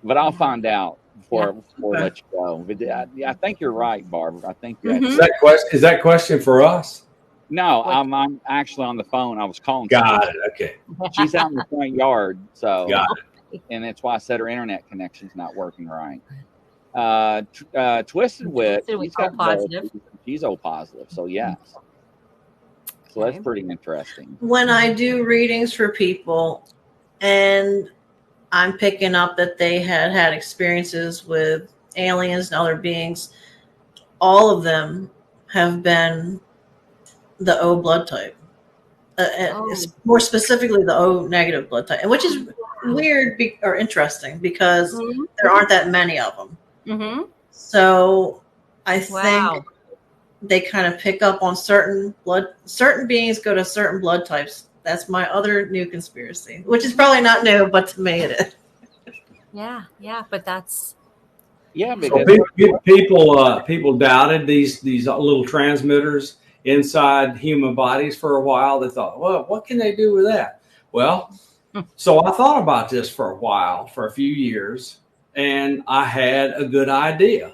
Speaker 3: But I'll find out before I let you go. But I think you're right, Barbara. I think you're
Speaker 6: Is that question for us?
Speaker 3: No, I'm actually on the phone. I was calling.
Speaker 6: Got it. Okay.
Speaker 3: She's out in the front yard, so
Speaker 6: got
Speaker 3: it. And that's why I said her internet connection's not working right. Twisted Witch, she's got positive. She's O positive, so yes. So that's pretty interesting.
Speaker 7: When I do readings for people, and I'm picking up that they had experiences with aliens and other beings, all of them have been the O blood type. More specifically, the O negative blood type, which is weird or interesting because there aren't that many of them.
Speaker 4: Mm-hmm.
Speaker 7: So I think they kind of pick up on certain beings go to certain blood types. That's my other new conspiracy, which is probably not new, but to me it is.
Speaker 4: Yeah, but that's
Speaker 3: because
Speaker 6: people doubted these little transmitters inside human bodies for a while. They thought, well, what can they do with that? Well, so I thought about this for a while, for a few years, and I had a good idea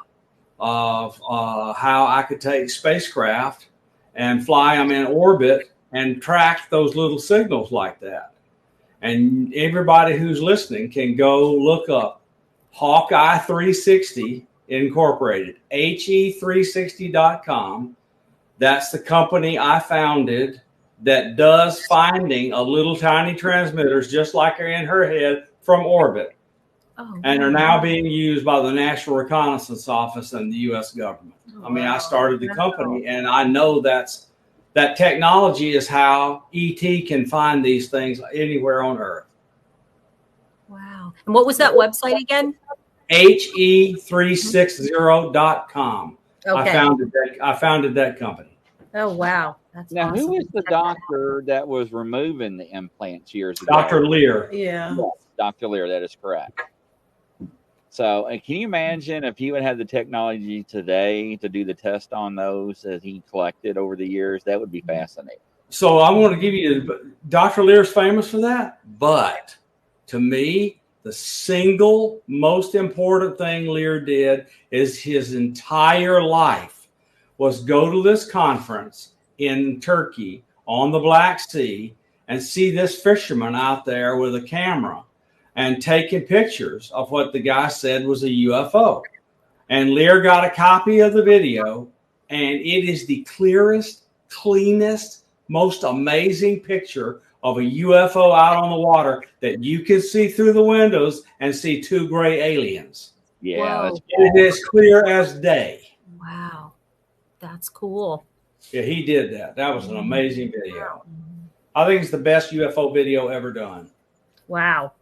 Speaker 6: of how I could take spacecraft and fly them in orbit and track those little signals like that. And everybody who's listening can go look up Hawkeye 360 Incorporated, HE360.com. That's the company I founded that does finding of little tiny transmitters just like are in her head from orbit. And are now being used by the National Reconnaissance Office and the U.S. government. I mean, I started the company, and I know that technology is how ET can find these things anywhere on Earth.
Speaker 4: Wow. And what was that website again?
Speaker 6: HE360.com.
Speaker 4: Okay.
Speaker 6: I founded that company.
Speaker 4: Oh, wow. That's
Speaker 3: now,
Speaker 4: awesome.
Speaker 3: who was the doctor that was removing the implants years ago?
Speaker 6: Dr. Lear.
Speaker 7: Yeah.
Speaker 3: Yes, Dr. Lear, that is correct. So, can you imagine if he would have the technology today to do the test on those that he collected over the years? That would be fascinating.
Speaker 6: So I want to give you, Dr. Lear's famous for that, but to me, the single most important thing Lear did is his entire life was go to this conference in Turkey on the Black Sea and see this fisherman out there with a camera and taking pictures of what the guy said was a UFO. And Lear got a copy of the video, and it is the clearest, cleanest, most amazing picture of a UFO out on the water that you can see through the windows and see 2 gray aliens.
Speaker 3: Yeah, that's
Speaker 6: It is clear as day.
Speaker 4: Wow. That's cool.
Speaker 6: Yeah, he did that. That was an amazing video. I think it's the best UFO video ever done.
Speaker 4: Wow.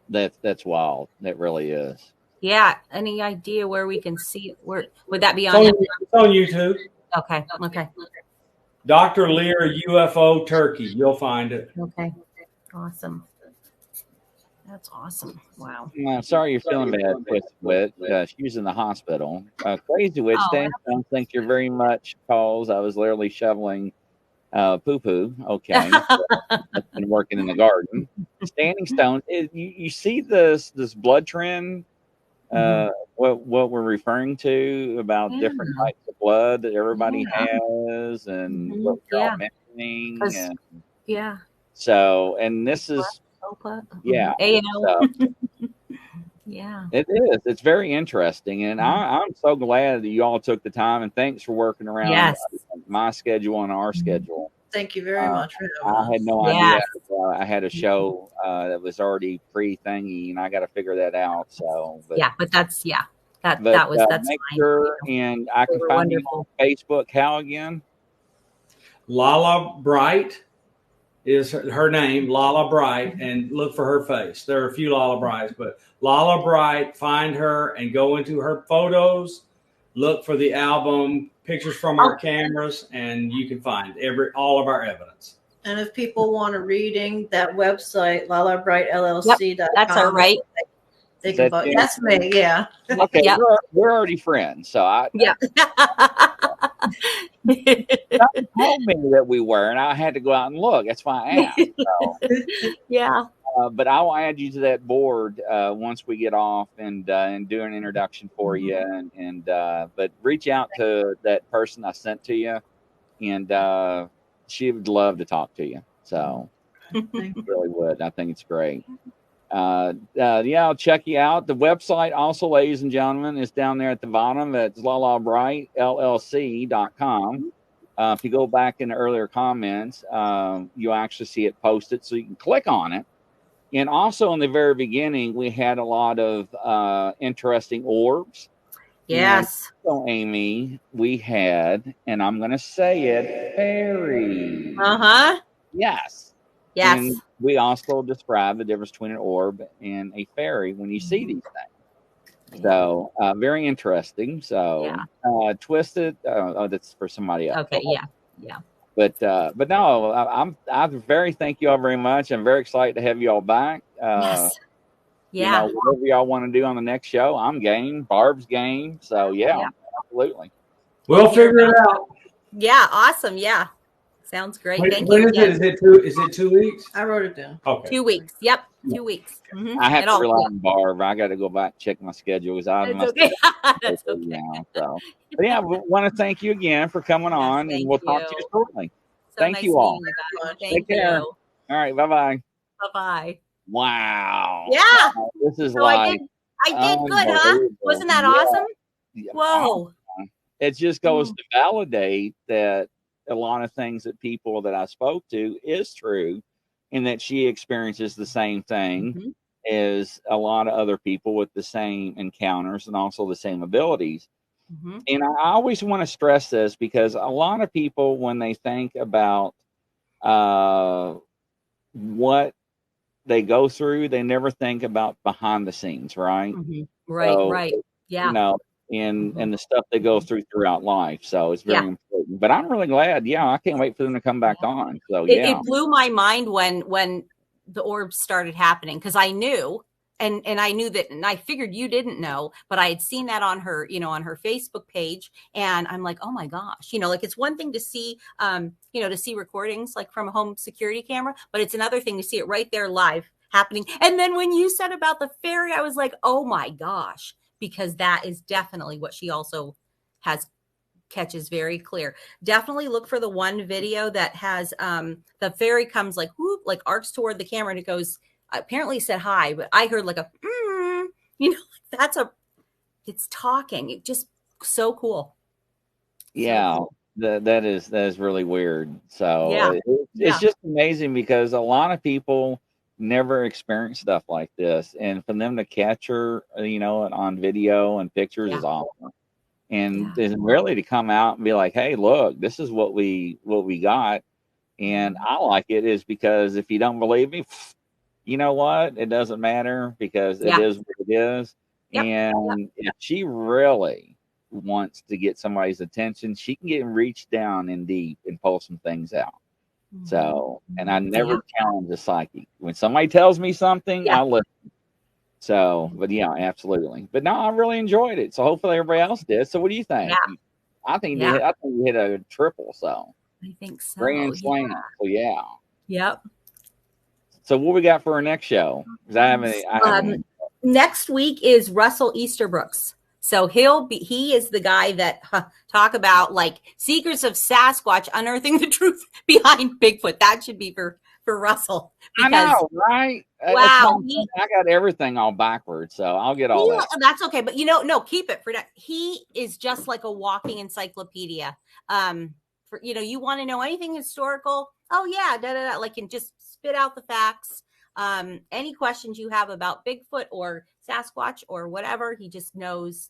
Speaker 3: that's wild. That really is.
Speaker 4: Yeah. Any idea where we can see it? Where would that be
Speaker 6: It's
Speaker 4: on?
Speaker 6: on YouTube.
Speaker 4: Okay. Okay.
Speaker 6: Dr. Lear UFO Turkey. You'll find it.
Speaker 4: Okay. Awesome. That's awesome. Wow.
Speaker 3: I'm sorry you're feeling bad, Twisted Witch. She's in the hospital. Crazy Witch, I don't think you're very much cause I was literally shoveling poo-poo. Okay. I've been working in the garden. Standing Stone, you see this blood trend? What we're referring to about different types of blood that everybody has and what you're all mentioning. And
Speaker 4: yeah.
Speaker 3: So, and this is
Speaker 4: A&L. Yeah.
Speaker 3: It is. It's very interesting. And I'm so glad that you all took the time, and thanks for working around my schedule and our schedule.
Speaker 7: Thank you very much for having us.
Speaker 3: I had no idea. I had a show that was already pre-thingy, and I got to figure that out. So, but
Speaker 4: that's that's
Speaker 3: make
Speaker 4: fine.
Speaker 3: sure, and I can find you on Facebook. How again?
Speaker 6: Lala Bright is her name, Lala Bright, and look for her face. There are a few Lala Brights, but Lala Bright, find her and go into her photos, look for the album, pictures from our cameras, and you can find all of our evidence.
Speaker 7: And if people want a reading, that website, lalabrightllc.com.
Speaker 4: That's all right.
Speaker 7: They can vote. That's me, yeah.
Speaker 3: Okay, we're already friends, so I told me that we were, and I had to go out and look. That's why I asked. So. But I will add you to that board once we get off and do an introduction for you. And but reach out to that person I sent to you, and she would love to talk to you. So really would. I think it's great. I'll check you out. The website also, ladies and gentlemen, is down there at the bottom. It's lalabrightllc.com. If you go back in the earlier comments, you'll actually see it posted, so you can click on it. And also in the very beginning, we had a lot of interesting orbs.
Speaker 4: Yes.
Speaker 3: So, Amy, we had, and I'm going to say it, fairies. Yes.
Speaker 4: Yes.
Speaker 3: And we also describe the difference between an orb and a fairy when you see these things. So, very interesting. So, Twisted. That's for somebody else.
Speaker 4: Okay. Yeah.
Speaker 3: But no, I very thank you all very much. I'm very excited to have you all back.
Speaker 4: Yes.
Speaker 3: Yeah. Whatever y'all want to do on the next show, I'm game. Barb's game. So absolutely.
Speaker 6: We'll figure it out.
Speaker 4: Yeah. Awesome. Yeah. Sounds great. Thank
Speaker 6: when
Speaker 4: you.
Speaker 6: Is it 2 weeks?
Speaker 7: I wrote it down.
Speaker 6: Okay.
Speaker 4: 2 weeks. Yep. 2 weeks.
Speaker 3: I have to rely on Barb. I got to go back and check my schedule.
Speaker 4: That's okay. That's okay.
Speaker 3: Now, so. But yeah, we want to thank you again for coming on, and we'll talk to you shortly.
Speaker 4: So
Speaker 3: thank
Speaker 4: nice
Speaker 3: you all.
Speaker 4: Take
Speaker 3: care.
Speaker 4: You.
Speaker 3: All right. Bye-bye.
Speaker 4: Bye-bye.
Speaker 3: Wow.
Speaker 4: Yeah.
Speaker 3: This is
Speaker 4: so
Speaker 3: like
Speaker 4: I did good, huh? Wasn't that awesome?
Speaker 3: Yeah.
Speaker 4: Whoa.
Speaker 3: It just goes to validate that a lot of things that people that I spoke to is true, and that she experiences the same thing as a lot of other people with the same encounters and also the same abilities. And I always want to stress this because a lot of people, when they think about what they go through, they never think about behind the scenes, right?
Speaker 4: Right. Yeah.
Speaker 3: You know, and the stuff they go through throughout life. So it's very important. But I'm really glad. Yeah, I can't wait for them to come back on. So
Speaker 4: it blew my mind when the orbs started happening, because I knew. And I knew that, and I figured you didn't know, but I had seen that on her, on her Facebook page. And I'm like, oh my gosh, like it's one thing to see, to see recordings like from a home security camera, but it's another thing to see it right there live happening. And then when you said about the fairy, I was like, oh my gosh, because that is definitely what she also catches very clear. Definitely look for the one video that has the fairy comes like whoop, like arcs toward the camera, and it goes. Apparently said hi, but I heard like a, it's talking. It just so cool.
Speaker 3: Yeah. That is really weird. So
Speaker 4: Yeah.
Speaker 3: it's
Speaker 4: Yeah.
Speaker 3: just amazing because a lot of people never experience stuff like this, and for them to catch her, on video and pictures
Speaker 4: Yeah.
Speaker 3: is awesome. And
Speaker 4: Yeah.
Speaker 3: then really to come out and be like, "Hey, look, this is what we got," and I like it is because if you don't believe me, you know what? It doesn't matter because it
Speaker 4: Yeah.
Speaker 3: is what it is.
Speaker 4: Yep.
Speaker 3: And if she really wants to get somebody's attention, she can get reach down in deep and pull some things out. So, and I never challenge a psychic. When somebody tells me something,
Speaker 4: Yeah.
Speaker 3: I'll listen. So, but yeah, absolutely. But no, I really enjoyed it. So hopefully everybody else did. So what do you think?
Speaker 4: Yeah.
Speaker 3: I think
Speaker 4: Yeah.
Speaker 3: I think you hit a triple. So
Speaker 4: I think so.
Speaker 3: grand slam. So yeah.
Speaker 4: Yep.
Speaker 3: So what we got for our next show? 'Cause I haven't
Speaker 4: Next week is Russell Easterbrooks. So he is the guy that talk about like secrets of Sasquatch, unearthing the truth behind Bigfoot. That should be for Russell.
Speaker 3: I know, right?
Speaker 4: Wow.
Speaker 3: I got everything all backwards, so I'll get all that.
Speaker 4: That's okay. But no, keep it for that. He is just like a walking encyclopedia. You want to know anything historical? Oh yeah, like, and just spit out the facts. Any questions you have about Bigfoot or Sasquatch or whatever, he just knows